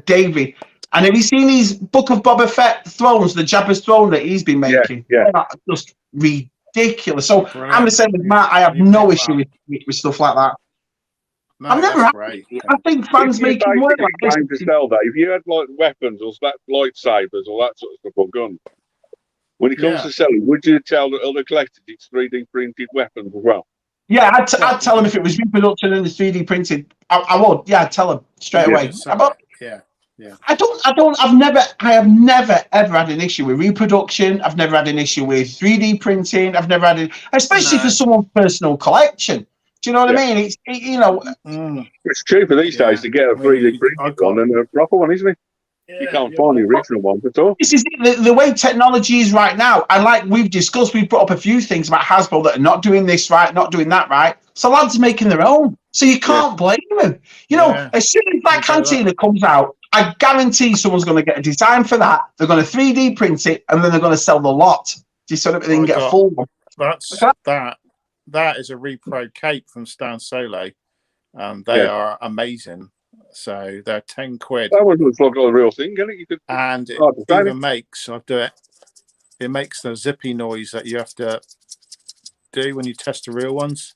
Davey. And have you seen his Book of Boba Fett thrones, the Jabba's throne that he's been making? Yeah. Just ridiculous. So I'm the same with Matt. I have no issue with stuff like that. No, I've never had. I think fans making work like this. To sell that. If you had like weapons or lightsabers or that sort of stuff or guns, when it comes to selling, would you tell the other collectors it's 3D printed weapons as well? Yeah, I'd tell them if it was reproduction and it's 3D printed. I would. Yeah, I'd tell them straight away. I have never ever had an issue with reproduction. I've never had an issue with 3D printing. I've never had especially for someone's personal collection. Do you know what I mean? It's cheaper these days to get a 3D printed one than a proper one, isn't it? You can't find the original ones at all. This is the way technology is right now. And like we've discussed, we've brought up a few things about Hasbro that are not doing this right, not doing that right. So lads are making their own. So you can't blame them. As soon as that Cantina comes out, I guarantee someone's going to get a design for that. They're going to 3D print it, and then they're going to sell the lot. Just so that they can get a full one. That is a repro cape from Stan Solo. They are amazing. So they're 10 quid. That one looks like a real thing, doesn't it? And it even makes, I'll do it. It makes the zippy noise that you have to do when you test the real ones.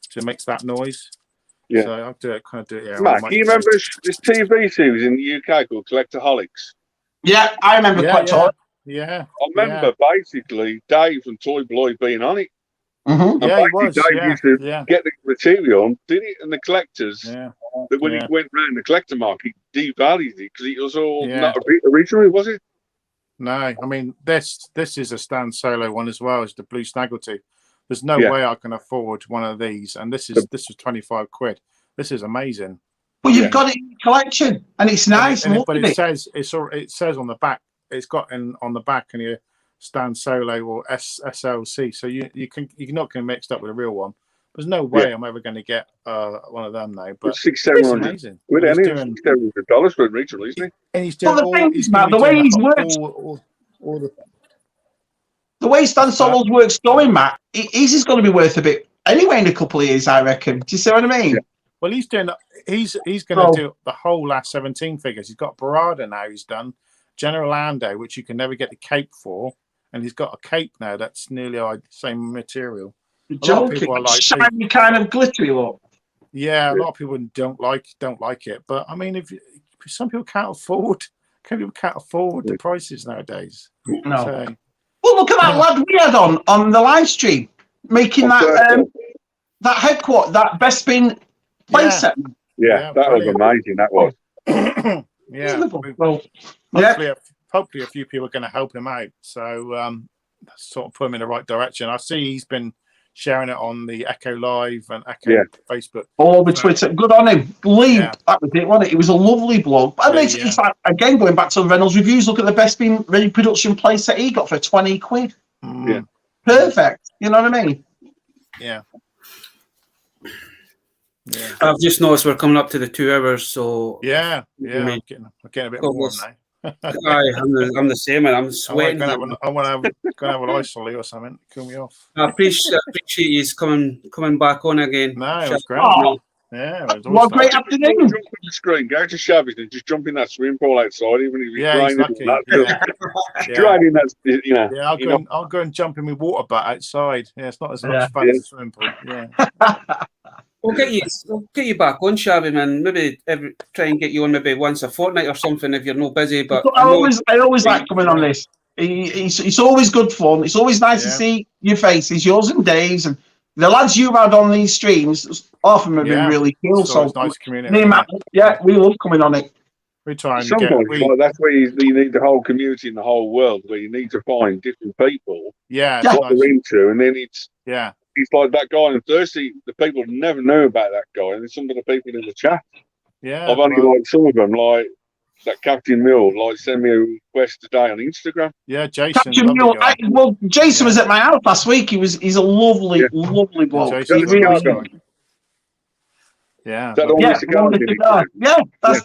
So it makes that noise. Yeah. So I'll do it. Kind of do it. Yeah. Matt, do you remember this TV series in the UK called Collectaholics? Yeah, I remember Collectaholics. Yeah. I remember basically Dave and Toy Bloy being on it. Mm-hmm. And he was. Dave used to get the material, did it, and the collectors. That when it went round the collector market, devalued it because it was all not originally, was it? No, I mean this is a Stan Solo one as well as the Blue Snaggletooth. There's no way I can afford one of these, and this was 25 quid. This is amazing. Well, you've got it in your collection, and it's nice. But it says on the back. It's got on the back and your Stan Solo or SLC, so you're not going to mix up with a real one. There's no way I'm ever going to get one of them though. But $600-700. $700 for it originally, isn't it? And he's doing the way he's worked. The way Stan Solo's work's going, Matt, he's just going to be worth a bit anyway in a couple of years, I reckon. Do you see what I mean? Yeah. Well, he's going to do the whole last 17 figures. He's got Barada now. He's done General Lando, which you can never get the cape for, and he's got a cape now that's nearly the same material. You're A lot of joking. people are like, shiny, kind of glittery look. Yeah, a lot of people don't like it. But I mean, if some people can't afford the prices nowadays. No. So, well, look at that lad we had on the live stream making that headquarter, that Bespin playset. Yeah, that was amazing. That was. Yeah. Well, hopefully a few people are going to help him out. So sort of put him in the right direction. I see he's been sharing it on the Echo Live and Echo Facebook. All over Twitter. Good on him. Lee, that was it, wasn't it? He was a lovely bloke. But it's like, again, going back to the Reynolds reviews, look at the Bespin reproduction playset he got for 20 quid. Yeah. Perfect. You know what I mean? Yeah. Yeah. I've just noticed we're coming up to the 2 hours, so I'm getting a bit warm now. I'm the same, and I'm sweating. I want to have an ice solly or something. Cool me off. I appreciate you coming back on again. No, it was great. Yeah, it was what a great afternoon. Jump on the screen, go to Shabby's and just jump in that swimming pool outside, even if it's raining. Driving that, you know. Yeah, I'll go and jump in my water butt outside. Yeah, it's not as much fun as a swimming pool. Yeah. We'll get you back on, Shabby, man. Maybe try and get you on maybe once a fortnight or something if you're not busy. But I always like coming on this. It's always good fun. It's always nice to see your faces, yours and Dave's, and the lads you've had on these streams. Often have been really cool. So nice community. Me and Matt, we love coming on it. We try and sometimes that's where you need the whole community in the whole world, where you need to find different people. What they're into, and then it's it's like that guy on Thursday. The people never know about that guy, and some of the people in the chat. Yeah, I've only liked some of them, like that Captain Mill, send me a request today on Instagram. Yeah, Jason. Captain Mill. Jason was at my house last week. He's a lovely bloke. Yeah, that's it. Nice. But that's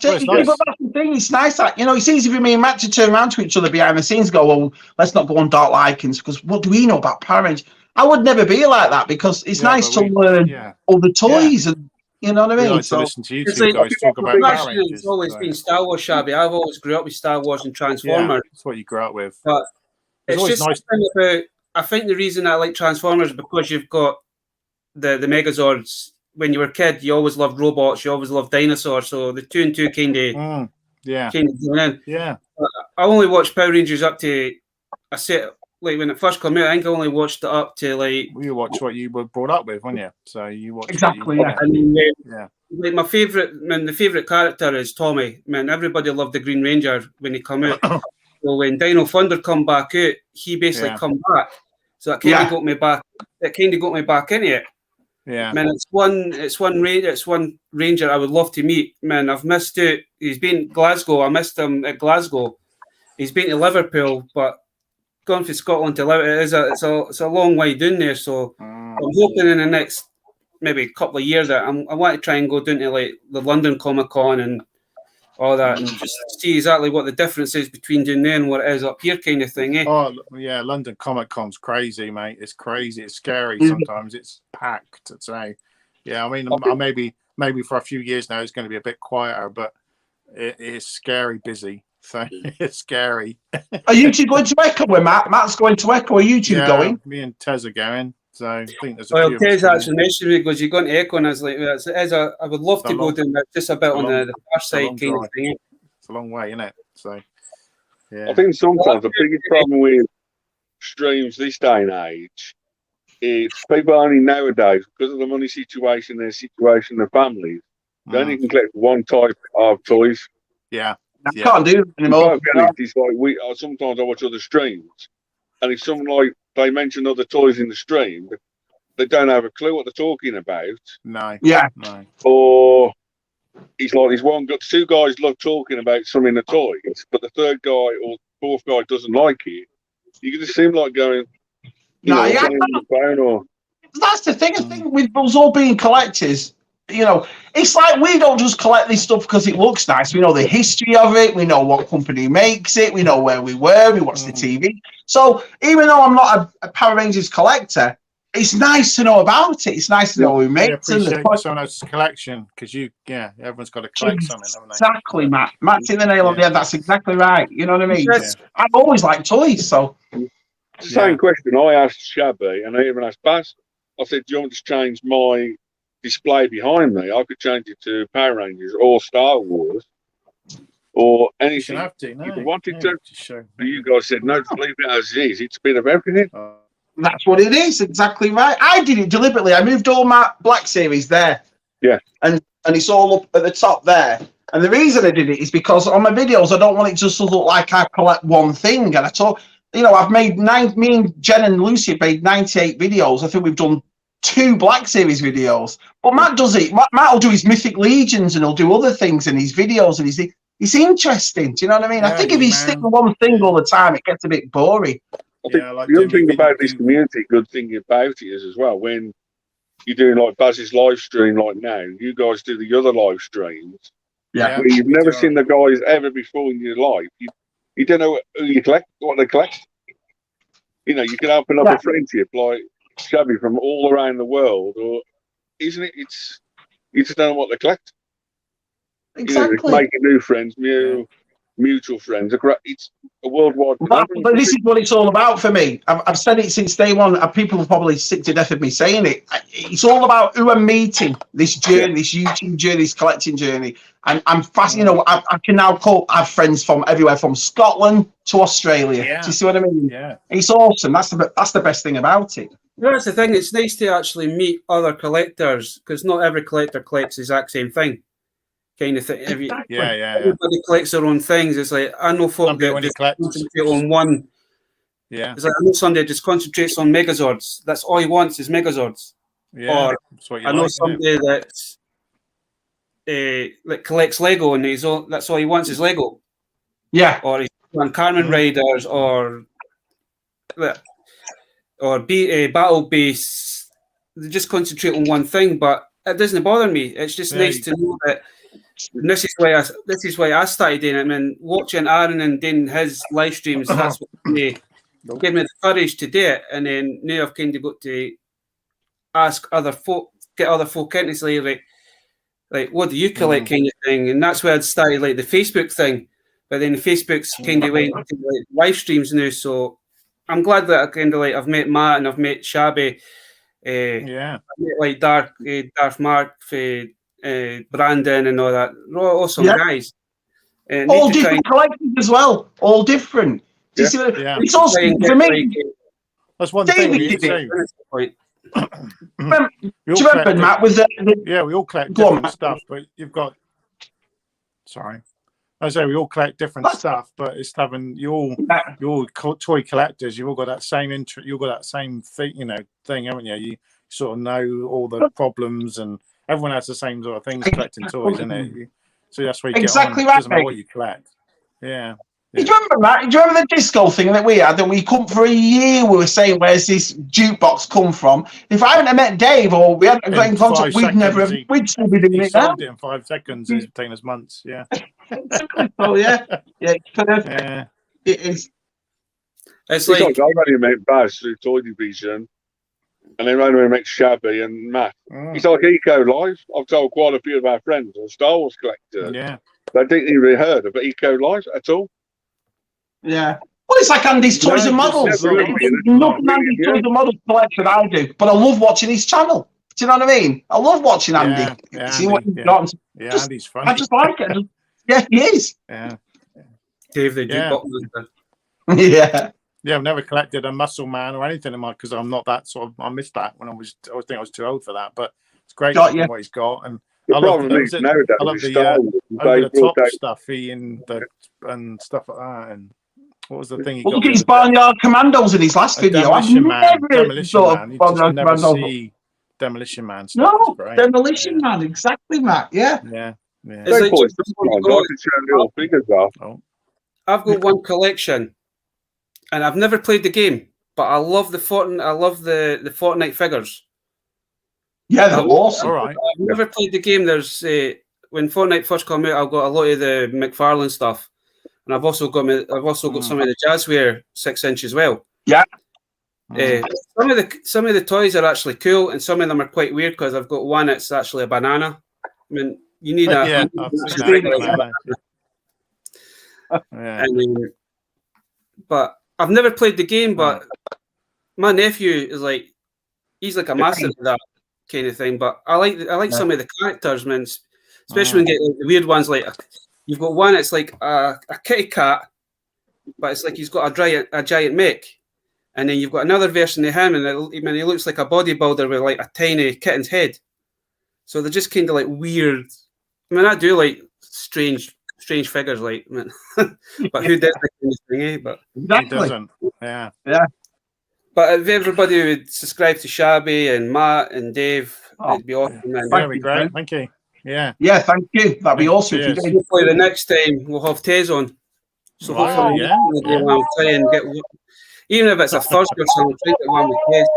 the thing. It's nice that it's easy for me and Matt to turn around to each other behind the scenes. Go, well, let's not go on Darklycans because what do we know about Power Rangers? I would never be like that because it's nice to learn all the toys and you know what I mean. To listen to you two guys talk about Power Rangers. It's always been Star Wars, Shabby. I've always grew up with Star Wars and Transformers. That's what you grew up with. But it's just nice. I think the reason I like Transformers is because you've got the Megazords. When you were a kid, you always loved robots. You always loved dinosaurs. So the 2 and 2 kind of going in. Yeah. I only watched Power Rangers up to when it first came out. I think I only watched it up to you watched what you were brought up with, weren't you? So you watched exactly. My the favorite character is Tommy. Man, everybody loved the Green Ranger when he came out. So when Dino Thunder come back out, he basically come back. So that kind of got me back. It kind of got me back into it. Yeah, man, it's one Ranger I would love to meet. Man, I've missed out. He's been Glasgow. I missed him at Glasgow. He's been to Liverpool, but going from Scotland to Liverpool it's a long way down there. So I'm hoping in the next maybe couple of years that I want to try and go down to the London Comic Con and all that, and just see exactly what the difference is between down there and what it is up here, kind of thing. Oh yeah, London Comic Con's crazy, mate. It's crazy. It's scary sometimes. It's packed. I'd say. Yeah, I mean, maybe for a few years now it's going to be a bit quieter, but it is scary busy. So it's scary. Are you two going to Echo with Matt? Matt's going to Echo. Are you two going? Me and Tez are going. So I think there's a few. Tez actually mentioned me because you're going to Echo, and I was like, I would love to go down there just a bit on the far side kind of thing. It's a long way, isn't it? So yeah. I think sometimes the biggest problem with streams this day and age is people only nowadays, because of the money situation, their families, they only can collect one type of toys. Yeah. I can't do it anymore. It's like sometimes I watch other streams, and if someone they mention other toys in the stream, they don't have a clue what they're talking about. No. Yeah. No. Or it's like two guys love talking about some in the toys, but the third guy or fourth guy doesn't like it. You can just seem like going, that's the thing. I think with us all being collectors, it's like we don't just collect this stuff because it looks nice. We know the history of it. We know what company makes it. We know where we were. We watch the TV. So even though I'm not a Power Rangers collector, it's nice to know about it. It's nice to know who makes it. Someone else's collection because everyone's got to collect something, haven't they? Exactly, Matt. Matt's in the nail on the head. That's exactly right. You know what I mean? I've always liked toys, so. It's the same question I asked Shabby, and I even asked Baz. I said, "Do you want me to change my display behind me? I could change it to Power Rangers or Star Wars or anything have to, no. if you wanted to." Sure. But you guys said, "No, just leave it as is. It's a bit of everything." That's what it is. Exactly right. I did it deliberately. I moved all my Black Series there. Yeah. And it's all up at the top there. And the reason I did it is because on my videos, I don't want it just to look like I collect one thing. And I told, I've made me and Jen and Lucy have made 98 videos. I think we've done 2 Black Series videos. But Matt does it. Matt will do his Mythic Legions and he'll do other things in his videos. And it's interesting. Do you know what I mean? I think if you stick to one thing all the time, it gets a bit boring. I think the other thing about this community, good thing about it is as well, when you're doing like Baz's live stream like now, you guys do the other live streams. Yeah. Where you've never seen the guys ever before in your life. You don't know who you collect, what they collect. You can open up a friendship like Shabby from all around the world, or isn't it? You just don't know what they collect. Exactly. Making new friends, mutual friends. It's a worldwide. But this is what it's all about for me. I've said it since day one, and people are probably sick to death of me saying it. It's all about who I'm meeting, this journey, this YouTube journey, this collecting journey. And I'm fascinated. I can now have friends from everywhere, from Scotland to Australia. Yeah. Do you see what I mean? Yeah. It's awesome. That's the best thing about it. That's the thing. It's nice to actually meet other collectors, because not every collector collects the exact same thing. Kind of thing. Everybody collects their own things. It's like, I know folk that just concentrate on one. Yeah. It's like, I know somebody that just concentrates on Megazords. That's all he wants is Megazords. Yeah. Or I know somebody that collects Lego, and that's all he wants is Lego. Yeah. Or he's on Carmen Riders or Battle Base. They just concentrate on one thing, but it doesn't bother me. It's just nice to know that. And this is why I started doing it. I mean, watching Aaron and doing his live streams, that's what gave me the courage to do it. And then now I've kind of got to ask other folk, get other folk into say, like, what do you collect, kind of thing. And that's where I'd started like the Facebook thing. But then Facebook's kind of went to like live streams now. So I'm glad that I kind of like I've met Matt and I've met Shabby. I've met like Darth Mark, Brandon and all that. They're all awesome guys. All different collectors as well. All different. Do you see what it's awesome for me? That's one thing. Do you remember, Matt, with we all collect different stuff, but you've got. Sorry, I say we all collect different stuff, but it's having you're toy collectors. You've all got that same interest. You've got that same thing, haven't you? You sort of know all the problems, and everyone has the same sort of things collecting toys, isn't it? So that's where you get on. It doesn't matter what you collect. Yeah. Do you remember, Matt? Do you remember the disco thing that we had? And we come for a year. We were saying, "Where's this jukebox come from?" If I hadn't met Dave or we hadn't got in contact, we'd still be doing it now. Solved it in 5 seconds. It's taken us months. Yeah. Oh yeah. It's perfect. Yeah. It is. It's like I've only met Baz through Toy Division, and then randomly met Shabby and Matt. It's like Eco Live. I've told quite a few of our friends or Star Wars collectors. Yeah. They didn't even heard of Eco Live at all. Yeah. Well, it's like Andy's Toys and Models. Nothing Andy's Toys and Models collection I do, but I love watching his channel. Do you know what I mean? I love watching Andy. See what he's got. Andy's funny. I just like it. Yeah, he is. Yeah. Dave the jukebox. Yeah. Yeah, I've never collected a Muscle Man or anything in my because I'm not that sort of. I missed that when I think I was too old for that. But it's great what he's got, and I love the top stuff and stuff like that. And what was the thing he got? Look at his Barnyard Commandos in his last video. Demolition Man. You just never see Demolition Man stuff. No, Demolition Man, exactly, Matt. Yeah. It's like, I've got one collection, and I've never played the game, but I love the Fortnite figures. Yeah, they're awesome. All right. I've never played the game. There's when Fortnite first came out, I've got a lot of the McFarlane stuff, and I've also got some of the Jazzware 6-inch as well. Yeah. Some of the toys are actually cool, and some of them are quite weird because I've got one that's actually a banana. I mean, you need a but I've never played the game, but my nephew is like, he's like a master of that kind of thing. But I like some of the characters, man. Especially when you get like, the weird ones. Like you've got one, it's like a kitty cat, but it's like he's got a giant mech. And then you've got another version of him, and he looks like a bodybuilder with like a tiny kitten's head. So they're just kind of like weird. I mean, I do like strange figures, like, man. But who does that kind of thing, eh? But Exactly. Who doesn't? Yeah. But if everybody would subscribe to Shabby and Matt and Dave, it'd be awesome. Man. That'd be great. Thank you. Yeah. Yeah, thank you. That'd be awesome. Hopefully the next time we'll have Tez on. So hopefully we'll try and get, even if it's a Thursday or something, try and get one with Tez.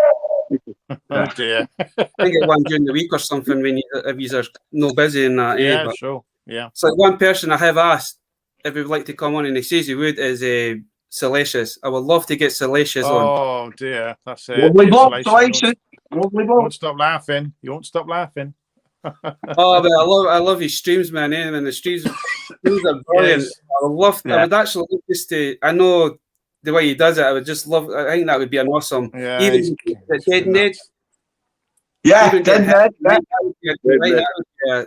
Oh dear. Try and get one during the week or something if you are no busy in that. Yeah, but sure. Yeah. It's like one person I have asked if he would like to come on, and he says he would, is Salacious. I would love to get Salacious on. Oh dear, that's it. Lovely bloke, Salacious. Lovely You bloke. won't stop laughing. You won't stop laughing. Oh, but I love his streams, man. And the streams are brilliant. Yes. I would actually love just to. I know the way he does it. I would just love. I think that would be an awesome. Yeah, Even the Dead Ned. Yeah, Dead Ned.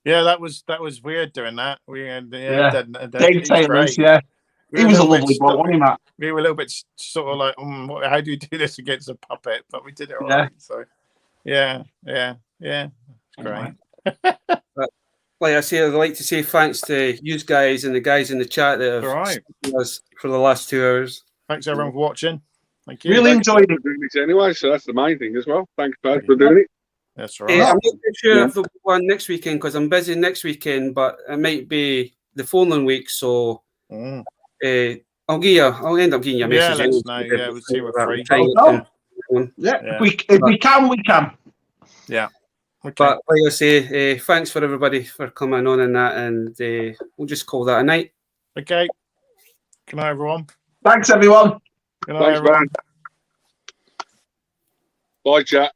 Yeah, that was weird doing that. We had Dead Dave Taylor's, yeah. He was a lovely bloke, wasn't he, Matt? We were a little bit sort of like, how do you do this against a puppet? But we did it all right. So, yeah. It's great. But, like I say, I'd like to say thanks to you guys and the guys in the chat that have supported us for the last 2 hours. Thanks everyone for watching. Thank you. Really enjoyed it. Doing this anyway, so that's the main thing as well. Thanks, guys, for doing it. That's right. I'm not too sure if there'll be one next weekend because I'm busy next weekend, but it might be the following week. So I'll end up giving you a message. Yeah, let us know. Yeah, we'll see we're free. If we can, we can. Yeah. Okay. But like I say, thanks for everybody for coming on and that, and we'll just call that a night. Okay. Good night, everyone. Thanks, everyone. Good night, everyone. Bye, chat.